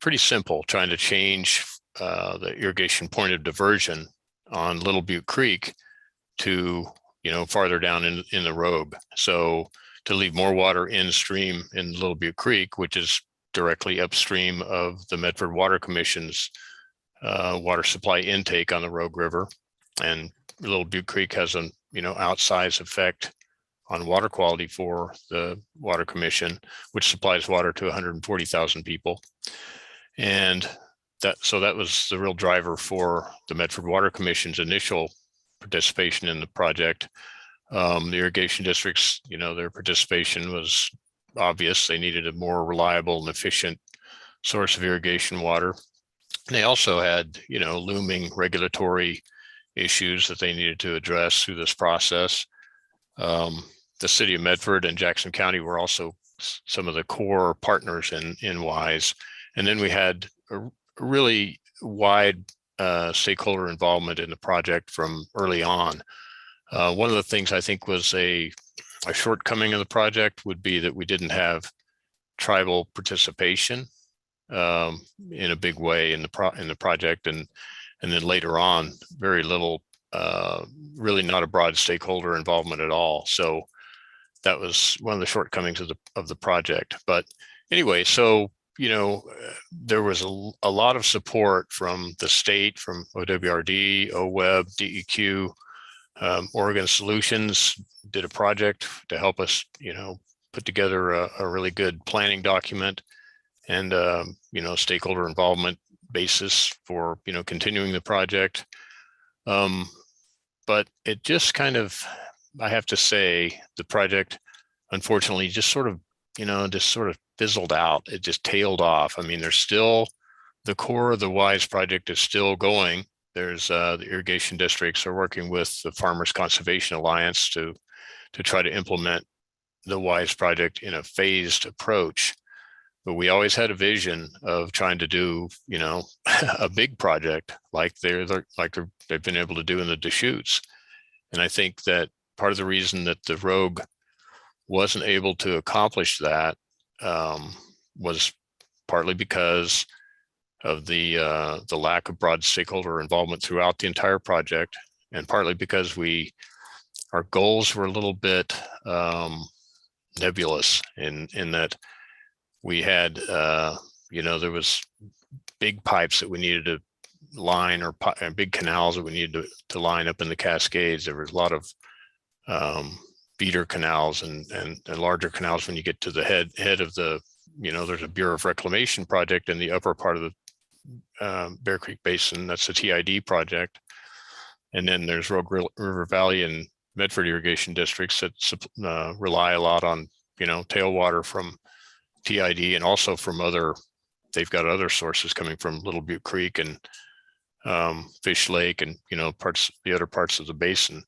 pretty simple, trying to change the irrigation point of diversion on Little Butte Creek to, you know, farther down in the Rogue. So to leave more water in stream in Little Butte Creek, which is directly upstream of the Medford Water Commission's water supply intake on the Rogue River. And Little Butte Creek has an, you know, outsized effect on water quality for the Water Commission, which supplies water to 140,000 people. And so that was the real driver for the Medford Water Commission's initial participation in the project. The irrigation districts, you know, their participation was obvious. They needed a more reliable and efficient source of irrigation water. And they also had, you know, looming regulatory issues that they needed to address through this process. The city of Medford and Jackson County were also some of the core partners in WISE. And then we had a really wide stakeholder involvement in the project from early on. One of the things I think was a shortcoming of the project would be that we didn't have tribal participation in a big way in the project, and then later on, very little, really not a broad stakeholder involvement at all. So that was one of the shortcomings of the project. But anyway, so, you know, there was a lot of support from the state, from OWRD, OWEB, DEQ, Oregon Solutions did a project to help us, you know, put together a really good planning document and, you know, stakeholder involvement basis for, you know, continuing the project. But it just kind of, I have to say, the project, unfortunately, just sort of, you know, just sort of fizzled out. It just tailed off. I mean, there's still, the core of the WISE project is still going. There's the irrigation districts are working with the Farmers Conservation Alliance to try to implement the WISE project in a phased approach, but we always had a vision of trying to do, you know, a big project like they've been able to do in the Deschutes. And I think that part of the reason that the Rogue wasn't able to accomplish that was partly because of the lack of broad stakeholder involvement throughout the entire project, and partly because our goals were a little bit nebulous in that we had, you know, there was big pipes that we needed to line, or big canals that we needed to line up in the Cascades. There was a lot of feeder canals and larger canals when you get to the head of the, you know, there's a Bureau of Reclamation project in the upper part of the Bear Creek Basin. That's the TID project. And then there's Rogue River Valley and Medford irrigation districts that rely a lot on, you know, tailwater from TID and also from they've got other sources coming from Little Butte Creek and Fish Lake and, you know, the other parts of the basin.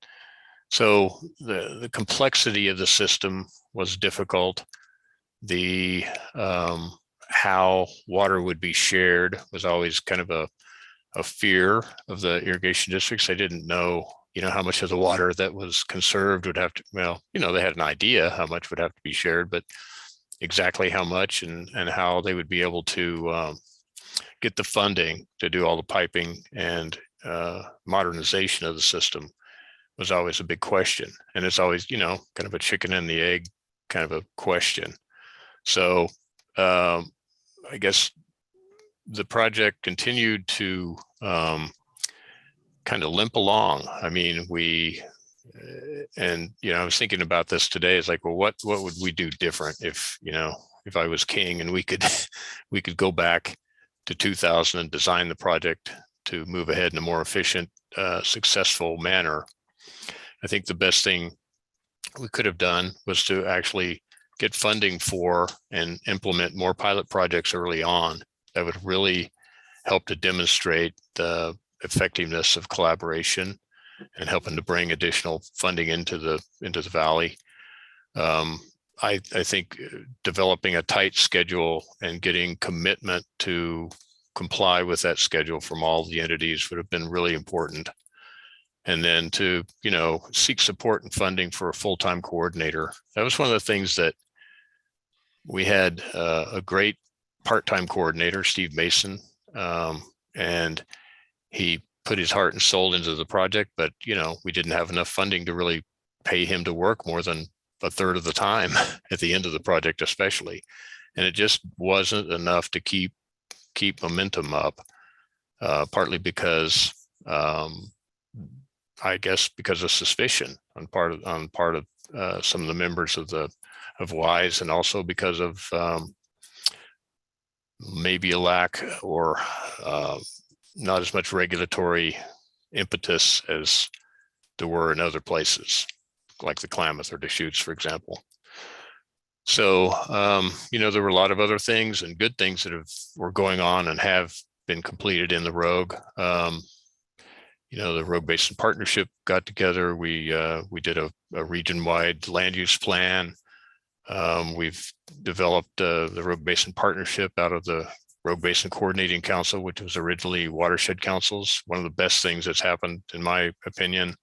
So the complexity of the system was difficult. The how water would be shared was always kind of a fear of the irrigation districts. They didn't know, you know, how much of the water that was conserved would have to, well, you know, they had an idea how much would have to be shared, but exactly how much and how they would be able to get the funding to do all the piping and modernization of the system was always a big question. And it's always, you know, kind of a chicken and the egg kind of a question. So I guess the project continued to kind of limp along. I mean, and, you know, I was thinking about this today. It's like, well, what would we do different if, you know, if I was king and we could go back to 2000 and design the project to move ahead in a more efficient, successful manner. I think the best thing we could have done was to actually get funding for and implement more pilot projects early on that would really help to demonstrate the effectiveness of collaboration and helping to bring additional funding into the valley. I think developing a tight schedule and getting commitment to comply with that schedule from all the entities would have been really important. And then to, you know, seek support and funding for a full-time coordinator. That was one of the things that we had a great part-time coordinator, Steve Mason, and he put his heart and soul into the project, but, you know, we didn't have enough funding to really pay him to work more than a third of the time at the end of the project, especially. And it just wasn't enough to keep momentum up, partly because I guess because of suspicion on part of some of the members of WISE, and also because of maybe a lack or not as much regulatory impetus as there were in other places, like the Klamath or Deschutes, for example. So, you know, there were a lot of other things and good things that were going on and have been completed in the Rogue. You know, the Rogue Basin Partnership got together. We did a region-wide land use plan. We've developed the Rogue Basin Partnership out of the Rogue Basin Coordinating Council, which was originally watershed councils. One of the best things that's happened, in my opinion.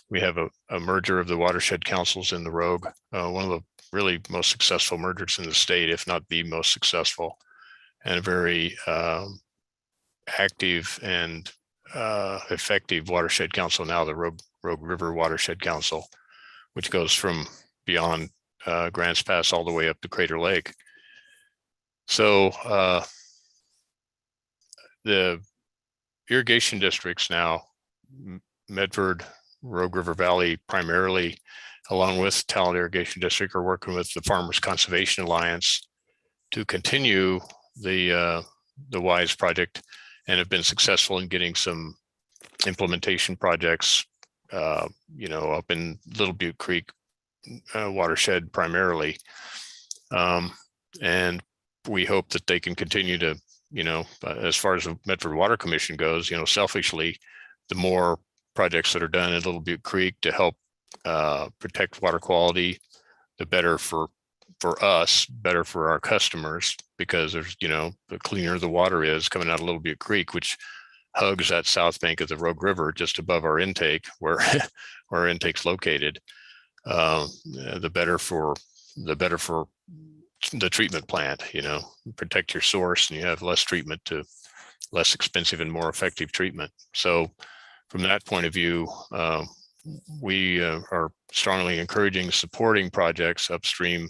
We have a merger of the watershed councils in the Rogue, one of the really most successful mergers in the state, if not the most successful, and a very active and effective watershed council now, the Rogue River Watershed Council, which goes from beyond Grants Pass all the way up to Crater Lake. So the irrigation districts now, Medford, Rogue River Valley primarily, along with Talent Irrigation District, are working with the Farmers Conservation Alliance to continue the WISE project, and have been successful in getting some implementation projects, you know, up in Little Butte Creek watershed primarily. And we hope that they can continue to, you know, as far as the Medford Water Commission goes, you know, selfishly, the more projects that are done in Little Butte Creek to help protect water quality, the better for us, better for our customers, because there's, the cleaner the water is coming out of Little Butte Creek, which hugs that south bank of the Rogue River just above our intake, where our intake's located. The better for the treatment plant. Protect your source, and you have less treatment to less expensive and more effective treatment. So from that point of view, we are strongly encouraging, supporting projects upstream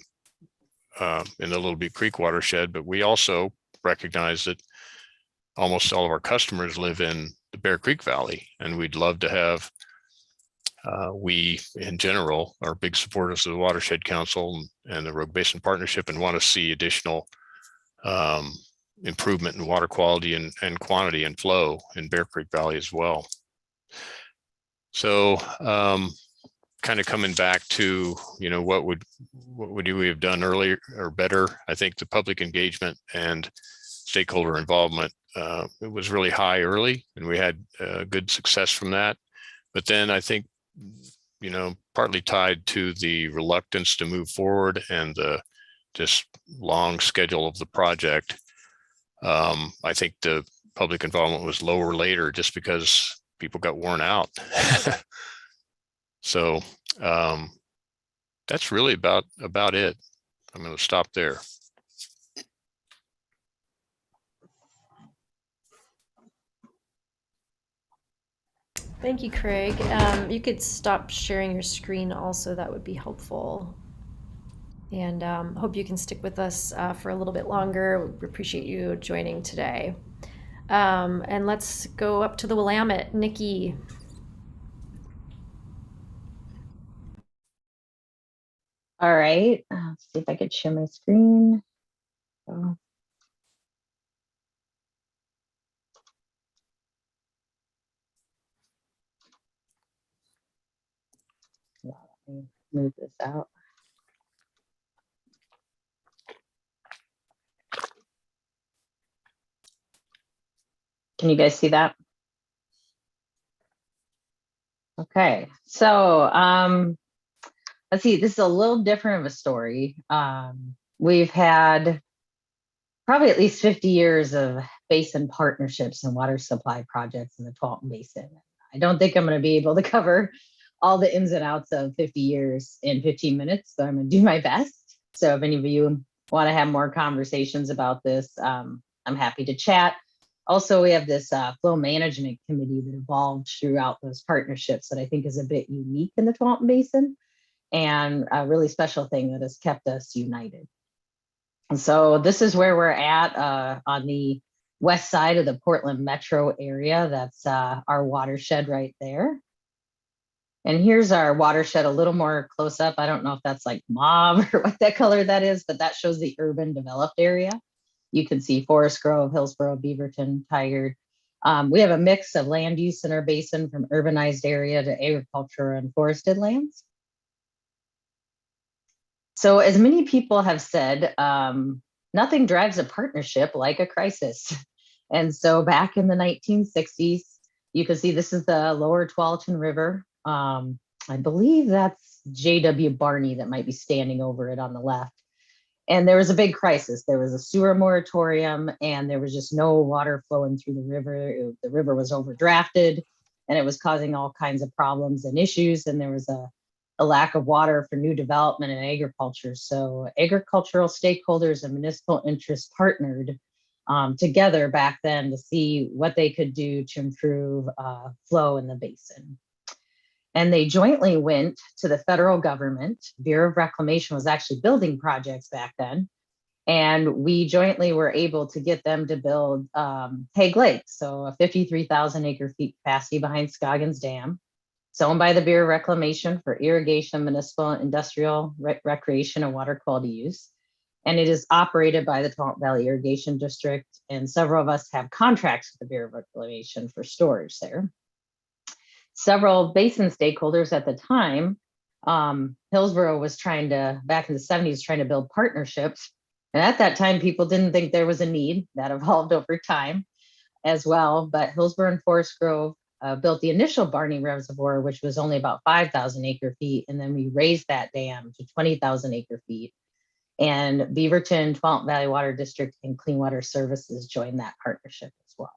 in the Little Butte Creek watershed, but we also recognize that almost all of our customers live in the Bear Creek Valley, and we'd love to have, we in general are big supporters of the Watershed Council and the Rogue Basin Partnership, and want to see additional improvement in water quality and quantity and flow in Bear Creek Valley as well. So kind of coming back to, what would we have done earlier or better? I think the public engagement and stakeholder involvement, it was really high early, and we had good success from that. But then I think, partly tied to the reluctance to move forward and the just long schedule of the project, I think the public involvement was lower later just because people got worn out. So that's really about it. I'm going to stop there. Thank you, Craig. You could stop sharing your screen also, that would be helpful. And hope you can stick with us for a little bit longer. We appreciate you joining today. And let's go up to the Willamette. Nikki. All right, let's see if I could share my screen. So. Let me move this out. Can you guys see that? Okay, so let's see, this is a little different of a story. We've had probably at least 50 years of basin partnerships and water supply projects in the Tualatin Basin. I don't think I'm going to be able to cover all the ins and outs of 50 years in 15 minutes, so I'm going to do my best. So if any of you want to have more conversations about this, I'm happy to chat. Also, we have this flow management committee that evolved throughout those partnerships that I think is a bit unique in the Tualatin Basin, and a really special thing that has kept us united. And so this is where we're at on the west side of the Portland metro area. That's our watershed right there. And here's our watershed a little more close up. I don't know if that's like mauve or what that color that is, but that shows the urban developed area. You can see Forest Grove, Hillsborough, Beaverton, Tigard. We have a mix of land use in our basin, from urbanized area to agriculture and forested lands. So as many people have said, nothing drives a partnership like a crisis. And so back in the 1960s, you can see this is the lower Tualatin River. I believe that's J.W. Barney that might be standing over it on the left. And there was a big crisis. There was a sewer moratorium, and there was just no water flowing through the river. The river was overdrafted, and it was causing all kinds of problems and issues. And there was a lack of water for new development and agriculture. So agricultural stakeholders and municipal interests partnered together back then to see what they could do to improve flow in the basin. And they jointly went to the federal government. Bureau of Reclamation was actually building projects back then. And we jointly were able to get them to build Hague Lake, so a 53,000 acre feet capacity behind Scoggins Dam. It's owned by the Bureau of Reclamation for irrigation, municipal, industrial, recreation, and water quality use. And it is operated by the Tualatin Valley Irrigation District. And several of us have contracts with the Bureau of Reclamation for storage there. Several basin stakeholders at the time, Hillsborough was trying to, back in the 70s, trying to build partnerships. And at that time, people didn't think there was a need. That evolved over time as well. But Hillsborough and Forest Grove built the initial Barney Reservoir, which was only about 5,000 acre feet. And then we raised that dam to 20,000 acre feet. And Beaverton, Twelfth Valley Water District, and Clean Water Services joined that partnership as well.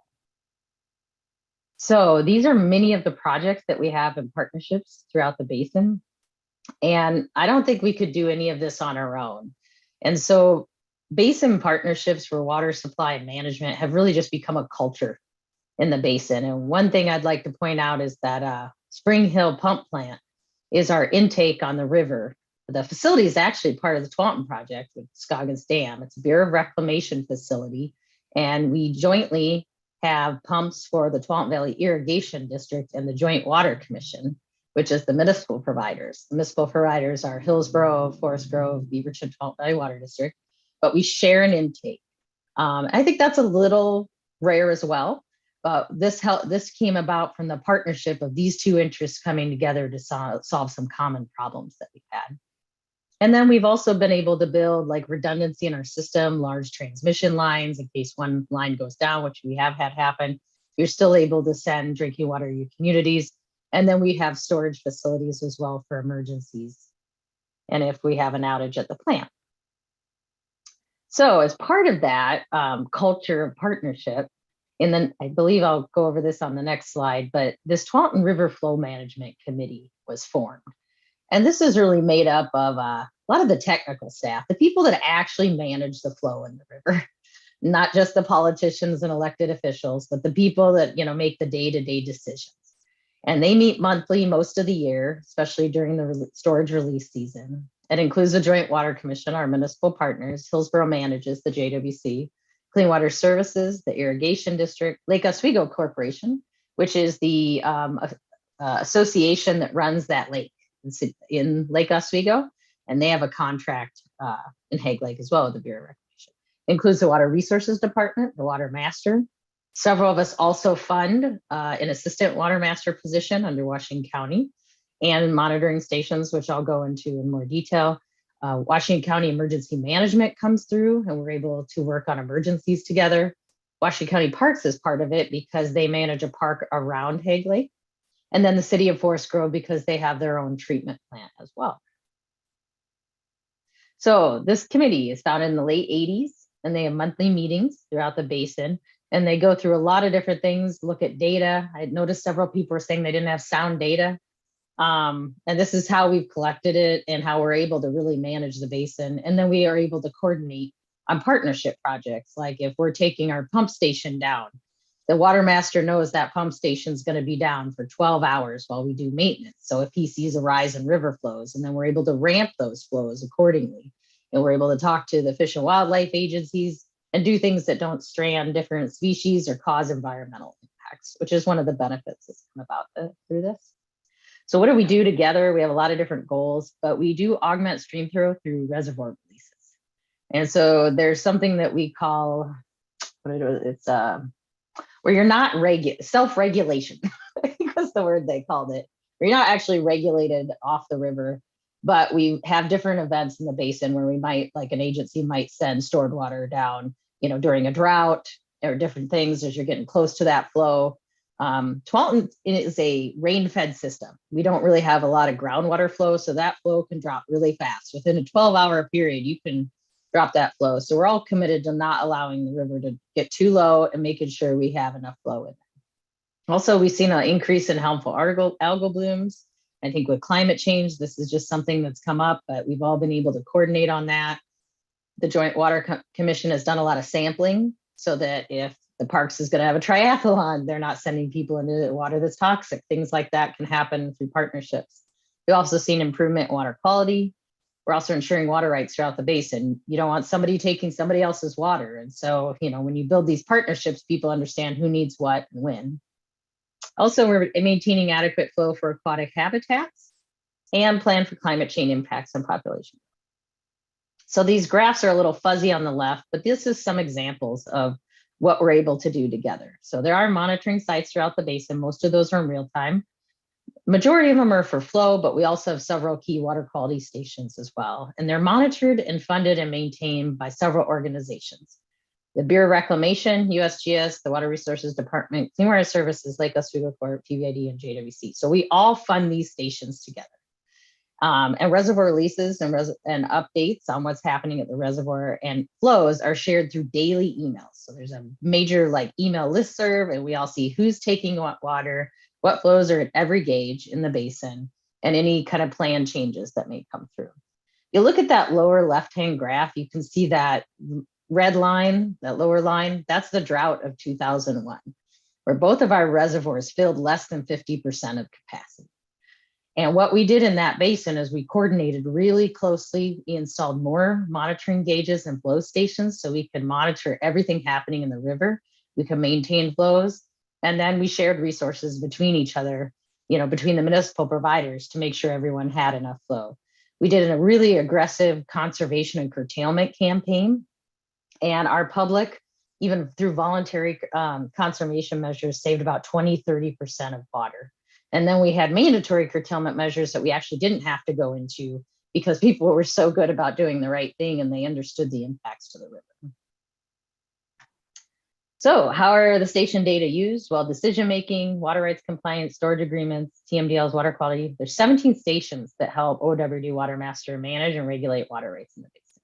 So these are many of the projects that we have in partnerships throughout the basin. And I don't think we could do any of this on our own. And so basin partnerships for water supply management have really just become a culture in the basin. And one thing I'd like to point out is that Spring Hill Pump Plant is our intake on the river. The facility is actually part of the Taunton project with Scoggins Dam. It's a Bureau of Reclamation facility. And we jointly have pumps for the Taunton Valley Irrigation District and the Joint Water Commission, which is the municipal providers. The municipal providers are Hillsborough, Forest Grove, Beaverton, Taunton Valley Water District, but we share an intake. I think that's a little rare as well, but this came about from the partnership of these two interests coming together to solve some common problems that we've had. And then we've also been able to build like redundancy in our system, large transmission lines in case one line goes down, which we have had happen. You're still able to send drinking water to your communities. And then we have storage facilities as well for emergencies and if we have an outage at the plant. So as part of that culture of partnership, and then I believe I'll go over this on the next slide, but this Taunton River Flow Management Committee was formed. And this is really made up of a lot of the technical staff, the people that actually manage the flow in the river, not just the politicians and elected officials, but the people that, you know, make the day-to-day decisions. And they meet monthly most of the year, especially during the storage release season. It includes the Joint Water Commission, our municipal partners. Hillsborough manages the JWC, Clean Water Services, the Irrigation District, Lake Oswego Corporation, which is the association that runs that lake in Lake Oswego, and they have a contract in Hague Lake as well with the Bureau of Reclamation. It includes the Water Resources Department, the Water Master. Several of us also fund an assistant water master position under Washington County and monitoring stations, which I'll go into in more detail. Washington County Emergency Management comes through and we're able to work on emergencies together. Washington County Parks is part of it because they manage a park around Hague Lake. And then the city of Forest Grove because they have their own treatment plant as well. So this committee is founded in the late 80s and they have monthly meetings throughout the basin and they go through a lot of different things, look at data. I noticed several people were saying they didn't have sound data. And this is how we've collected it and how we're able to really manage the basin. And then we are able to coordinate on partnership projects. Like if we're taking our pump station down, the water master knows that pump station is going to be down for 12 hours while we do maintenance. So if he sees a rise in river flows, and then we're able to ramp those flows accordingly. And we're able to talk to the Fish and Wildlife agencies and do things that don't strand different species or cause environmental impacts, which is one of the benefits that's come about through this. So what do we do together? We have a lot of different goals, but we do augment stream flow through reservoir releases. And so there's something that we call, it's where you're not self-regulation, I think was the word they called it, where you're not actually regulated off the river, but we have different events in the basin where we might, like an agency might send stored water down, you know, during a drought or different things as you're getting close to that flow. Taunton is a rain-fed system. We don't really have a lot of groundwater flow, so that flow can drop really fast. Within a 12-hour period, you can drop that flow. So we're all committed to not allowing the river to get too low and making sure we have enough flow in it. Also, we've seen an increase in harmful algal blooms. I think with climate change, this is just something that's come up, but we've all been able to coordinate on that. The Joint Water Commission has done a lot of sampling so that if the parks is going to have a triathlon, they're not sending people into water that's toxic. Things like that can happen through partnerships. We've also seen improvement in water quality. We're also ensuring water rights throughout the basin. You don't want somebody taking somebody else's water. And so, you know, when you build these partnerships, people understand who needs what and when. Also, we're maintaining adequate flow for aquatic habitats and plan for climate change impacts on population. So these graphs are a little fuzzy on the left, but this is some examples of what we're able to do together. So there are monitoring sites throughout the basin. Most of those are in real time. Majority of them are for flow, but we also have several key water quality stations as well. And they're monitored and funded and maintained by several organizations. the Bureau of Reclamation, USGS, the Water Resources Department, Clean Water Services, Lake Oswego Corp, PVID, and JWC. So we all fund these stations together. And reservoir releases and updates on what's happening at the reservoir and flows are shared through daily emails. So there's a major email listserv, and we all see who's taking what water, what flows are at every gauge in the basin, and any kind of plan changes that may come through. You look at that lower left-hand graph, you can see that red line, that lower line, that's the drought of 2001, where both of our reservoirs filled less than 50% of capacity. And what we did in that basin is we coordinated really closely. We installed more monitoring gauges and flow stations so we could monitor everything happening in the river. We could maintain flows. And then we shared resources between each other, between the municipal providers to make sure everyone had enough flow. We did a really aggressive conservation and curtailment campaign. And our public, even through voluntary conservation measures, saved about 20–30% of water. And then we had mandatory curtailment measures that we actually didn't have to go into because people were so good about doing the right thing and they understood the impacts to the river. So how are the station data used? Well, decision-making, water rights compliance, storage agreements, TMDLs, water quality. There's 17 stations that help OWD Water Master manage and regulate water rights in the basin.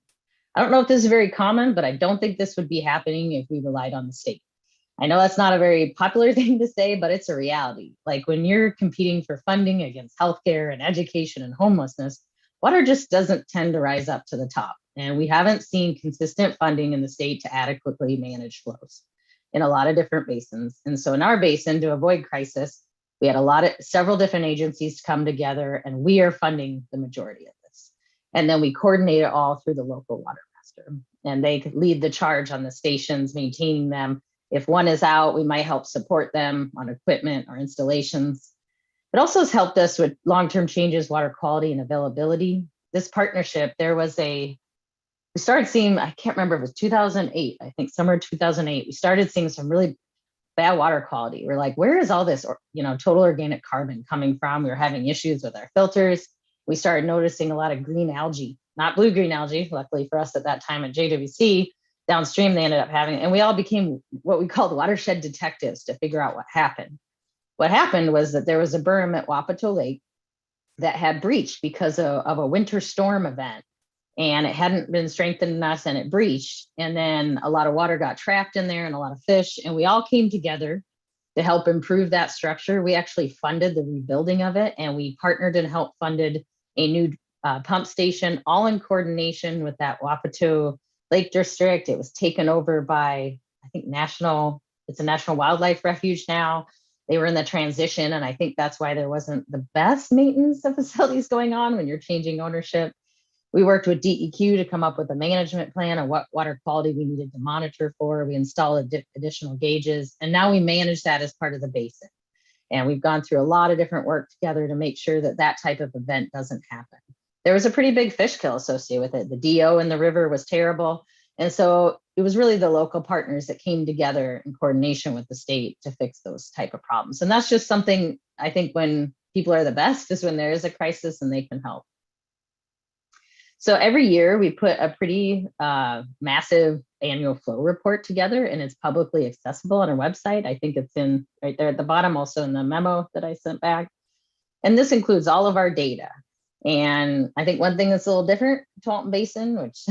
I don't know if this is very common, but I don't think this would be happening if we relied on the state. I know that's not a very popular thing to say, but it's a reality. Like when you're competing for funding against healthcare and education and homelessness, water just doesn't tend to rise up to the top. And we haven't seen consistent funding in the state to adequately manage flows in a lot of different basins. And so in our basin, to avoid crisis, we had several different agencies come together, and we are funding the majority of this. And then we coordinate it all through the local water master, and they could lead the charge on the stations, maintaining them. If one is out, we might help support them on equipment or installations. It also has helped us with long-term changes, water quality and availability. This partnership, we started seeing, I can't remember, it was 2008, I think somewhere 2008, we started seeing some really bad water quality. We're like, where is all this, total organic carbon coming from? We were having issues with our filters. We started noticing a lot of green algae, not blue-green algae, luckily for us at that time at JWC. Downstream, they ended up having, and we all became what we called watershed detectives to figure out what happened. What happened was that there was a berm at Wapato Lake that had breached because of a winter storm event, and it hadn't been strengthened enough, and it breached. And then a lot of water got trapped in there and a lot of fish, and we all came together to help improve that structure. We actually funded the rebuilding of it, and we partnered and helped funded a new pump station, all in coordination with that Wapato Lake District. It was taken over by, I think, it's a national wildlife refuge now. They were in the transition, and I think that's why there wasn't the best maintenance of facilities going on when you're changing ownership. We worked with DEQ to come up with a management plan on what water quality we needed to monitor for. We installed additional gauges, and now we manage that as part of the basin. And we've gone through a lot of different work together to make sure that that type of event doesn't happen. There was a pretty big fish kill associated with it. The DO in the river was terrible. And so it was really the local partners that came together in coordination with the state to fix those type of problems. And that's just something I think when people are the best is when there is a crisis and they can help. So every year we put a pretty massive annual flow report together, and it's publicly accessible on our website. I think it's in right there at the bottom, also in the memo that I sent back. And this includes all of our data. And I think one thing that's a little different to Walton Basin, which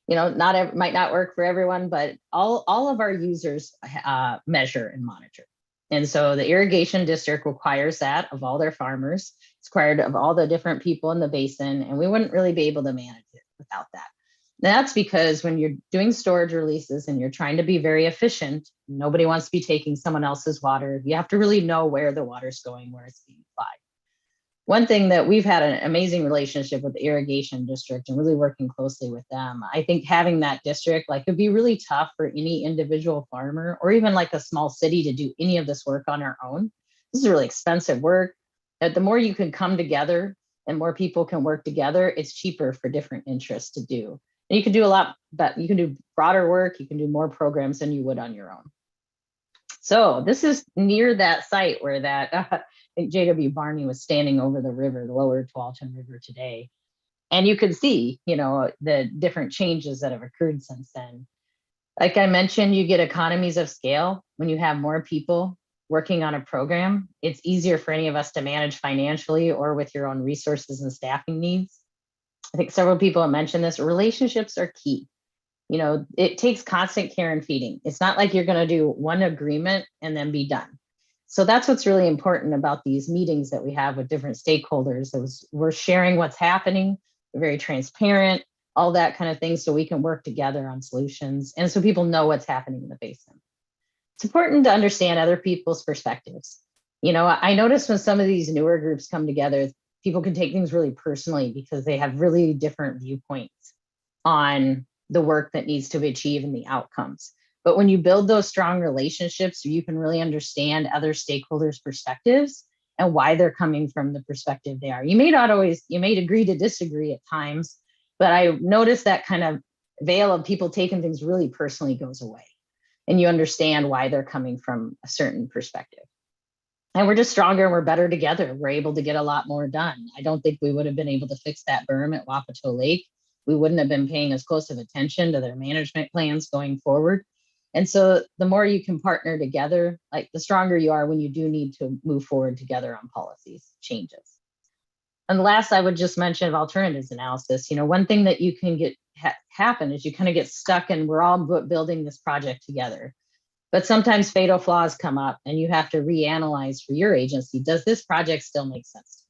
might not work for everyone, but all of our users measure and monitor. And so the irrigation district requires that of all their farmers. It's required of all the different people in the basin, and we wouldn't really be able to manage it without that. And that's because when you're doing storage releases and you're trying to be very efficient, nobody wants to be taking someone else's water. You have to really know where the water's going, where it's being applied. One thing that we've had an amazing relationship with the irrigation district and really working closely with them. I think having that district, it'd be really tough for any individual farmer or even like a small city to do any of this work on our own. This is really expensive work. The more you can come together and more people can work together, it's cheaper for different interests to do. And you can do a lot, but you can do broader work. You can do more programs than you would on your own. So this is near that site where that I think J.W. Barney was standing over the river, the lower Tualatin River today. And you could see, the different changes that have occurred since then. Like I mentioned, you get economies of scale when you have more people working on a program. It's easier for any of us to manage financially or with your own resources and staffing needs. I think several people have mentioned this. Relationships are key. You know, it takes constant care and feeding. It's not like you're going to do one agreement and then be done. So that's what's really important about these meetings that we have with different stakeholders. Is we're sharing what's happening, we're very transparent, all that kind of thing, so we can work together on solutions and so people know what's happening in the basin. It's important to understand other people's perspectives. You know, I notice when some of these newer groups come together, people can take things really personally because they have really different viewpoints on the work that needs to be achieved and the outcomes. But when you build those strong relationships, you can really understand other stakeholders' perspectives and why they're coming from the perspective they are. You may not always, you may agree to disagree at times, but I noticed that kind of veil of people taking things really personally goes away. And you understand why they're coming from a certain perspective. And we're just stronger and we're better together. We're able to get a lot more done. I don't think we would have been able to fix that berm at Wapato Lake. We wouldn't have been paying as close of attention to their management plans going forward. And so the more you can partner together, like the stronger you are when you do need to move forward together on policies changes. And last, I would just mention of alternatives analysis. You know, one thing that you can get happen is you kind of get stuck and we're all building this project together. But sometimes fatal flaws come up and you have to reanalyze for your agency. Does this project still make sense?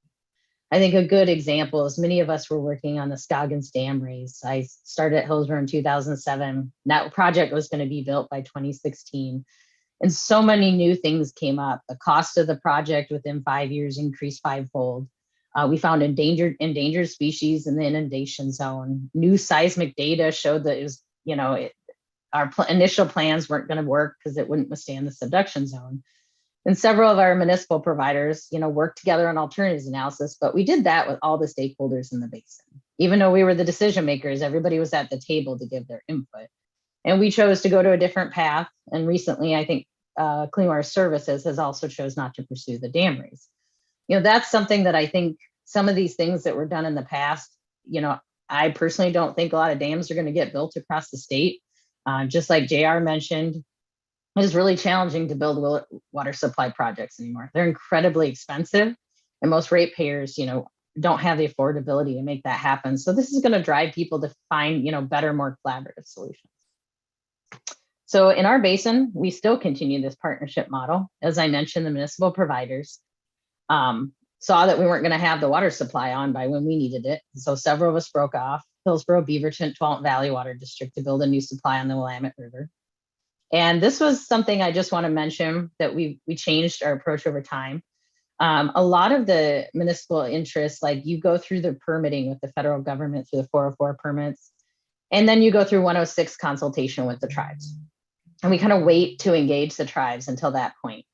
I think a good example is many of us were working on the Scoggins Dam raise. I started at Hillsborough in 2007. That project was going to be built by 2016. And so many new things came up. The cost of the project within 5 years increased fivefold. We found endangered species in the inundation zone. New seismic data showed that it was, you know, our initial plans weren't going to work because it wouldn't withstand the subduction zone. And several of our municipal providers, you know, worked together on alternatives analysis, but we did that with all the stakeholders in the basin. Even though we were the decision makers, everybody was at the table to give their input. And we chose to go to a different path. And recently, I think Clean Water Services has also chose not to pursue the dam raise. You know, that's something that I think some of these things that were done in the past, you know, I personally don't think a lot of dams are going to get built across the state. Just like JR mentioned, it is really challenging to build water supply projects anymore. They're incredibly expensive and most ratepayers, you know, don't have the affordability to make that happen. So this is going to drive people to find, you know, better, more collaborative solutions. So in our basin, we still continue this partnership model. As I mentioned, the municipal providers saw that we weren't going to have the water supply on by when we needed it. So several of us broke off, Hillsborough, Beaverton, Tualatin Valley Water District, to build a new supply on the Willamette River. And this was something I just want to mention that we changed our approach over time. A lot of the municipal interests, like you go through the permitting with the federal government through the 404 permits, and then you go through 106 consultation with the tribes. And we kind of wait to engage the tribes until that point.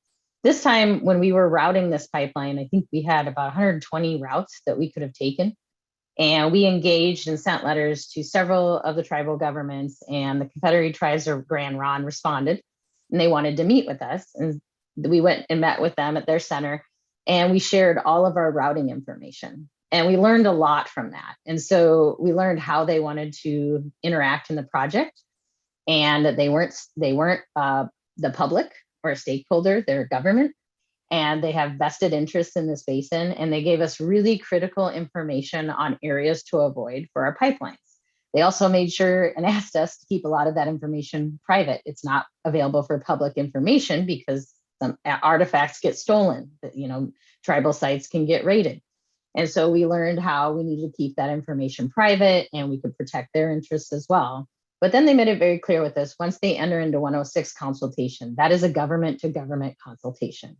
This time when we were routing this pipeline, I think we had about 120 routes that we could have taken. And we engaged and sent letters to several of the tribal governments, and the Confederated Tribes of Grand Ronde responded, and they wanted to meet with us. And we went and met with them at their center, and we shared all of our routing information. And we learned a lot from that. And so we learned how they wanted to interact in the project, and that they weren't the public or a stakeholder, they're government. And they have vested interests in this basin, and they gave us really critical information on areas to avoid for our pipelines. They also made sure and asked us to keep a lot of that information private. It's not available for public information because some artifacts get stolen, you know, tribal sites can get raided. And so we learned how we needed to keep that information private and we could protect their interests as well. But then they made it very clear with us, once they enter into 106 consultation, that is a government to government consultation.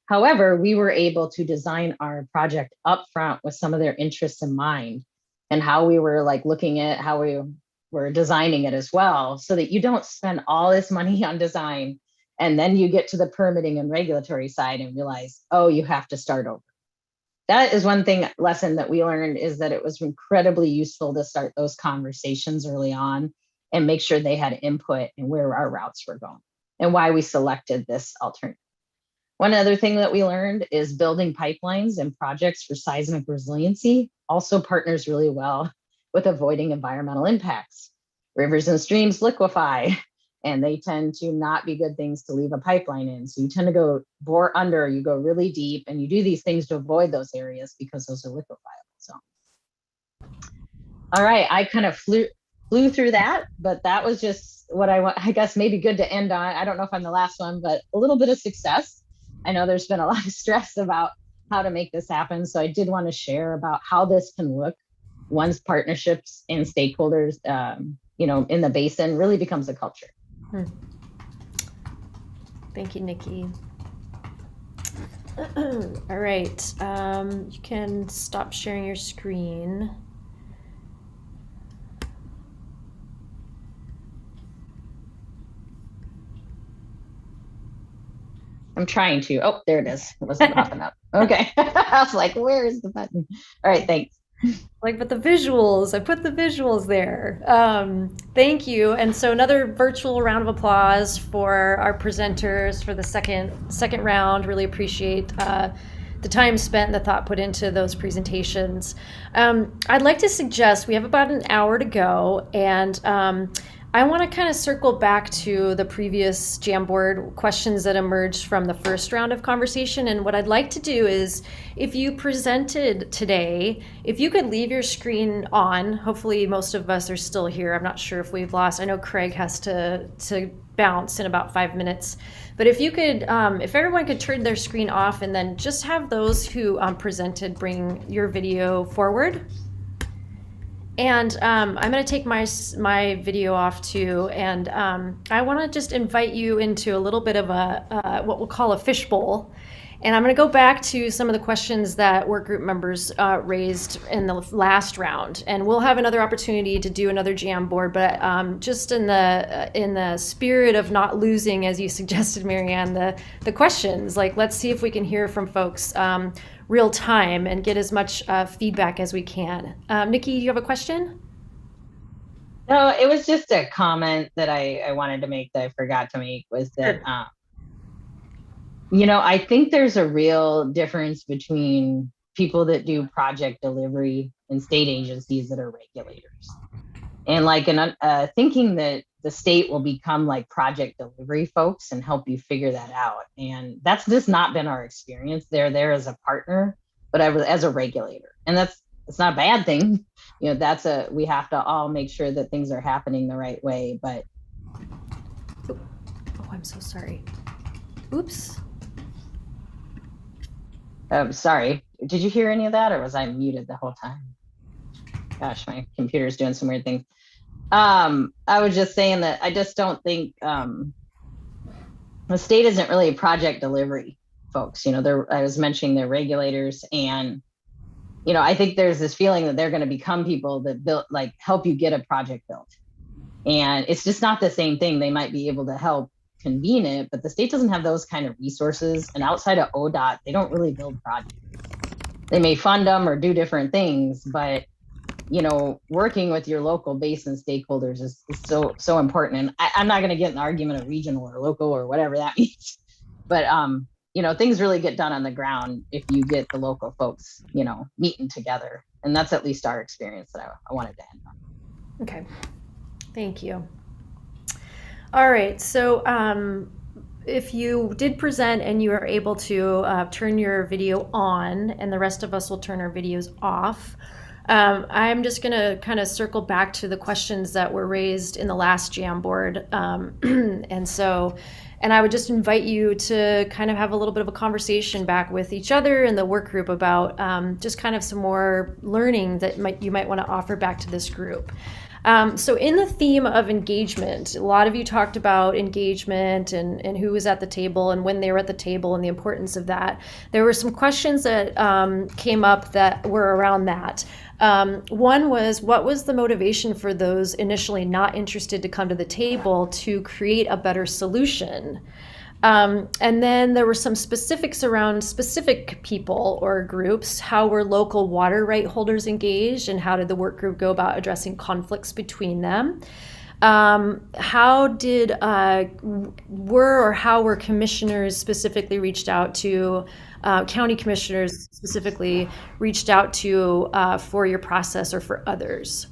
However, we were able to design our project upfront with some of their interests in mind and how we were like looking at how we were designing it as well, so that you don't spend all this money on design and then you get to the permitting and regulatory side and realize, oh, you have to start over. That is one lesson that we learned, is that it was incredibly useful to start those conversations early on and make sure they had input in where our routes were going and why we selected this alternative. One other thing that we learned is building pipelines and projects for seismic resiliency also partners really well with avoiding environmental impacts. Rivers and streams liquefy. and they tend to not be good things to leave a pipeline in. So you tend to go bore under, you go really deep, and you do these things to avoid those areas because those are liquefiable. So, all right, I kind of flew through that, but that was just what I guess maybe good to end on. I don't know if I'm the last one, but a little bit of success. I know there's been a lot of stress about how to make this happen. So I did want to share about how this can look once partnerships and stakeholders, in the basin really becomes a culture. Thank you, Nikki. All right, you can stop sharing your screen. I'm trying to. Oh, there it is. It wasn't popping up. Okay. I was like, where is the button? All right, thanks. Like, but the visuals, I put the visuals there. Thank you. And so another virtual round of applause for our presenters for the second round. Really appreciate the time spent and the thought put into those presentations. I'd like to suggest we have about an hour to go, and I want to kind of circle back to the previous Jamboard questions that emerged from the first round of conversation. And what I'd like to do is, if you presented today, if you could leave your screen on, hopefully most of us are still here. I'm not sure if we've lost. I know Craig has to bounce in about 5 minutes. But if you could, if everyone could turn their screen off and then just have those who presented bring your video forward. And I'm going to take my video off too, and I want to just invite you into a little bit of a what we'll call a fishbowl. And I'm going to go back to some of the questions that work group members raised in the last round, and we'll have another opportunity to do another Jamboard. But just in the spirit of not losing, as you suggested, Marianne, the questions, like, let's see if we can hear from folks real time and get as much feedback as we can. Nikki, do you have a question? No, it was just a comment that I wanted to make that I forgot to make, was that, I think there's a real difference between people that do project delivery and state agencies that are regulators. And thinking that the state will become like project delivery folks and help you figure that out. And that's just not been our experience. They're there as a partner, but as a regulator. And it's not a bad thing. We have to all make sure that things are happening the right way. But oh, I'm so sorry. Oops. Sorry. Did you hear any of that, or was I muted the whole time? Gosh, my computer's doing some weird things. I was just saying that I just don't think the state isn't really project delivery folks. I was mentioning they're regulators, and I think there's this feeling that they're going to become people that help you get a project built, and it's just not the same thing. They might be able to help convene it, but the state doesn't have those kind of resources, and outside of ODOT, they don't really build projects. They may fund them or do different things, but working with your local basin stakeholders is so important. And I'm not going to get an argument of regional or local or whatever that means, but things really get done on the ground if you get the local folks meeting together, and that's at least our experience that I wanted to end on. Okay, thank you. All right, so if you did present and you are able to turn your video on, and the rest of us will turn our videos off, I'm just going to kind of circle back to the questions that were raised in the last Jamboard. And I would just invite you to kind of have a little bit of a conversation back with each other and the work group about just kind of some more learning that you might want to offer back to this group. So in the theme of engagement, a lot of you talked about engagement and who was at the table and when they were at the table and the importance of that. There were some questions that came up that were around that. One was, what was the motivation for those initially not interested to come to the table to create a better solution? And then there were some specifics around specific people or groups. How were local water right holders engaged, and how did the work group go about addressing conflicts between them? How were commissioners specifically reached out to, county commissioners specifically reached out to for your process or for others?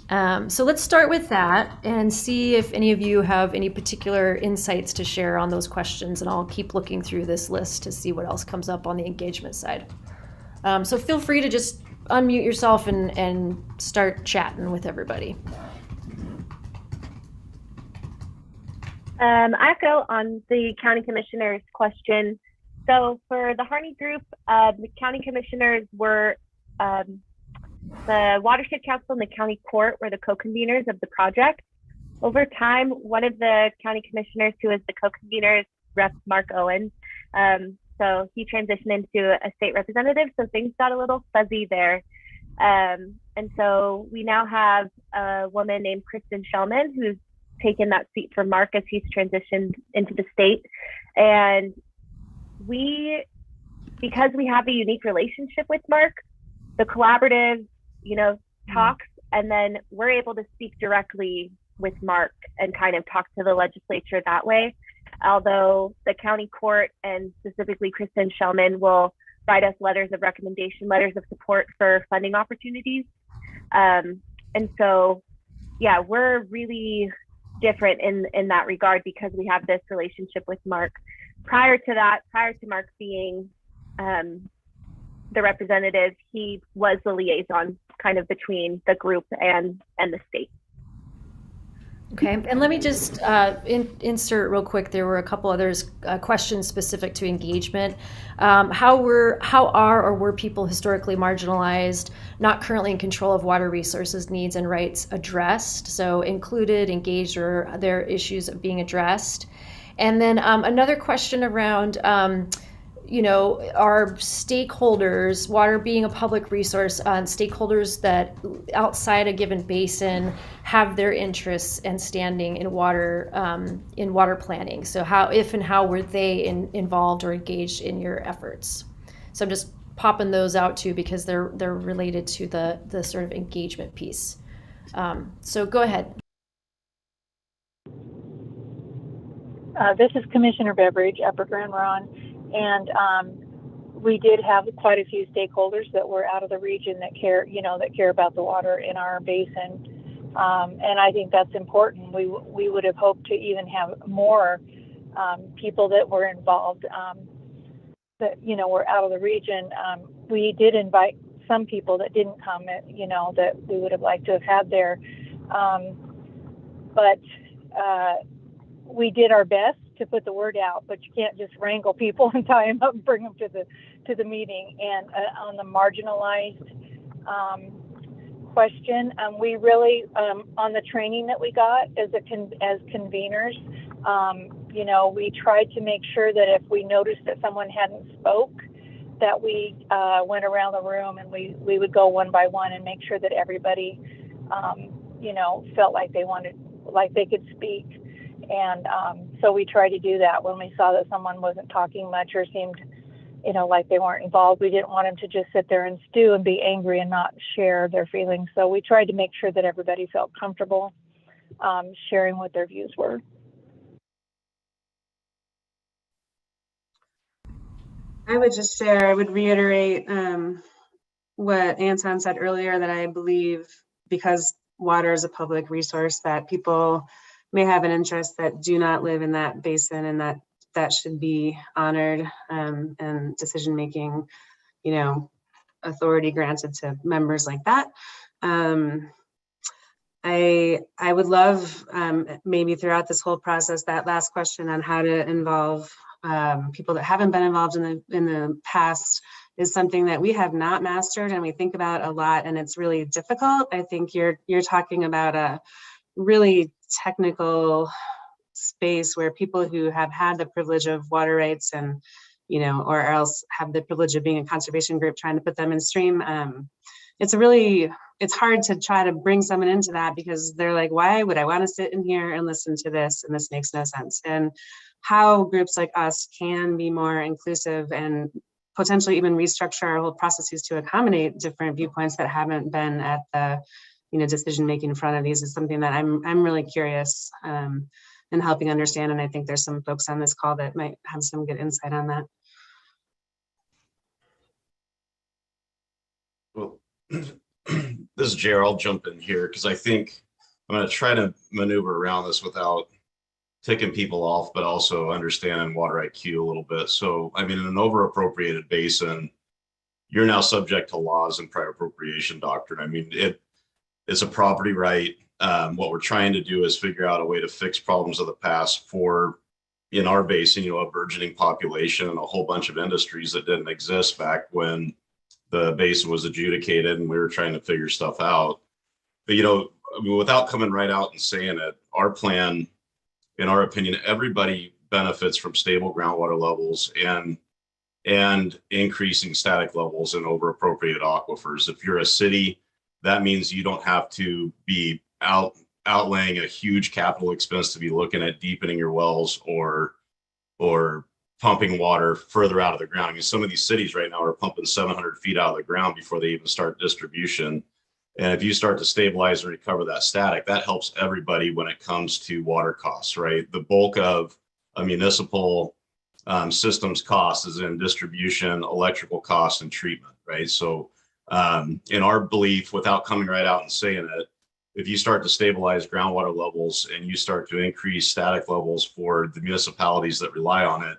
So let's start with that and see if any of you have any particular insights to share on those questions, and I'll keep looking through this list to see what else comes up on the engagement side. So feel free to just unmute yourself and start chatting with everybody. I go on the county commissioners question. So for the Harney group, the county commissioners were the Watershed Council and the county court were the co-conveners of the project. Over time, one of the county commissioners who is the co-convener is Rep. Mark Owen. So he transitioned into a state representative, so things got a little fuzzy there. And so we now have a woman named Kristen Shellman who's taken that seat for Mark as he's transitioned into the state. And because we have a unique relationship with Mark, the collaborative, talks, and then we're able to speak directly with Mark and kind of talk to the legislature that way. Although the county court and specifically Kristen Shellman will write us letters of recommendation, letters of support for funding opportunities. And so, yeah, we're really different in that regard because we have this relationship with Mark. Prior to Mark being the representative, he was the liaison kind of between the group and the state. Okay, and let me just insert real quick. There were a couple others questions specific to engagement. How are or were people historically marginalized, not currently in control of water resources needs and rights addressed? So included, engaged, or their issues of being addressed. And then another question around, are stakeholders, water being a public resource, stakeholders that outside a given basin have their interests and standing in water planning. So how were they involved or engaged in your efforts? So I'm just popping those out too because they're related to the sort of engagement piece. So go ahead. This is Commissioner Beveridge, Upper Grand Ron, and we did have quite a few stakeholders that were out of the region that care about the water in our basin, and I think that's important. We would have hoped to even have more people that were involved that were out of the region. We did invite some people that didn't come, that we would have liked to have had there, but we did our best to put the word out, but you can't just wrangle people and tie them up and bring them to the meeting. And on the marginalized question, we really on the training that we got as conveners, we tried to make sure that if we noticed that someone hadn't spoke, that we went around the room and we would go one by one and make sure that everybody felt like they could speak. And so we tried to do that when we saw that someone wasn't talking much or seemed, like they weren't involved. We didn't want them to just sit there and stew and be angry and not share their feelings. So we tried to make sure that everybody felt comfortable sharing what their views were. I would reiterate what Anton said earlier, that I believe because water is a public resource, that people may have an interest that do not live in that basin, and that should be honored, and decision-making, authority granted to members like that. I would love maybe throughout this whole process, that last question on how to involve people that haven't been involved in the past is something that we have not mastered and we think about a lot, and it's really difficult. I think you're talking about a really technical space where people who have had the privilege of water rights and or else have the privilege of being a conservation group trying to put them in stream, it's hard to try to bring someone into that because they're like, why would I want to sit in here and listen to this, and this makes no sense. And how groups like us can be more inclusive and potentially even restructure our whole processes to accommodate different viewpoints that haven't been at the decision making in front of these is something that I'm really curious in helping understand, and I think there's some folks on this call that might have some good insight on that. Well, this is Jer. I'll jump in here because I think I'm going to try to maneuver around this without ticking people off, but also understanding water IQ a little bit. So, I mean, in an over appropriated basin, you're now subject to laws and prior appropriation doctrine. I mean, it's a property right. What we're trying to do is figure out a way to fix problems of the past for, in our basin, you know, a burgeoning population and a whole bunch of industries that didn't exist back when the basin was adjudicated and we were trying to figure stuff out. But, you know, I mean, without coming right out and saying it, our plan, in our opinion, everybody benefits from stable groundwater levels and increasing static levels in over appropriated aquifers. If you're a city, that means you don't have to be outlaying a huge capital expense to be looking at deepening your wells or pumping water further out of the ground. I mean, some of these cities right now are pumping 700 feet out of the ground before they even start distribution. And if you start to stabilize and recover that static, that helps everybody when it comes to water costs, right? The bulk of a municipal systems cost is in distribution, electrical cost, and treatment, right? So in our belief, without coming right out and saying it, if you start to stabilize groundwater levels and you start to increase static levels for the municipalities that rely on it,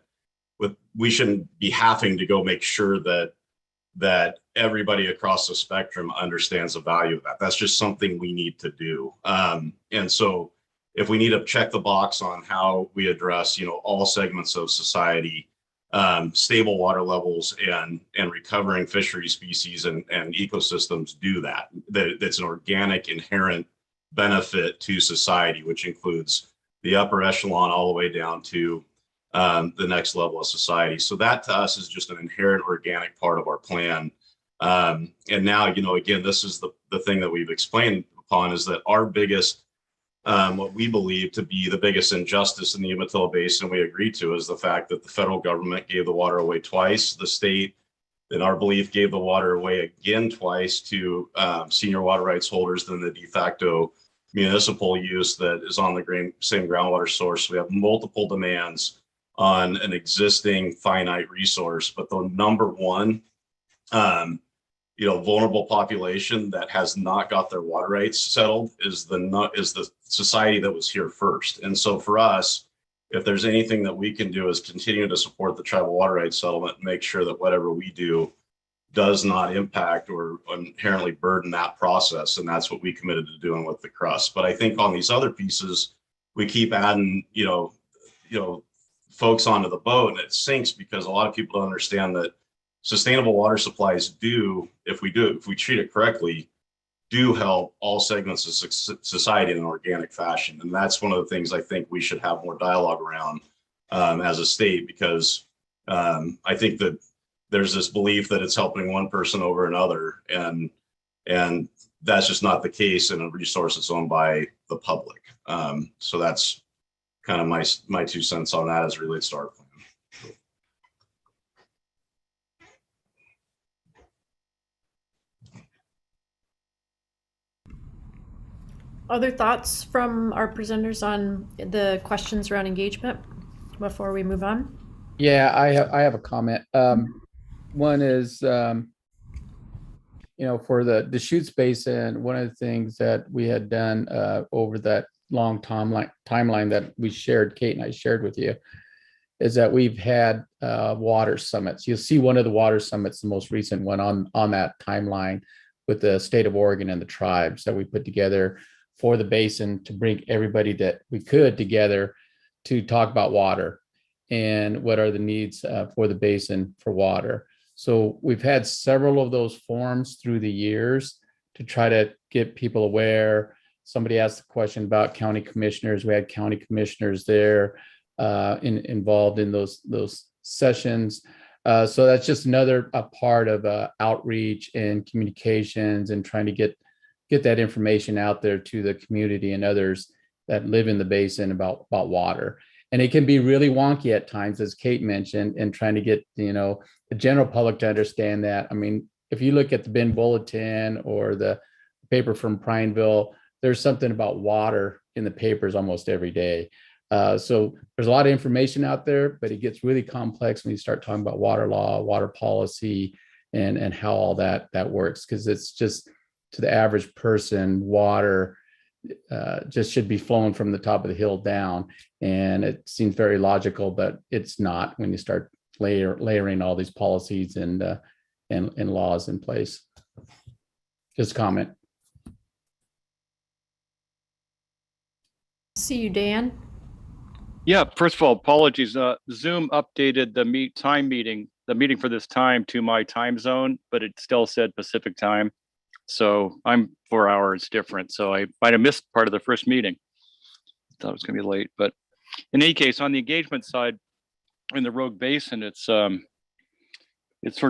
we shouldn't be having to go make sure that everybody across the spectrum understands the value of that. That's just something we need to do. And so if we need to check the box on how we address, you know, all segments of society, stable water levels and recovering fishery species and ecosystems do that. That's an organic inherent benefit to society, which includes the upper echelon all the way down to the next level of society. So that to us is just an inherent organic part of our plan. And now, you know, again, this is the thing that we've explained upon is that our biggest, what we believe to be the biggest injustice in the Umatilla Basin we agree to is the fact that the federal government gave the water away twice. The state, in our belief, gave the water away again twice to senior water rights holders than the de facto municipal use that is on the same groundwater source. We have multiple demands on an existing finite resource, but the number one, you know, vulnerable population that has not got their water rights settled is the society that was here first. And so for us, if there's anything that we can do is continue to support the tribal water rights settlement and make sure that whatever we do does not impact or inherently burden that process. And that's what we committed to doing with the crust. But I think on these other pieces, we keep adding, you know, folks onto the boat and it sinks because a lot of people don't understand that sustainable water supplies do, if we treat it correctly, do help all segments of society in an organic fashion. And that's one of the things I think we should have more dialogue around as a state, because I think that there's this belief that it's helping one person over another. And that's just not the case in a resource that's owned by the public. So that's kind of my 2 cents on that as it relates to our plan. Other thoughts from our presenters on the questions around engagement before we move on? Yeah, I have a comment. One is, you know, for the Deschutes Basin, one of the things that we had done over that long timeline that we shared, Kate and I shared with you, is that we've had water summits. You'll see one of the water summits, the most recent one on that timeline with the state of Oregon and the tribes that we put together for the basin to bring everybody that we could together to talk about water and what are the needs for the basin for water. So we've had several of those forums through the years to try to get people aware. Somebody asked a question about county commissioners. We had county commissioners there involved in those sessions. So that's just another part of outreach and communications and trying to get that information out there to the community and others that live in the basin about water. And it can be really wonky at times, as Kate mentioned, and trying to get, you know, the general public to understand that. I mean, if you look at the Bend Bulletin or the paper from Prineville, there's something about water in the papers almost every day. So there's a lot of information out there, but it gets really complex when you start talking about water law, water policy, and how all that works, because it's just to the average person, water just should be flowing from the top of the hill down. And it seems very logical, but it's not when you start layering all these policies and laws in place. Just a comment. See you, Dan. Yeah, first of all, apologies. Zoom updated the meeting for this time to my time zone, but it still said Pacific time. So I'm 4 hours different. So I might have missed part of the first meeting. Thought it was going to be late, but in any case, on the engagement side in the Rogue Basin, it's sort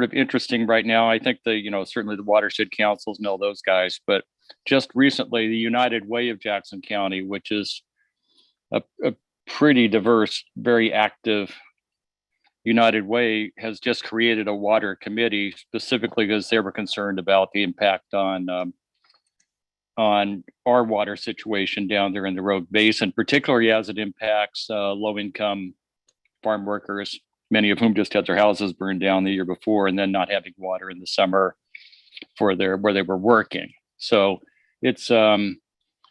of interesting right now. I think certainly the watershed councils know those guys, but just recently the United Way of Jackson County, which is a pretty diverse, very active United Way, has just created a water committee specifically because they were concerned about the impact on our water situation down there in the Rogue Basin, particularly as it impacts low-income farm workers, many of whom just had their houses burned down the year before and then not having water in the summer where they were working. So it's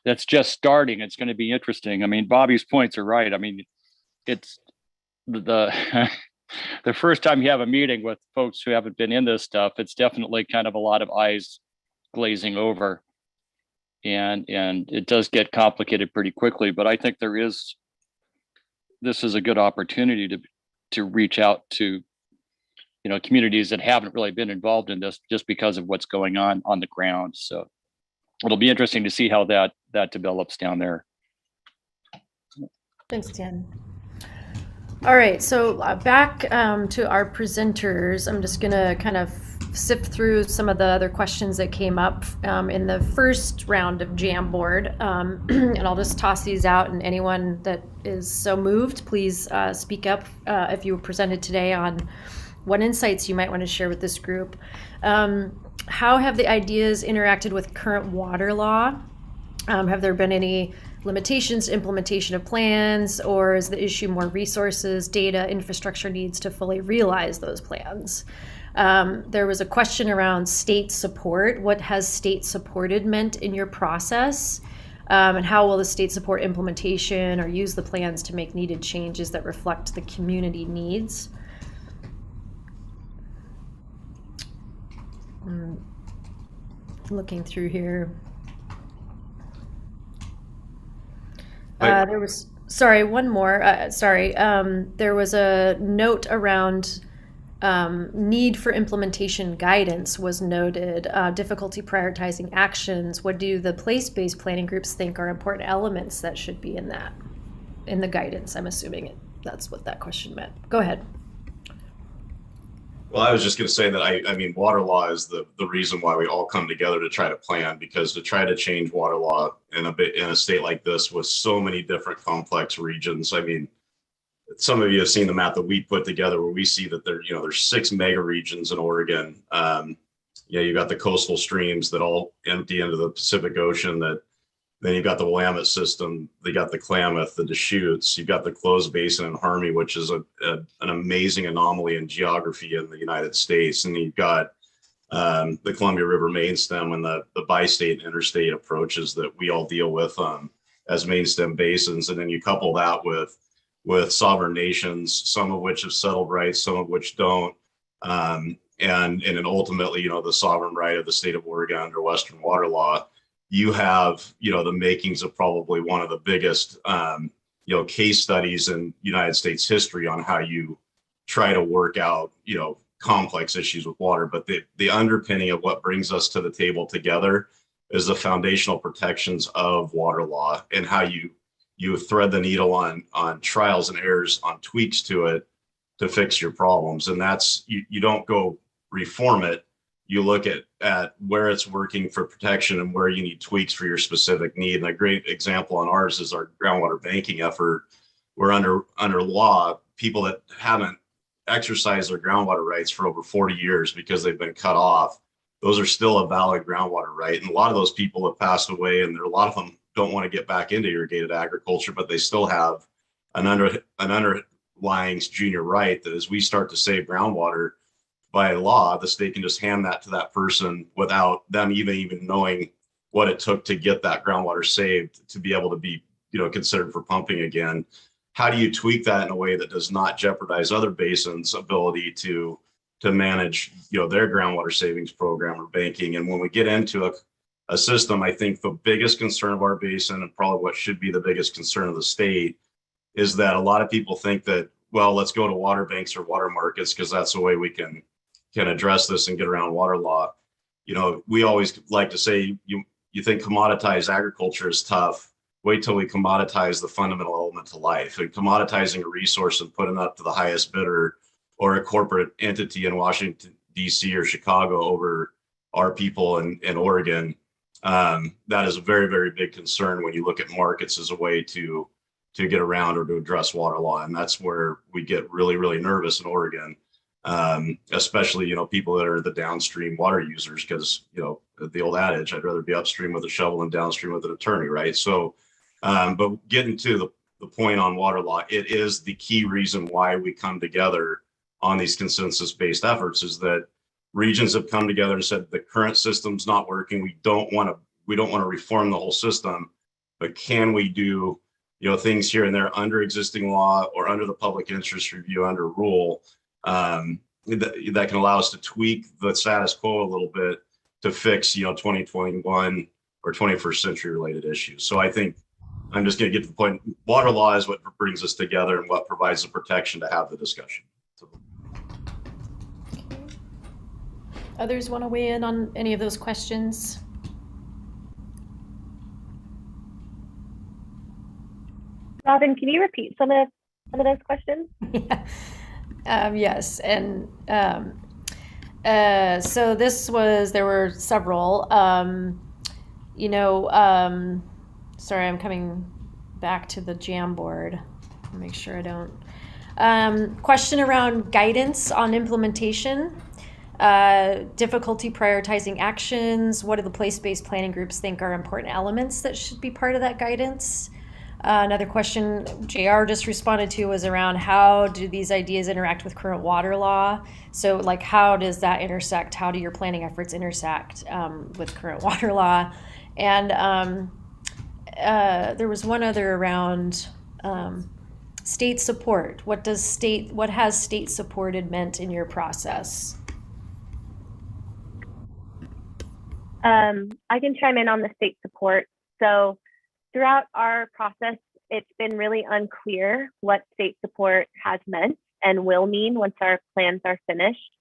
that's just starting. It's going to be interesting. I mean, Bobby's points are right. I mean, it's the the first time you have a meeting with folks who haven't been in this stuff, it's definitely kind of a lot of eyes glazing over, and it does get complicated pretty quickly. But I think this is a good opportunity to reach out to communities that haven't really been involved in this just because of what's going on the ground. So it'll be interesting to see how that develops down there. Thanks, Dan. All right, so back to our presenters. I'm just going to kind of sift through some of the other questions that came up in the first round of Jamboard, and I'll just toss these out, and anyone that is so moved, please speak up if you were presented today on what insights you might want to share with this group. How have the ideas interacted with current water law? Have there been any limitations to implementation of plans, or is the issue more resources, data, infrastructure needs to fully realize those plans? There was a question around state support. What has state supported meant in your process? And how will the state support implementation or use the plans to make needed changes that reflect the community needs? Looking through here. There was, sorry, one more. There was a note around need for implementation guidance was noted, difficulty prioritizing actions. What do the place-based planning groups think are important elements that should be in the guidance? I'm assuming that's what that question meant. Go ahead. Well, I was just going to say that I mean, water law is the reason why we all come together to try to plan, because to try to change water law in a state like this with so many different complex regions. I mean, some of you have seen the map that we put together where we see that there's 6 mega regions in Oregon. You've got the coastal streams that all empty into the Pacific Ocean. Then you've got the Willamette system. They got the Klamath, the Deschutes. You've got the Closed Basin and Harmony, which is an amazing anomaly in geography in the United States. And you've got the Columbia River main stem and the bi-state and interstate approaches that we all deal with as main stem basins. And then you couple that with sovereign nations, some of which have settled rights, some of which don't. And then ultimately, the sovereign right of the state of Oregon under Western water law. You have, the makings of probably one of the biggest, case studies in United States history on how you try to work out, complex issues with water. But the underpinning of what brings us to the table together is the foundational protections of water law and how you thread the needle on trials and errors, on tweaks to it to fix your problems. And that's, you don't go reform it. You look at where it's working for protection and where you need tweaks for your specific need. And a great example on ours is our groundwater banking effort, where under law, people that haven't exercised their groundwater rights for over 40 years because they've been cut off, those are still a valid groundwater right. And a lot of those people have passed away, and a lot of them don't want to get back into irrigated agriculture, but they still have an underlying junior right that as we start to save groundwater, by law, the state can just hand that to that person without them even knowing what it took to get that groundwater saved to be able to be, considered for pumping again. How do you tweak that in a way that does not jeopardize other basins' ability to manage, their groundwater savings program or banking? And when we get into a system, I think the biggest concern of our basin, and probably what should be the biggest concern of the state, is that a lot of people think that, well, let's go to water banks or water markets because that's the way we can address this and get around water law. We always like to say, you think commoditized agriculture is tough. Wait till we commoditize the fundamental element to life. And commoditizing a resource and putting it up to the highest bidder or a corporate entity in Washington, D.C. or Chicago over our people in Oregon, that is a very, very big concern when you look at markets as a way to get around or to address water law. And that's where we get really, really nervous in Oregon, especially, people that are the downstream water users, because, the old adage, I'd rather be upstream with a shovel than downstream with an attorney, right? So, but getting to the point on water law, it is the key reason why we come together on these consensus-based efforts, is that regions have come together and said the current system's not working. We don't want to reform the whole system, but can we do things here and there under existing law or under the public interest review under rule that can allow us to tweak the status quo a little bit to fix 2021 or 21st century related issues. So I think I'm just going to get to the point. Water law is what brings us together and what provides the protection to have the discussion. Others want to weigh in on any of those questions? Robin, can you repeat some of those questions? Yes, and so there were several. Sorry, I'm coming back to the Jamboard. Make sure I don't. Question around guidance on implementation. Difficulty prioritizing actions. What do the place-based planning groups think are important elements that should be part of that guidance? Another question JR just responded to was around how do these ideas interact with current water law? So like how does that intersect? How do your planning efforts intersect with current water law? And there was one other around state support. What has state supported meant in your process? I can chime in on the state support. So throughout our process, it's been really unclear what state support has meant and will mean once our plans are finished.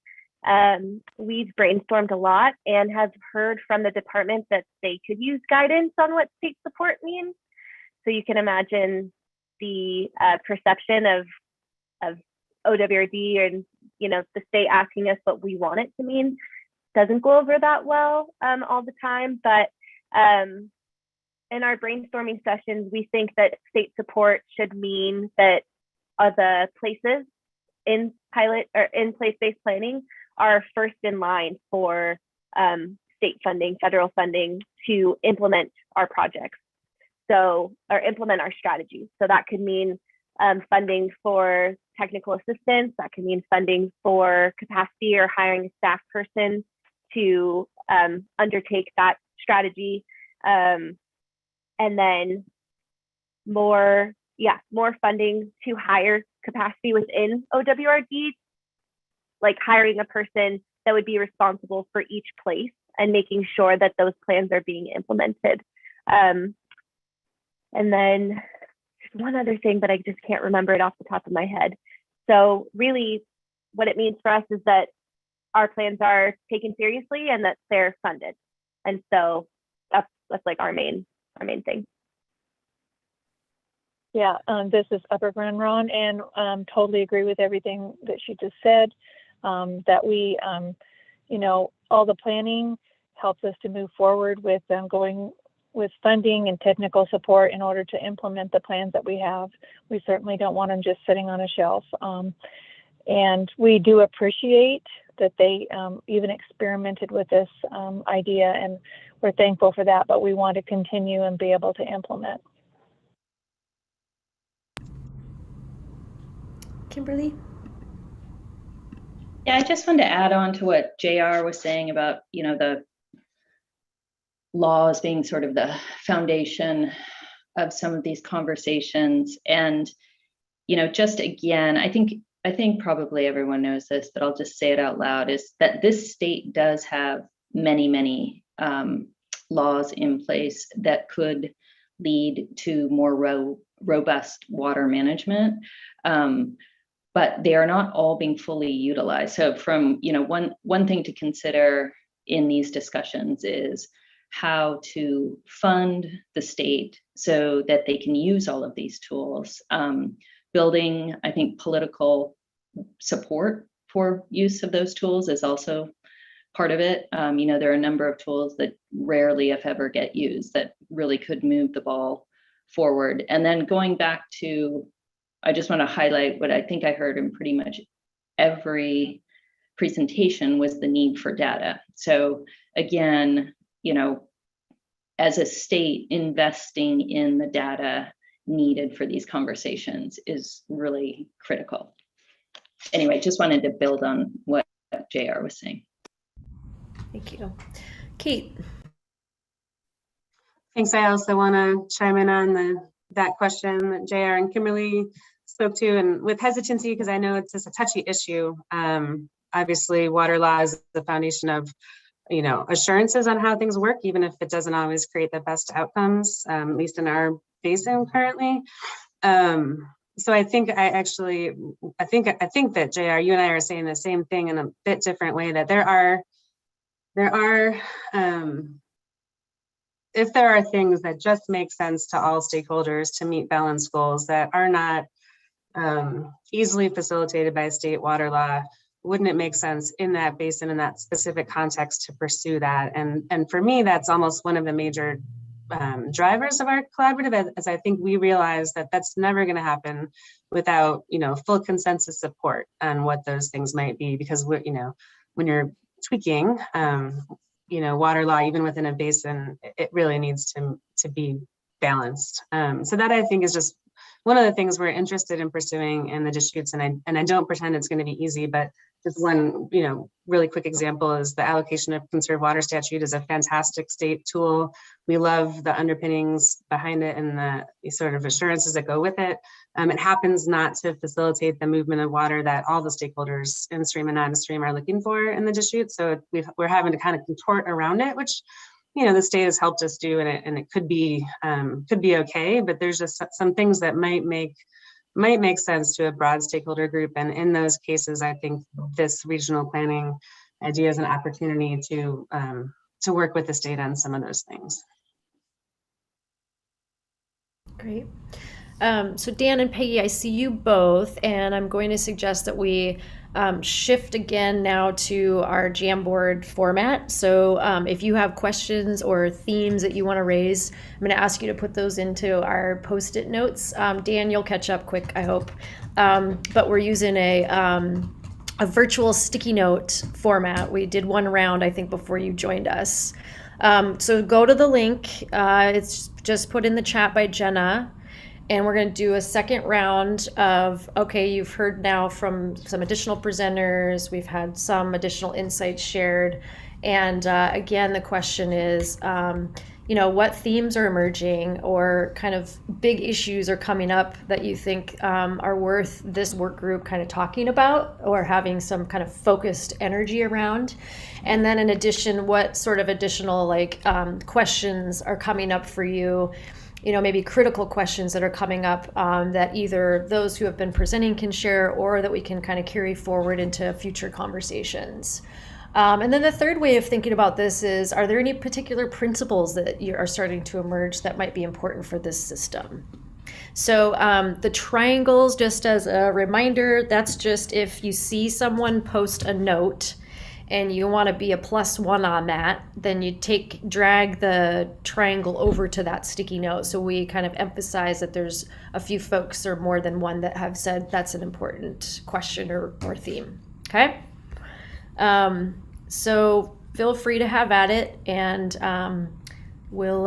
We've brainstormed a lot and have heard from the department that they could use guidance on what state support means. So you can imagine the perception of OWRD and the state asking us what we want it to mean doesn't go over that well all the time, but in our brainstorming sessions, we think that state support should mean that the places in pilot or in place-based planning are first in line for state funding, federal funding to implement our projects. So, or implement our strategies. So that could mean funding for technical assistance. That could mean funding for capacity or hiring a staff person to undertake that strategy. And then more funding to hire capacity within OWRD, like hiring a person that would be responsible for each place and making sure that those plans are being implemented. And then there's one other thing, but I just can't remember it off the top of my head. So really what it means for us is that our plans are taken seriously and that they're funded. And so that's like our main thing. Yeah, this is Upper Grand Ron, and totally agree with everything that she just said. That we, all the planning helps us to move forward with going with funding and technical support in order to implement the plans that we have. We certainly don't want them just sitting on a shelf. And we do appreciate that they even experimented with this idea, and we're thankful for that, but we want to continue and be able to implement. Kimberly? Yeah, I just wanted to add on to what JR was saying about, the laws being sort of the foundation of some of these conversations. And, just again, I think probably everyone knows this, but I'll just say it out loud, is that this state does have many, many laws in place that could lead to more robust water management. But they are not all being fully utilized. So from, one thing to consider in these discussions is how to fund the state so that they can use all of these tools. Building, I think, political support for use of those tools is also part of it. There are a number of tools that rarely, if ever, get used that really could move the ball forward. And then going back to, I just want to highlight what I think I heard in pretty much every presentation was the need for data. So again, as a state, investing in the data needed for these conversations is really critical. Anyway, just wanted to build on what JR was saying. Thank you. Kate. Thanks. I also want to chime in on that question that JR and Kimberly spoke to, and with hesitancy, because I know it's just a touchy issue. Obviously, water law is the foundation of, assurances on how things work, even if it doesn't always create the best outcomes, at least in our basin currently. So I think that JR, you and I are saying the same thing in a bit different way, that there are if there are things that just make sense to all stakeholders to meet balanced goals that are not easily facilitated by state water law, wouldn't it make sense in that basin, in that specific context, to pursue that? And for me, that's almost one of the major drivers of our collaborative, as I think we realize that that's never going to happen without, full consensus support on what those things might be, because we're, when you're tweaking, water law, even within a basin, it really needs to be balanced. So that, I think, is just one of the things we're interested in pursuing in the Deschutes, and I don't pretend it's going to be easy, but just one, really quick example is the allocation of conserved water statute is a fantastic state tool. We love the underpinnings behind it and the sort of assurances that go with it. It happens not to facilitate the movement of water that all the stakeholders in stream and downstream are looking for in the Deschutes. So we're having to kind of contort around it, which the state has helped us do, and it could be okay, but there's just some things that might make sense to a broad stakeholder group. And in those cases, I think this regional planning idea is an opportunity to work with the state on some of those things. Great. So Dan and Peggy, I see you both, and I'm going to suggest that we shift again now to our Jamboard format. So if you have questions or themes that you want to raise, I'm going to ask you to put those into our Post-it notes. Dan, you'll catch up quick, I hope. But we're using a virtual sticky note format. We did one round, I think, before you joined us. So go to the link. It's just put in the chat by Jenna. And we're going to do a second round of, okay, you've heard now from some additional presenters. We've had some additional insights shared. And again, the question is, what themes are emerging or kind of big issues are coming up that you think are worth this work group kind of talking about or having some kind of focused energy around? And then in addition, what sort of additional questions are coming up for you? Maybe critical questions that are coming up that either those who have been presenting can share or that we can kind of carry forward into future conversations. And then the third way of thinking about this is, are there any particular principles that are starting to emerge that might be important for this system? So the triangles, just as a reminder, that's just if you see someone post a note and you want to be a +1 on that, then you drag the triangle over to that sticky note. So we kind of emphasize that there's a few folks or more than one that have said that's an important question or theme. Okay. So feel free to have at it, and we'll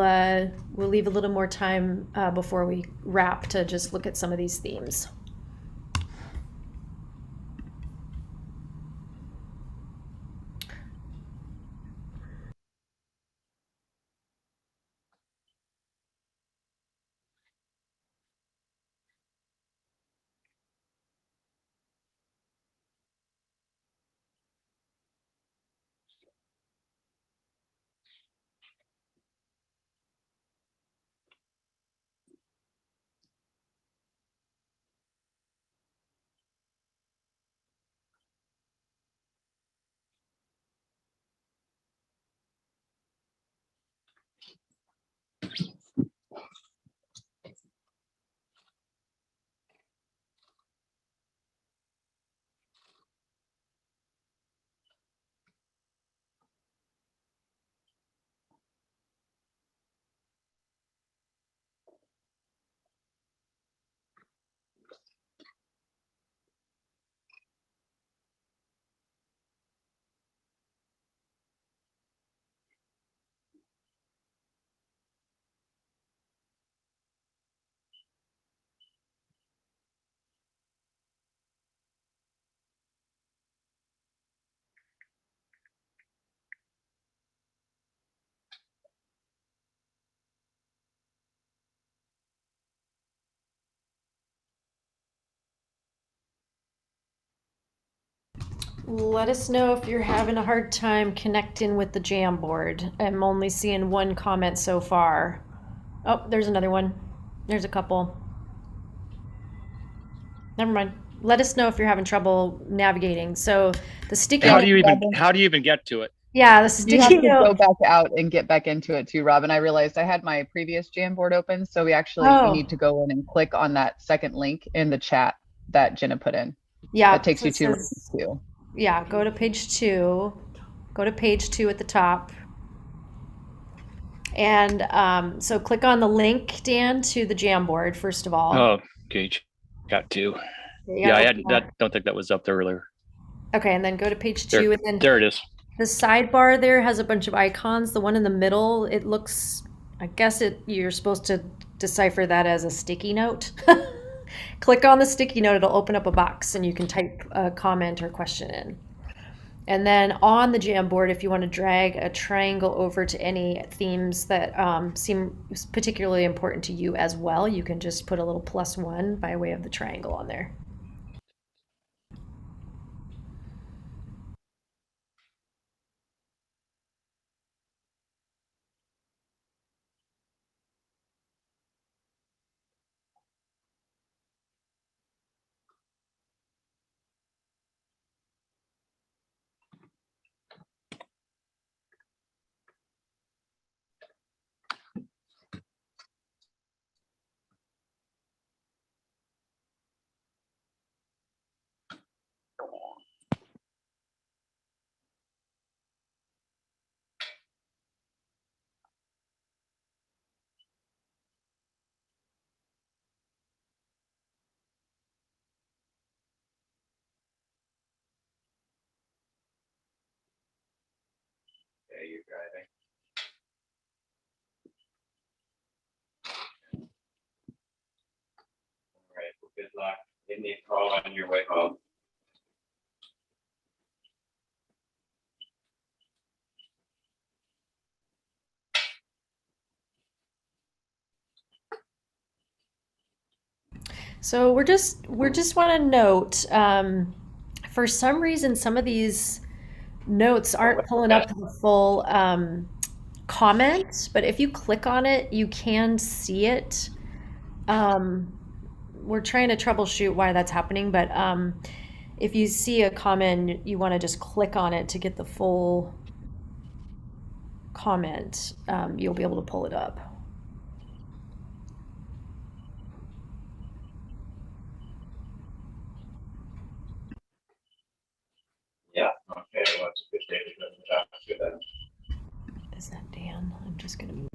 leave a little more time before we wrap to just look at some of these themes. let us know if you're having a hard time connecting with the Jamboard. I'm only seeing one comment so far. Oh, there's another one. There's a couple. Never mind. Let us know if you're having trouble navigating. So the sticky How note. do you even get to it? Yeah, the You have sticky to go note. back out and get back into it too, Robin. I realized I had my previous Jamboard open, so you Oh. need to go in and click on that second link in the chat that Jenna put in. Yeah, That takes so you it to says- link 2. Yeah, go to page 2. Go to page 2 at the top. And so click on the link, Dan, to the Jamboard, first of all. Oh, okay. Got to. You Yeah, gotta I open had that. Don't think that was up there earlier. Okay, and then go to page There, 2, and then there it is. the sidebar there has a bunch of icons. The one in the middle, it looks, I guess you're supposed to decipher that as a sticky note. Click on the sticky note, it'll open up a box and you can type a comment or question in. And then on the Jamboard, if you want to drag a triangle over to any themes that seem particularly important to you as well, you can just put a little +1 by way of the triangle on there. Yeah, you're driving. All right, well, good luck. Give me a call on your way home. So we're just want to note, for some reason, some of these notes aren't pulling up the full comment, but if you click on it, you can see it. We're trying to troubleshoot why that's happening, but if you see a comment, you want to just click on it to get the full comment. You'll be able to pull it up. Yeah, okay, well, it's a good day to go to the doctor then. Is that Dan? I'm just going to move.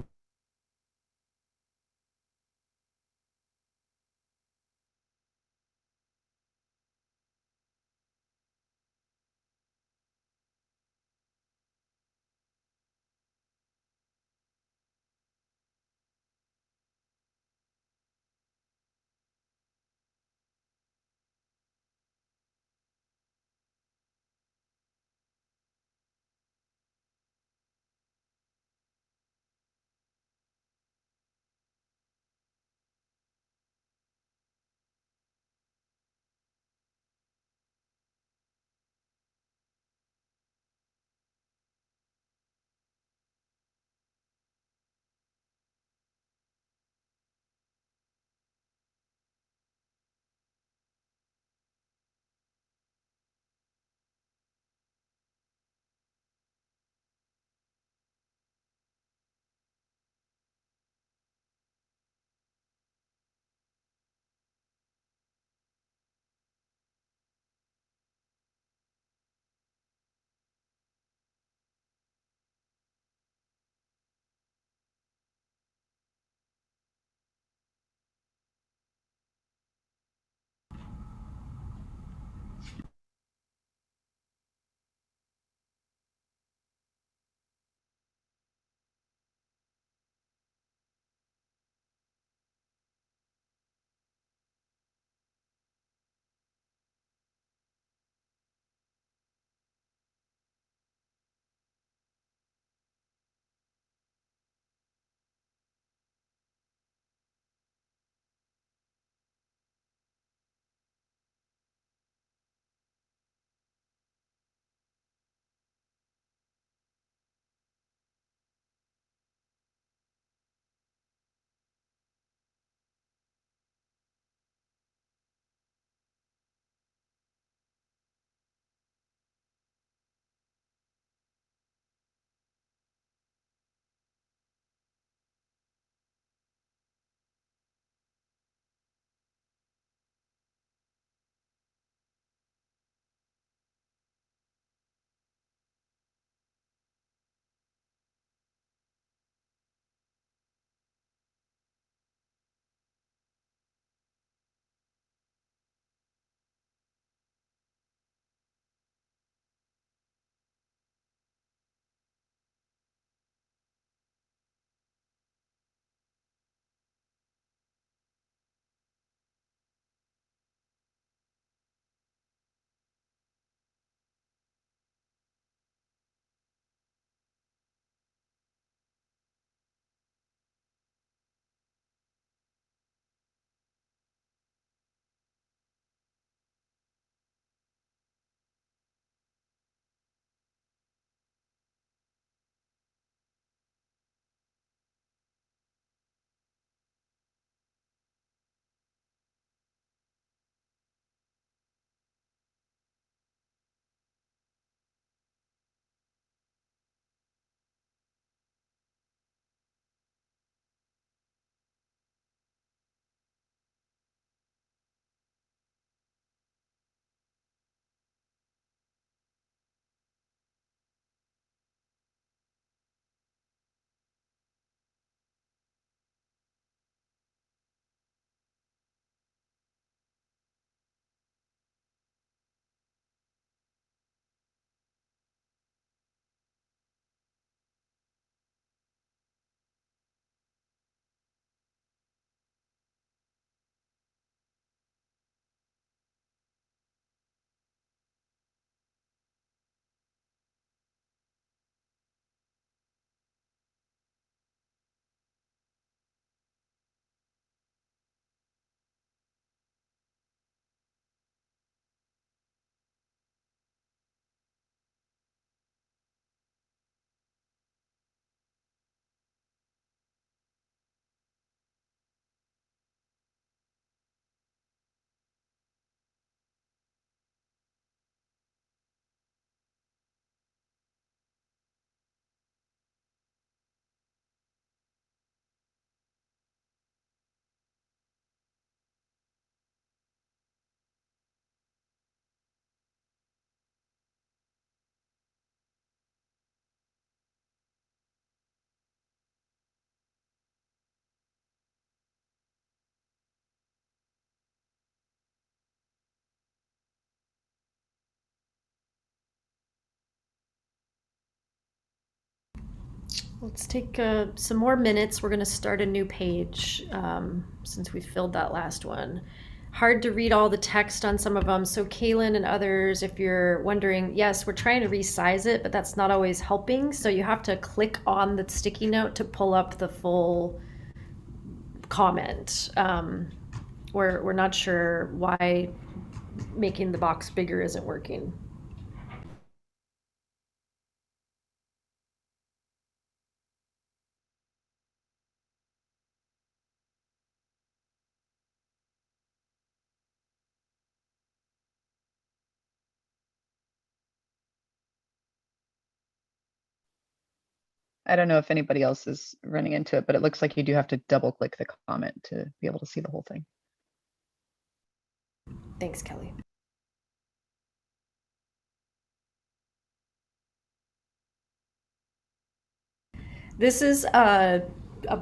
Let's take some more minutes. We're going to start a new page since we filled that last one. Hard to read all the text on some of them. So Kaylin and others, if you're wondering, yes, we're trying to resize it, but that's not always helping. So you have to click on the sticky note to pull up the full comment. We're not sure why making the box bigger isn't working. I don't know if anybody else is running into it, but it looks like you do have to double click the comment to be able to see the whole thing. Thanks, Kelly. This is a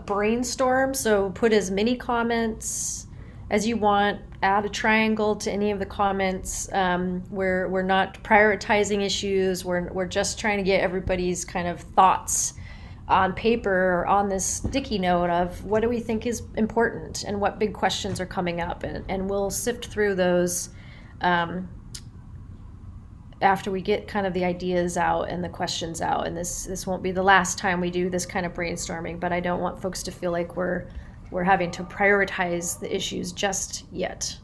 brainstorm, so put as many comments as you want, add a triangle to any of the comments. We're not prioritizing issues, we're just trying to get everybody's kind of thoughts on paper or on this sticky note of what do we think is important and what big questions are coming up, and we'll sift through those after we get kind of the ideas out and the questions out. And this won't be the last time we do this kind of brainstorming, but I don't want folks to feel like we're having to prioritize the issues just yet.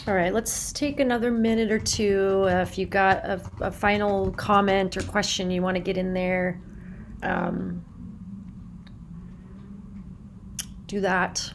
All right, let's take another minute or two. If you've got a final comment or question you want to get in there, do that.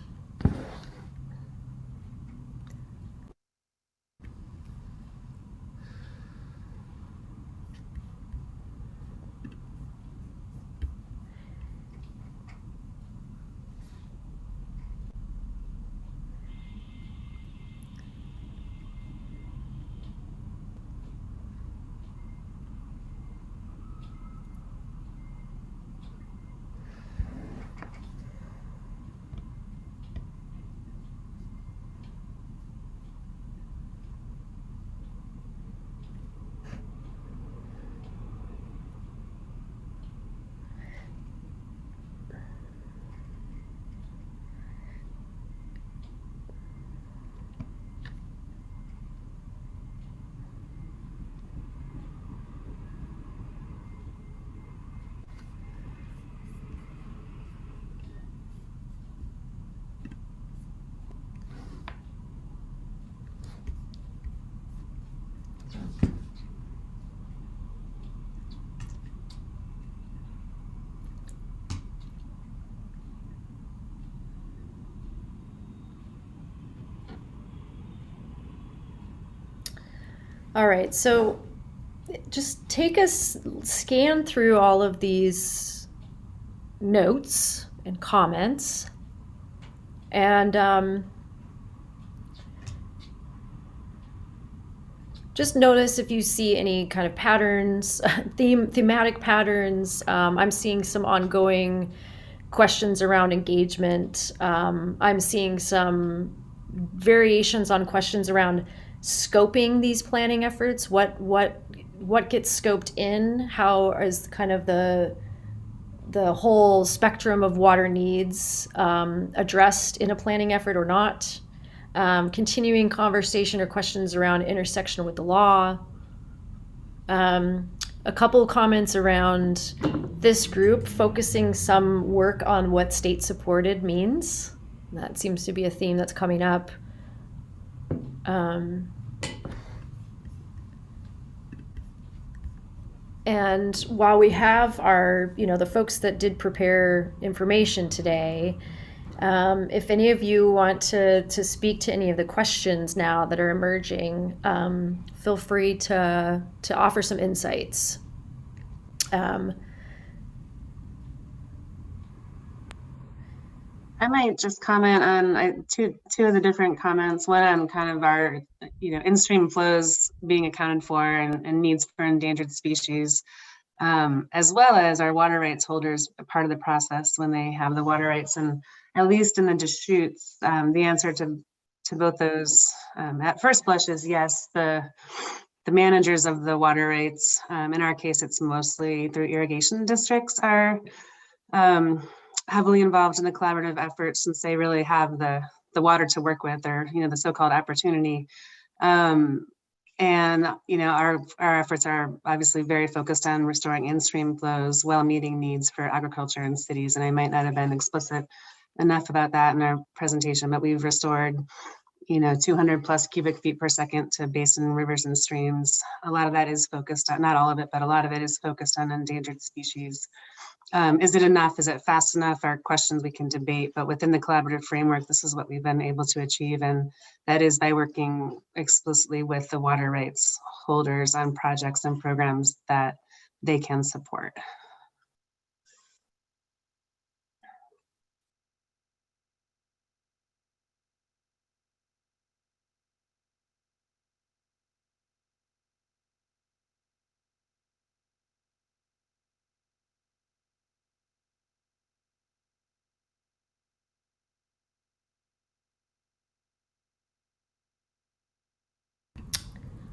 All right, so just take a scan through all of these notes and comments, and just notice if you see any kind of patterns, thematic patterns. I'm seeing some ongoing questions around engagement. I'm seeing some variations on questions around scoping these planning efforts. What what gets scoped in, how is kind of the whole spectrum of water needs addressed in a planning effort or not. Continuing conversation or questions around intersection with the law. A couple comments around this group focusing some work on what state supported means. That seems to be a theme that's coming up. And while we have our, the folks that did prepare information today, if any of you want to speak to any of the questions now that are emerging, feel free to offer some insights. I might just comment on two of the different comments. One on kind of our, in-stream flows being accounted for and needs for endangered species, as well as our water rights holders a part of the process when they have the water rights. And at least in the Deschutes, the answer to both those at first blush is yes. The managers of the water rights, in our case, it's mostly through irrigation districts, are heavily involved in the collaborative efforts since they really have the water to work with, or the so-called opportunity. And our efforts are obviously very focused on restoring in-stream flows while meeting needs for agriculture in cities. And I might not have been explicit enough about that in our presentation, but we've restored 200 plus cubic feet per second to basin rivers and streams. A lot of that is focused on, not all of it, but a lot of it is focused on endangered species. Is it enough? Is it fast enough? Are questions we can debate, but within the collaborative framework, this is what we've been able to achieve. And that is by working explicitly with the water rights holders on projects and programs that they can support.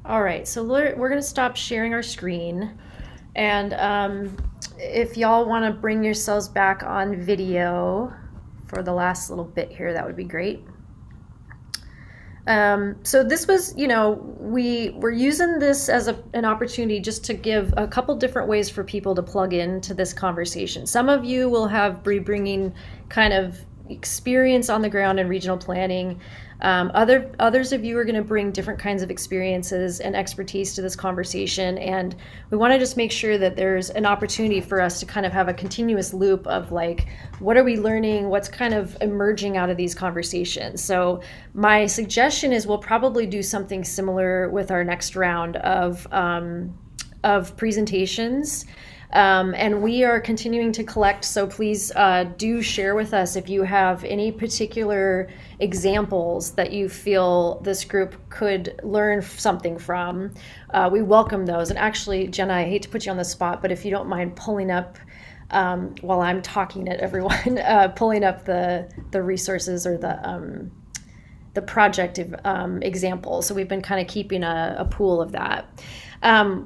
All right, so we're going to stop sharing our screen. And if y'all want to bring yourselves back on video for the last little bit here, that would be great. So this was, we're using this as an opportunity just to give a couple different ways for people to plug into this conversation. Some of you will be bringing kind of experience on the ground in regional planning. Others of you are going to bring different kinds of experiences and expertise to this conversation, and we want to just make sure that there's an opportunity for us to kind of have a continuous loop of like, what are we learning, what's kind of emerging out of these conversations. So my suggestion is we'll probably do something similar with our next round of presentations. And we are continuing to collect, so please do share with us if you have any particular examples that you feel this group could learn something from. We welcome those. And actually, Jenna, I hate to put you on the spot, but if you don't mind pulling up, while I'm talking at everyone, pulling up the resources or the project example. So we've been kind of keeping a pool of that.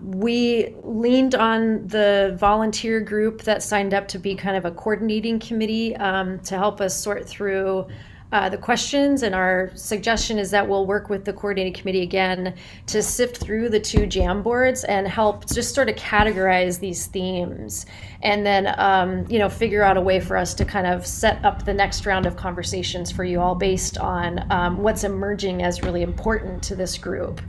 We leaned on the volunteer group that signed up to be kind of a coordinating committee to help us sort through the questions, and our suggestion is that we'll work with the coordinating committee again to sift through the two Jamboards and help just sort of categorize these themes, and then figure out a way for us to kind of set up the next round of conversations for you all based on what's emerging as really important to this group.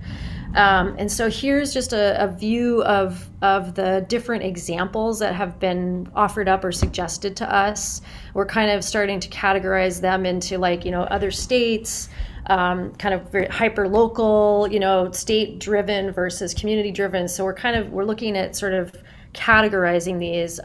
And so here's just a view of the different examples that have been offered up or suggested to us. We're kind of starting to categorize them into other states, kind of very hyper local, state driven versus community driven. So we're looking at sort of categorizing these.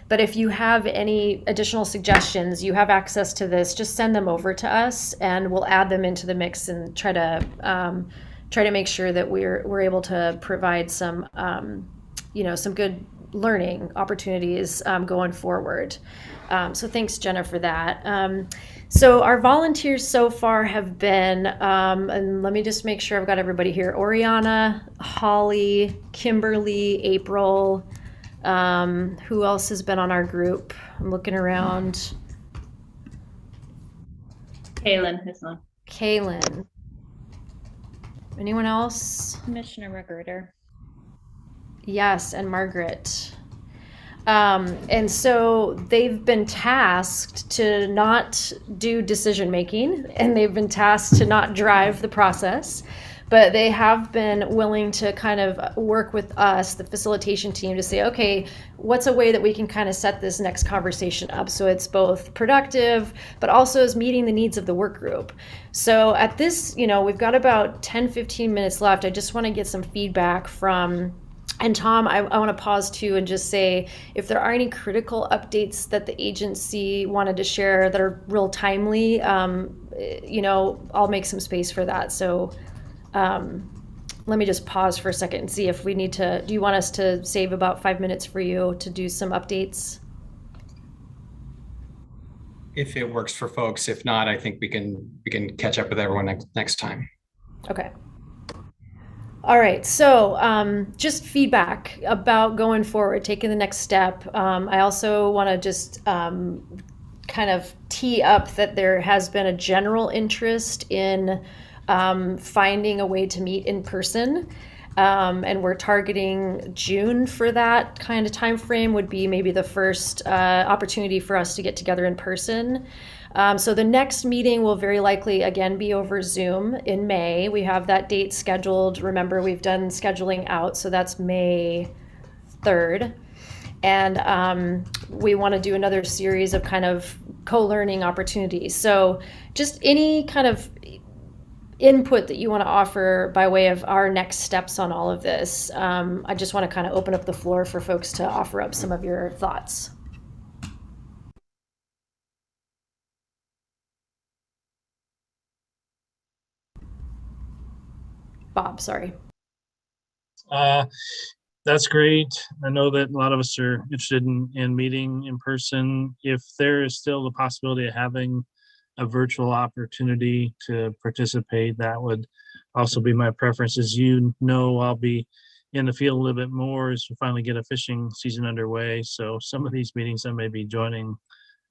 But if you have any additional suggestions, you have access to this, just send them over to us and we'll add them into the mix and try to make sure that we're able to provide some some good learning opportunities going forward. So thanks, Jenna, for that. So our volunteers so far have been, and let me just make sure I've got everybody here: Oriana, Holly, Kimberly, April. Who else has been on our group? I'm looking around. Kaylin is on. Kaylin. Anyone else? Commissioner Magruder. Yes, and Margaret. And so they've been tasked to not do decision making, and they've been tasked to not drive the process, but they have been willing to kind of work with us, the facilitation team, to say, okay, what's a way that we can kind of set this next conversation up so it's both productive, but also is meeting the needs of the work group. So at this, we've got about 10-15 minutes left. I just want to get some feedback from. And Tom, I want to pause too and just say, if there are any critical updates that the agency wanted to share that are real timely, I'll make some space for that. So let me just pause for a second and see if we need to, do you want us to save about 5 minutes for you to do some updates? If it works for folks. If not, I think we can catch up with everyone next time. Okay. All right, so just feedback about going forward, taking the next step. I also want to just kind of tee up that there has been a general interest in finding a way to meet in person. And we're targeting June for that kind of time frame would be maybe the first opportunity for us to get together in person. So the next meeting will very likely again be over Zoom in May. We have that date scheduled. Remember, we've done scheduling out, so that's May 3rd. And we want to do another series of kind of co-learning opportunities. So just any kind of input that you want to offer by way of our next steps on all of this. I just want to kind of open up the floor for folks to offer up some of your thoughts. Bob, sorry. That's great. I know that a lot of us are interested in meeting in person. If there is still the possibility of having a virtual opportunity to participate, that would also be my preference. As you know, I'll be in the field a little bit more as we finally get a fishing season underway. So some of these meetings I may be joining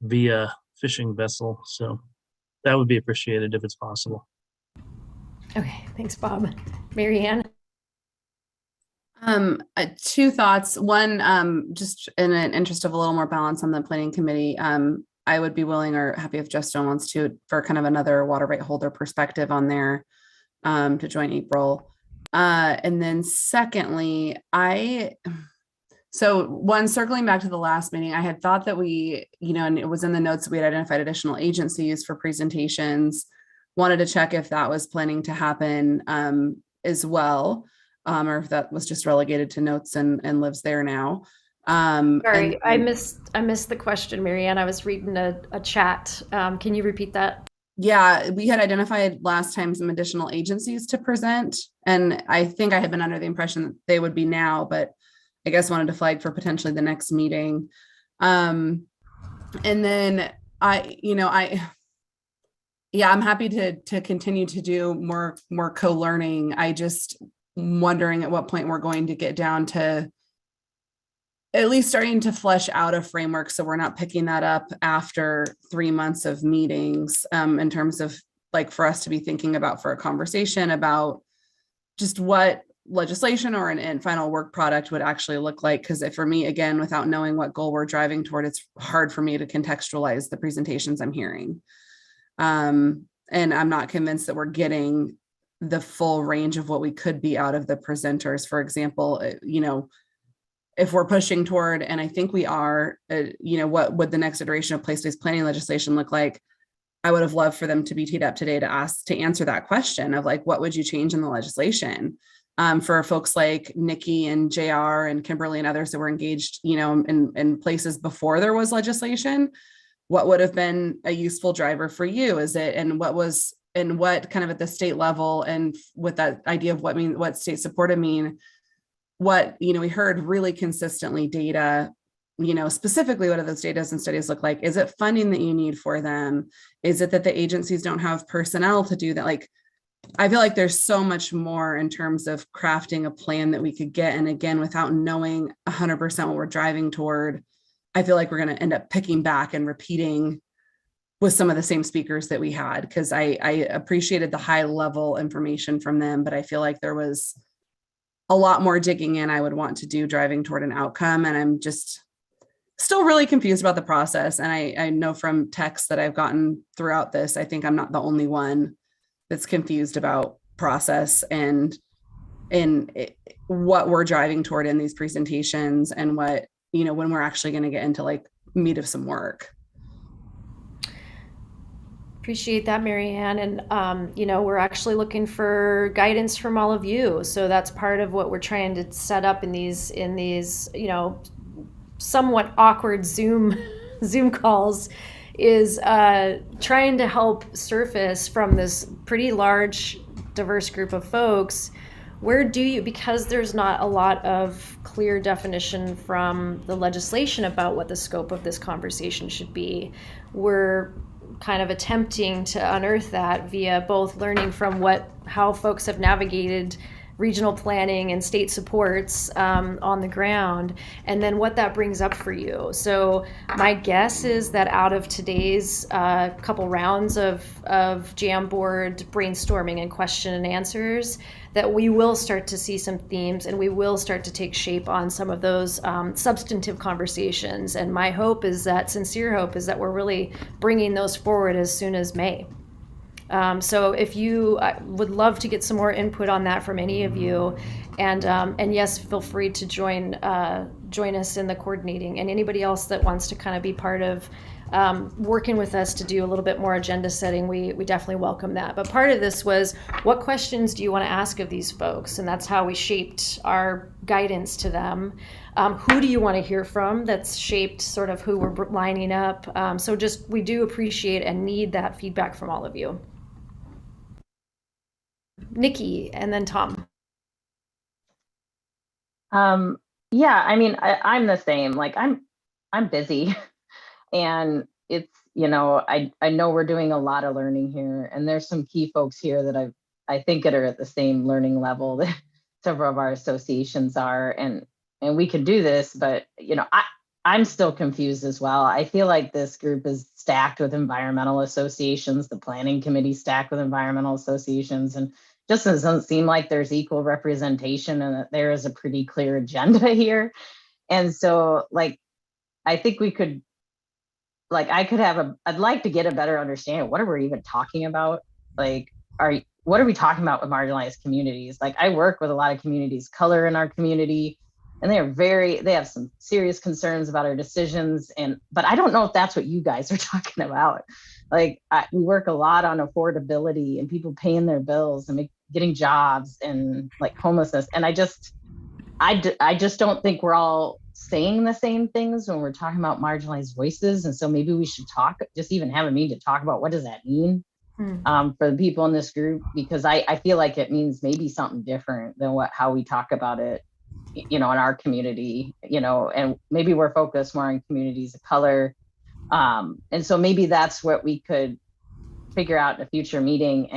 via fishing vessel. So that would be appreciated if it's possible. Okay, thanks, Bob. Mary Ann? Two thoughts. One, just in an interest of a little more balance on the planning committee, I would be willing or happy if Jeff Stone wants to, for kind of another water right holder perspective on there, to join April. And then secondly, circling back to the last meeting, I had thought that we, and it was in the notes that we had identified additional agencies for presentations. Wanted to check if that was planning to happen as well, or if that was just relegated to notes and lives there now. Sorry, I missed the question, Mary Ann. I was reading a chat. Can you repeat that? Yeah, we had identified last time some additional agencies to present, and I think I had been under the impression that they would be now, but I guess wanted to flag for potentially the next meeting. And then I'm happy to continue to do more co-learning. I just wondering at what point we're going to get down to at least starting to flesh out a framework so we're not picking that up after 3 months of meetings, in terms of like for us to be thinking about for a conversation about just what legislation or an final work product would actually look like. Because for me, again, without knowing what goal we're driving toward, it's hard for me to contextualize the presentations I'm hearing. And I'm not convinced that we're getting the full range of what we could be out of the presenters. For example, if we're pushing toward, and I think we are, what would the next iteration of place-based planning legislation look like? I would have loved for them to be teed up today to answer that question of like, what would you change in the legislation? For folks like Nikki and JR and Kimberly and others that were engaged, in places before there was legislation, what would have been a useful driver for you? What kind of at the state level and with that idea of what state supported mean, what, we heard really consistently data, specifically what do those data and studies look like? Is it funding that you need for them? Is it that the agencies don't have personnel to do that? Like, I feel like there's so much more in terms of crafting a plan that we could get. And again, without knowing 100% what we're driving toward, I feel like we're going to end up picking back and repeating with some of the same speakers that we had, because I appreciated the high level information from them, but I feel like there was a lot more digging in I would want to do driving toward an outcome. And I'm just still really confused about the process. And I know from texts that I've gotten throughout this, I think I'm not the only one that's confused about process and what we're driving toward in these presentations, and what, when we're actually going to get into like meat of some work. Appreciate that, Marianne. And, we're actually looking for guidance from all of you. So that's part of what we're trying to set up in these, somewhat awkward Zoom calls, is trying to help surface from this pretty large, diverse group of folks, because there's not a lot of clear definition from the legislation about what the scope of this conversation should be, we're kind of attempting to unearth that via both learning from how folks have navigated regional planning and state supports on the ground, and then what that brings up for you. So my guess is that out of today's couple rounds of Jamboard brainstorming and question and answers, that we will start to see some themes, and we will start to take shape on some of those substantive conversations. And my hope is that, sincere hope, is that we're really bringing those forward as soon as May. So if you would love to get some more input on that from any of you, and yes, feel free to join us in the coordinating, and anybody else that wants to kind of be part of working with us to do a little bit more agenda setting, we definitely welcome that. But part of this was, what questions do you want to ask of these folks? And that's how we shaped our guidance to them. Who do you want to hear from? That's shaped sort of who we're lining up. So we do appreciate and need that feedback from all of you. Nikki, and then Tom. Yeah, I mean, I'm the same. Like, I'm busy, and it's, I know we're doing a lot of learning here, and there's some key folks here that I think that are at the same learning level that several of our associations are, and we can do this, but I'm still confused as well. I feel like this group is stacked with environmental associations, the planning committee stacked with environmental associations, and just doesn't seem like there's equal representation, and that there is a pretty clear agenda here. And so, I think we could, I'd like to get a better understanding of what are we even talking about? What are we talking about with marginalized communities? I work with a lot of communities, color in our community, and they have some serious concerns about our decisions. But I don't know if that's what you guys are talking about. We work a lot on affordability and people paying their bills and getting jobs and homelessness. And I just don't think we're all saying the same things when we're talking about marginalized voices. And so maybe we should just even have a meeting to talk about what does that mean for the people in this group, because I feel like it means maybe something different than how we talk about it, in our community, and maybe we're focused more on communities of color. And so maybe that's what we could figure out in a future meeting.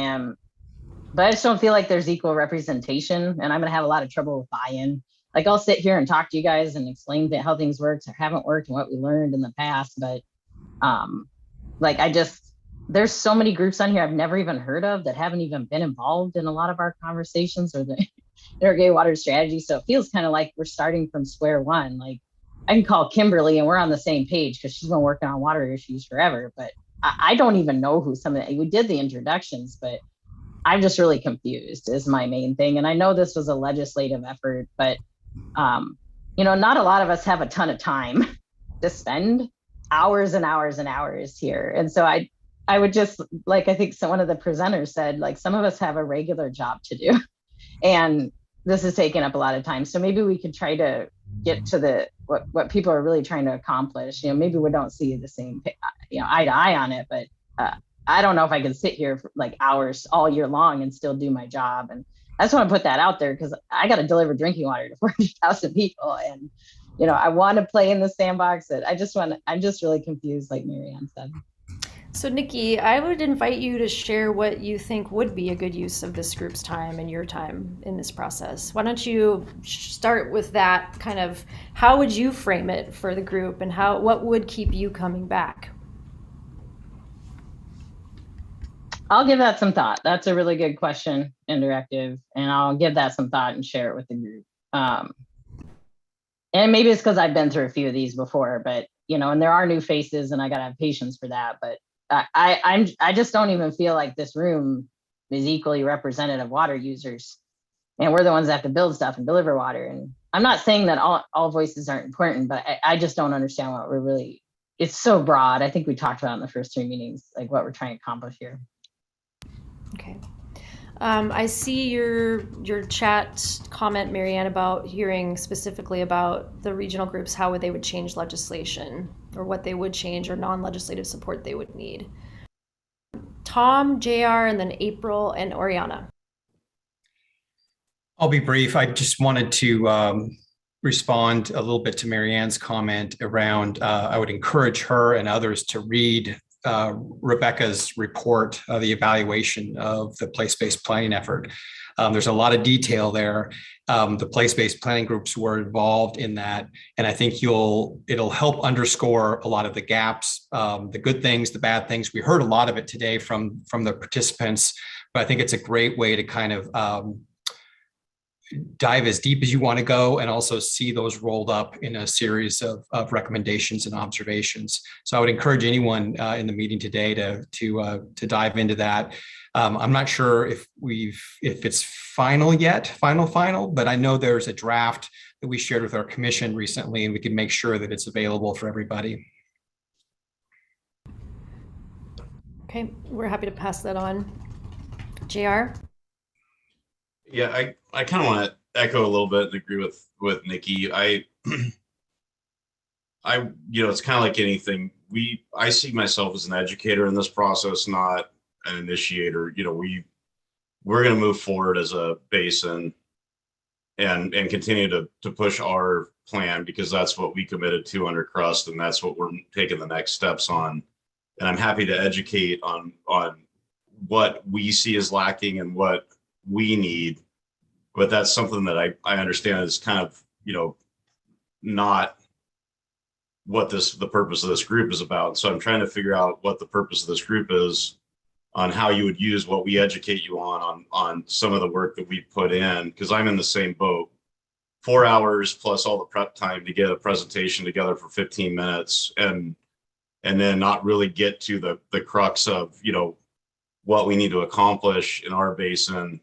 But I just don't feel like there's equal representation, and I'm going to have a lot of trouble with buy-in. I'll sit here and talk to you guys and explain how things work or haven't worked and what we learned in the past. But there's so many groups on here I've never even heard of that haven't even been involved in a lot of our conversations or the irrigated water strategy. So it feels kind of like we're starting from square one. I can call Kimberly and we're on the same page because she's been working on water issues forever. But I don't even know who we did the introductions, but I'm just really confused is my main thing. And I know this was a legislative effort, but not a lot of us have a ton of time to spend hours and hours and hours here. And so I would just, I think one of the presenters said, some of us have a regular job to do, and this is taking up a lot of time. So maybe we could try to get to what people are really trying to accomplish. Maybe we don't see the same, eye to eye on it, but I don't know if I can sit here for hours all year long and still do my job. And I just want to put that out there because I got to deliver drinking water to 400,000 people, and I want to play in the sandbox. I'm just really confused, like Marianne said. So Nikki, I would invite you to share what you think would be a good use of this group's time and your time in this process. Why don't you start with that kind of, how would you frame it for the group, and what would keep you coming back? I'll give that some thought. That's a really good question, Interactive, and I'll give that some thought and share it with the group. And maybe it's because I've been through a few of these before, but and there are new faces, and I gotta have patience for that. But I just don't even feel like this room is equally representative of water users, and we're the ones that have to build stuff and deliver water. And I'm not saying that all voices aren't important, but I just don't understand what we're really. It's so broad. I think we talked about in the first 3 meetings, like what we're trying to accomplish here. Okay. I see your chat comment, Marianne, about hearing specifically about the regional groups, how they would change legislation, or what they would change, or non-legislative support they would need. Tom, JR, and then April and Oriana. I'll be brief. I just wanted to respond a little bit to Marianne's comment around, I would encourage her and others to read Rebecca's report, the evaluation of the place-based planning effort. There's a lot of detail there. The place-based planning groups were involved in that, and I think it'll help underscore a lot of the gaps, the good things, the bad things. We heard a lot of it today from the participants, but I think it's a great way to kind of dive as deep as you want to go, and also see those rolled up in a series of recommendations and observations. So I would encourage anyone in the meeting today to dive into that. I'm not sure if it's final yet, final, but I know there's a draft that we shared with our commission recently, and we can make sure that it's available for everybody. Okay, we're happy to pass that on. JR? Yeah, I kind of want to echo a little bit and agree with Nikki. It's kind of like anything. I see myself as an educator in this process, not an initiator. We're going to move forward as a basin and continue to push our plan, because that's what we committed to under Crust, and that's what we're taking the next steps on. And I'm happy to educate on what we see as lacking and what we need, but that's something that I understand is kind of, not what the purpose of this group is about. So I'm trying to figure out what the purpose of this group is, on how you would use what we educate you on some of the work that we put in, because I'm in the same boat. 4 hours plus all the prep time to get a presentation together for 15 minutes and then not really get to the crux of, what we need to accomplish in our basin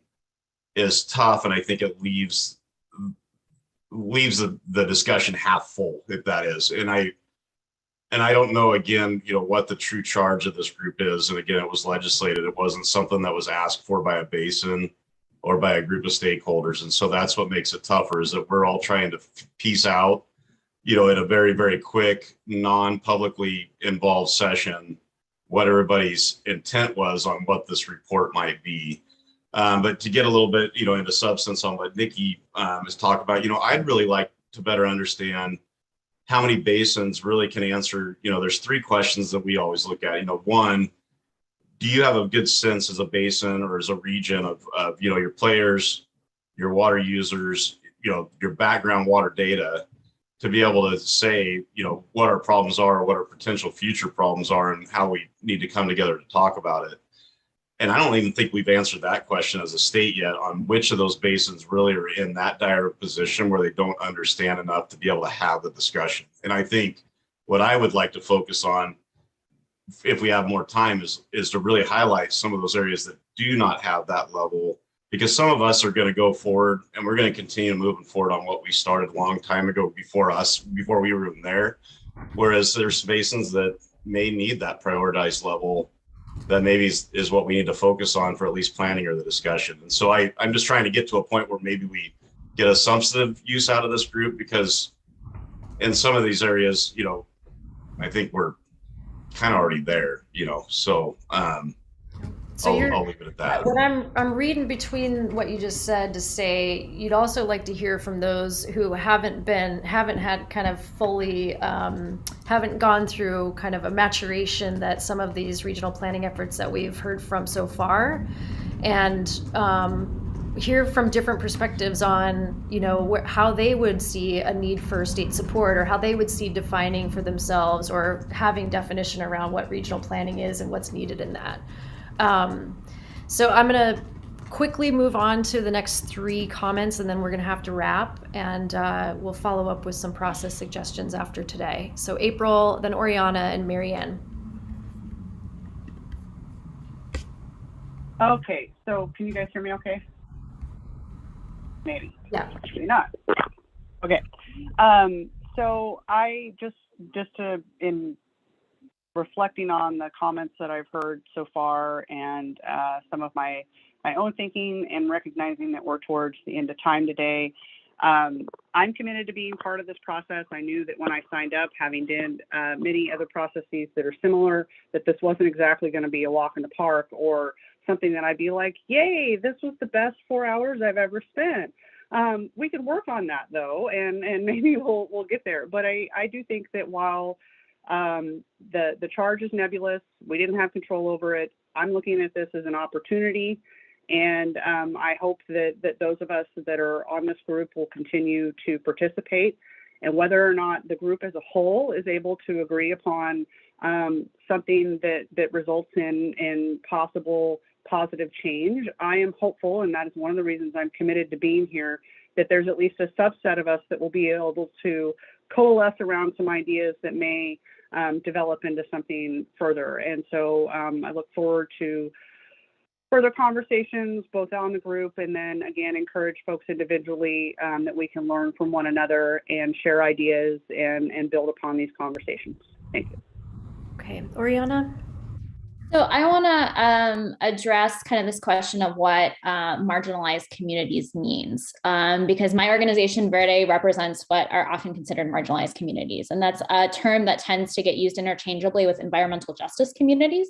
is tough. And I think it leaves the discussion half full, if that is. And I don't know, again, what the true charge of this group is. And again, it was legislated. It wasn't something that was asked for by a basin or by a group of stakeholders. And so that's what makes it tougher, is that we're all trying to piece out, in a very, very quick, non-publicly involved session, what everybody's intent was on what this report might be. But to get a little bit, into substance on what Nikki has talked about, I'd really like to better understand how many basins really can answer. There's 3 questions that we always look at. One, do you have a good sense as a basin or as a region of your players, your water users, your background water data, to be able to say, what our problems are, what our potential future problems are, and how we need to come together to talk about it. And I don't even think we've answered that question as a state yet, on which of those basins really are in that dire position where they don't understand enough to be able to have the discussion. And I think what I would like to focus on, if we have more time, is to really highlight some of those areas that do not have that level, because some of us are going to go forward and we're going to continue moving forward on what we started a long time ago before we were even there. Whereas there's basins that may need that prioritized level that maybe is what we need to focus on for at least planning or the discussion. And so I'm just trying to get to a point where maybe we get a substantive use out of this group, because in some of these areas, I think we're kind of already there, so. So I'll leave it at that. what I'm reading between what you just said to say you'd also like to hear from those who haven't had kind of fully haven't gone through kind of a maturation that some of these regional planning efforts that we've heard from so far, and hear from different perspectives on, you know, how they would see a need for state support, or how they would see defining for themselves or having definition around what regional planning is and what's needed in that. So I'm going to quickly move on to the next 3 comments, and then we're going to have to wrap, and we'll follow up with some process suggestions after today. So April, then Oriana, and Marianne. Okay, so can you guys hear me okay? Maybe. Yeah. Actually not. Okay. So I just in reflecting on the comments that I've heard so far, and some of my own thinking, and recognizing that we're towards the end of time today, I'm committed to being part of this process. I knew that when I signed up, having did many other processes that are similar, that this wasn't exactly going to be a walk in the park or something that I'd be like, yay, this was the best 4 hours I've ever spent. We could work on that though, and maybe we'll get there. But I do think that while the charge is nebulous, we didn't have control over it, I'm looking at this as an opportunity. And I hope that those of us that are on this group will continue to participate. And whether or not the group as a whole is able to agree upon something that results in possible positive change, I am hopeful, and that is one of the reasons I'm committed to being here, that there's at least a subset of us that will be able to coalesce around some ideas that may develop into something further. And so I look forward to further conversations both on the group, and then again encourage folks individually that we can learn from one another and share ideas and build upon these conversations. Thank you. Okay, Oriana? So I want to address kind of this question of what marginalized communities means, because my organization, Verde, represents what are often considered marginalized communities. And that's a term that tends to get used interchangeably with environmental justice communities,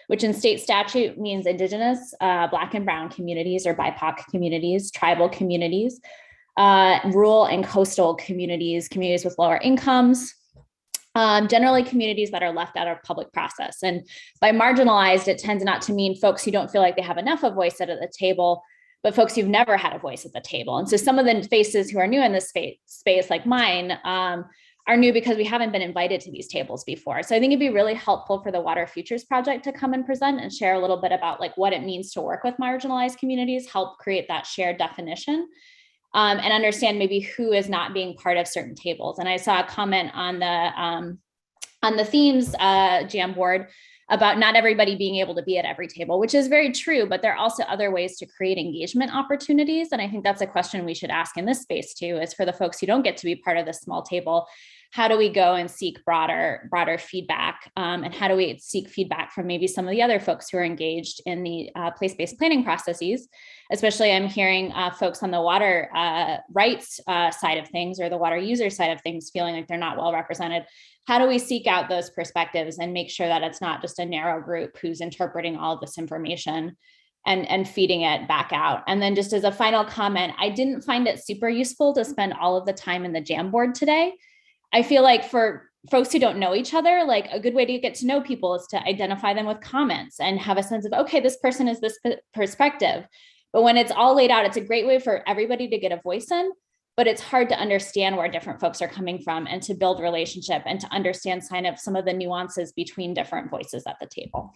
which in state statute means Indigenous, Black and Brown communities, or BIPOC communities, tribal communities, rural and coastal communities, communities with lower incomes, generally communities that are left out of public process. And by marginalized, it tends not to mean folks who don't feel like they have enough of a voice at the table, but folks who've never had a voice at the table. And so some of the faces who are new in this space like mine, are new because we haven't been invited to these tables before. So I think it'd be really helpful for the Water Futures Project to come and present and share a little bit about like what it means to work with marginalized communities, help create that shared definition, and understand maybe who is not being part of certain tables. And I saw a comment on the themes jam board about not everybody being able to be at every table, which is very true, but there are also other ways to create engagement opportunities. And I think that's a question we should ask in this space too, is for the folks who don't get to be part of this small table, how do we go and seek broader feedback? And how do we seek feedback from maybe some of the other folks who are engaged in the place-based planning processes? Especially I'm hearing folks on the water rights side of things, or the water user side of things, feeling like they're not well represented. How do we seek out those perspectives and make sure that it's not just a narrow group who's interpreting all of this information and feeding it back out? And then just as a final comment, I didn't find it super useful to spend all of the time in the jam board today. I feel like for folks who don't know each other, like a good way to get to know people is to identify them with comments and have a sense of, okay, this person is this perspective. But when it's all laid out, it's a great way for everybody to get a voice in, but it's hard to understand where different folks are coming from and to build relationship and to understand some of the nuances between different voices at the table.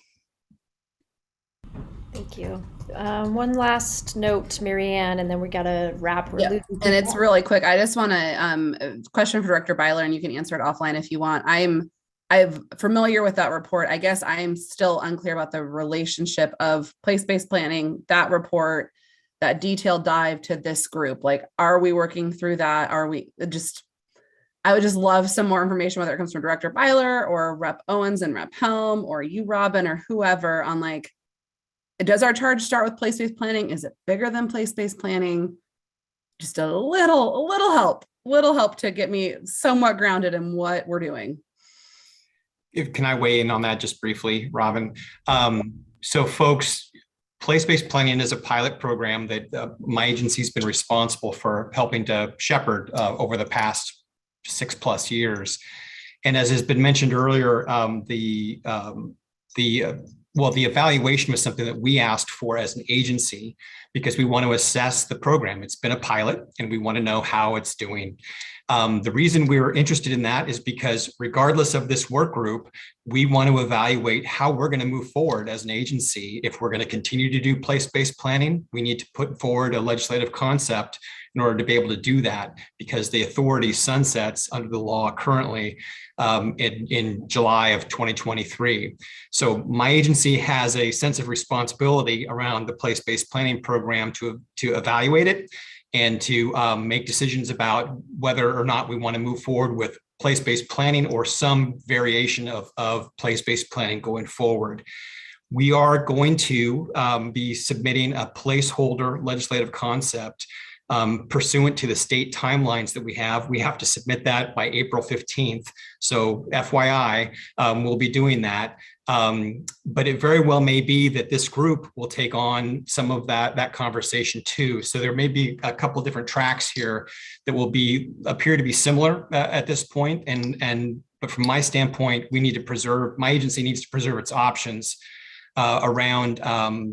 Thank you. One last note, Marianne, and then we got to wrap. And it's really quick. I just want to question for Director Byler, and you can answer it offline if you want. I'm familiar with that report. I guess I'm still unclear about the relationship of place-based planning, that report, that detailed dive to this group. Like, are we working through that? I would just love some more information, whether it comes from Director Byler or Rep Owens and Rep Helm or you, Robin, or whoever, on like, does our charge start with place-based planning? Is it bigger than place-based planning? Just a little help to get me somewhat grounded in what we're doing. Can I weigh in on that just briefly, Robin? So folks, Place-based planning is a pilot program that my agency's been responsible for helping to shepherd over the past 6+ years. And as has been mentioned earlier, the evaluation was something that we asked for as an agency because we want to assess the program. It's been a pilot and we want to know how it's doing. The reason we were interested in that is because regardless of this work group, we want to evaluate how we're going to move forward as an agency. If we're going to continue to do place-based planning, we need to put forward a legislative concept in order to be able to do that, because the authority sunsets under the law currently in July of 2023. So my agency has a sense of responsibility around the place-based planning program to evaluate it and to make decisions about whether or not we want to move forward with place-based planning or some variation of place-based planning going forward. We are going to be submitting a placeholder legislative concept pursuant to the state timelines that we have to submit that by April 15th. So FYI, we'll be doing that. But it very well may be that this group will take on some of that conversation too. So there may be a couple of different tracks here that will appear to be similar at this point. But from my standpoint, my agency needs to preserve its options around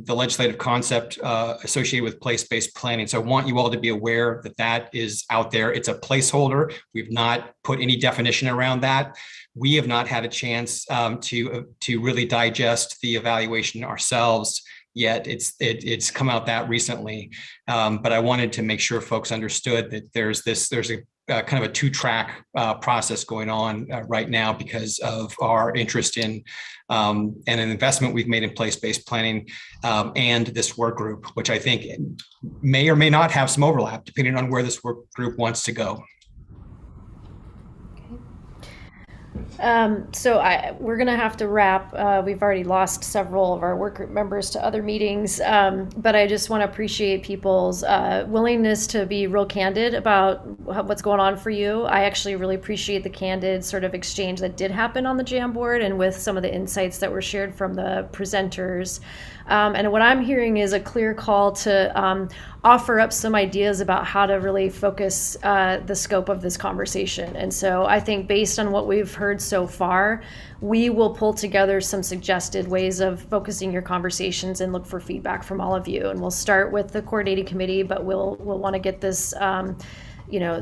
the legislative concept associated with place-based planning. So I want you all to be aware that that is out there. It's a placeholder. We've not put any definition around that. We have not had a chance to really digest the evaluation ourselves yet. It's come out that recently, but I wanted to make sure folks understood that there's a kind of a two-track process going on right now because of our interest in and an investment we've made in place-based planning and this work group, which I think may or may not have some overlap depending on where this work group wants to go. We're going to have to wrap. We've already lost several of our work group members to other meetings, but I just want to appreciate people's willingness to be real candid about what's going on for you. I actually really appreciate the candid sort of exchange that did happen on the Jamboard and with some of the insights that were shared from the presenters. And what I'm hearing is a clear call to offer up some ideas about how to really focus the scope of this conversation. And so I think based on what we've heard so far, we will pull together some suggested ways of focusing your conversations and look for feedback from all of you. And we'll start with the coordinating committee, but we'll want to get this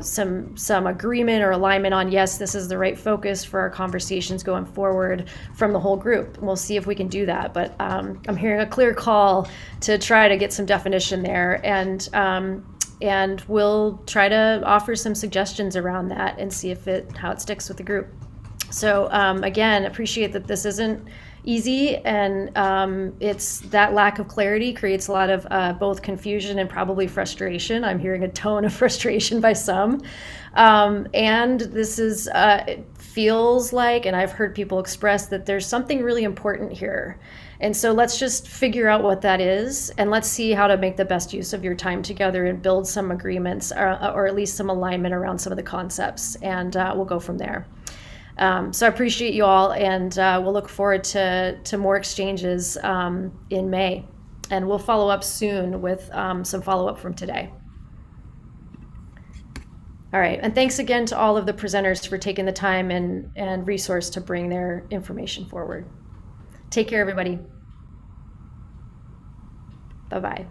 some agreement or alignment on, yes, this is the right focus for our conversations going forward from the whole group. We'll see if we can do that. But I'm hearing a clear call to try to get some definition there, and we'll try to offer some suggestions around that and see how it sticks with the group. So again, appreciate that this isn't easy, and it's that lack of clarity creates a lot of both confusion and probably frustration. I'm hearing a tone of frustration by some, and this is it feels like, and I've heard people express that there's something really important here, and so let's just figure out what that is, and let's see how to make the best use of your time together and build some agreements or at least some alignment around some of the concepts, and we'll go from there. So I appreciate you all, and we'll look forward to more exchanges in May. And we'll follow up soon with some follow-up from today. All right, and thanks again to all of the presenters for taking the time and resource to bring their information forward. Take care, everybody. Bye-bye.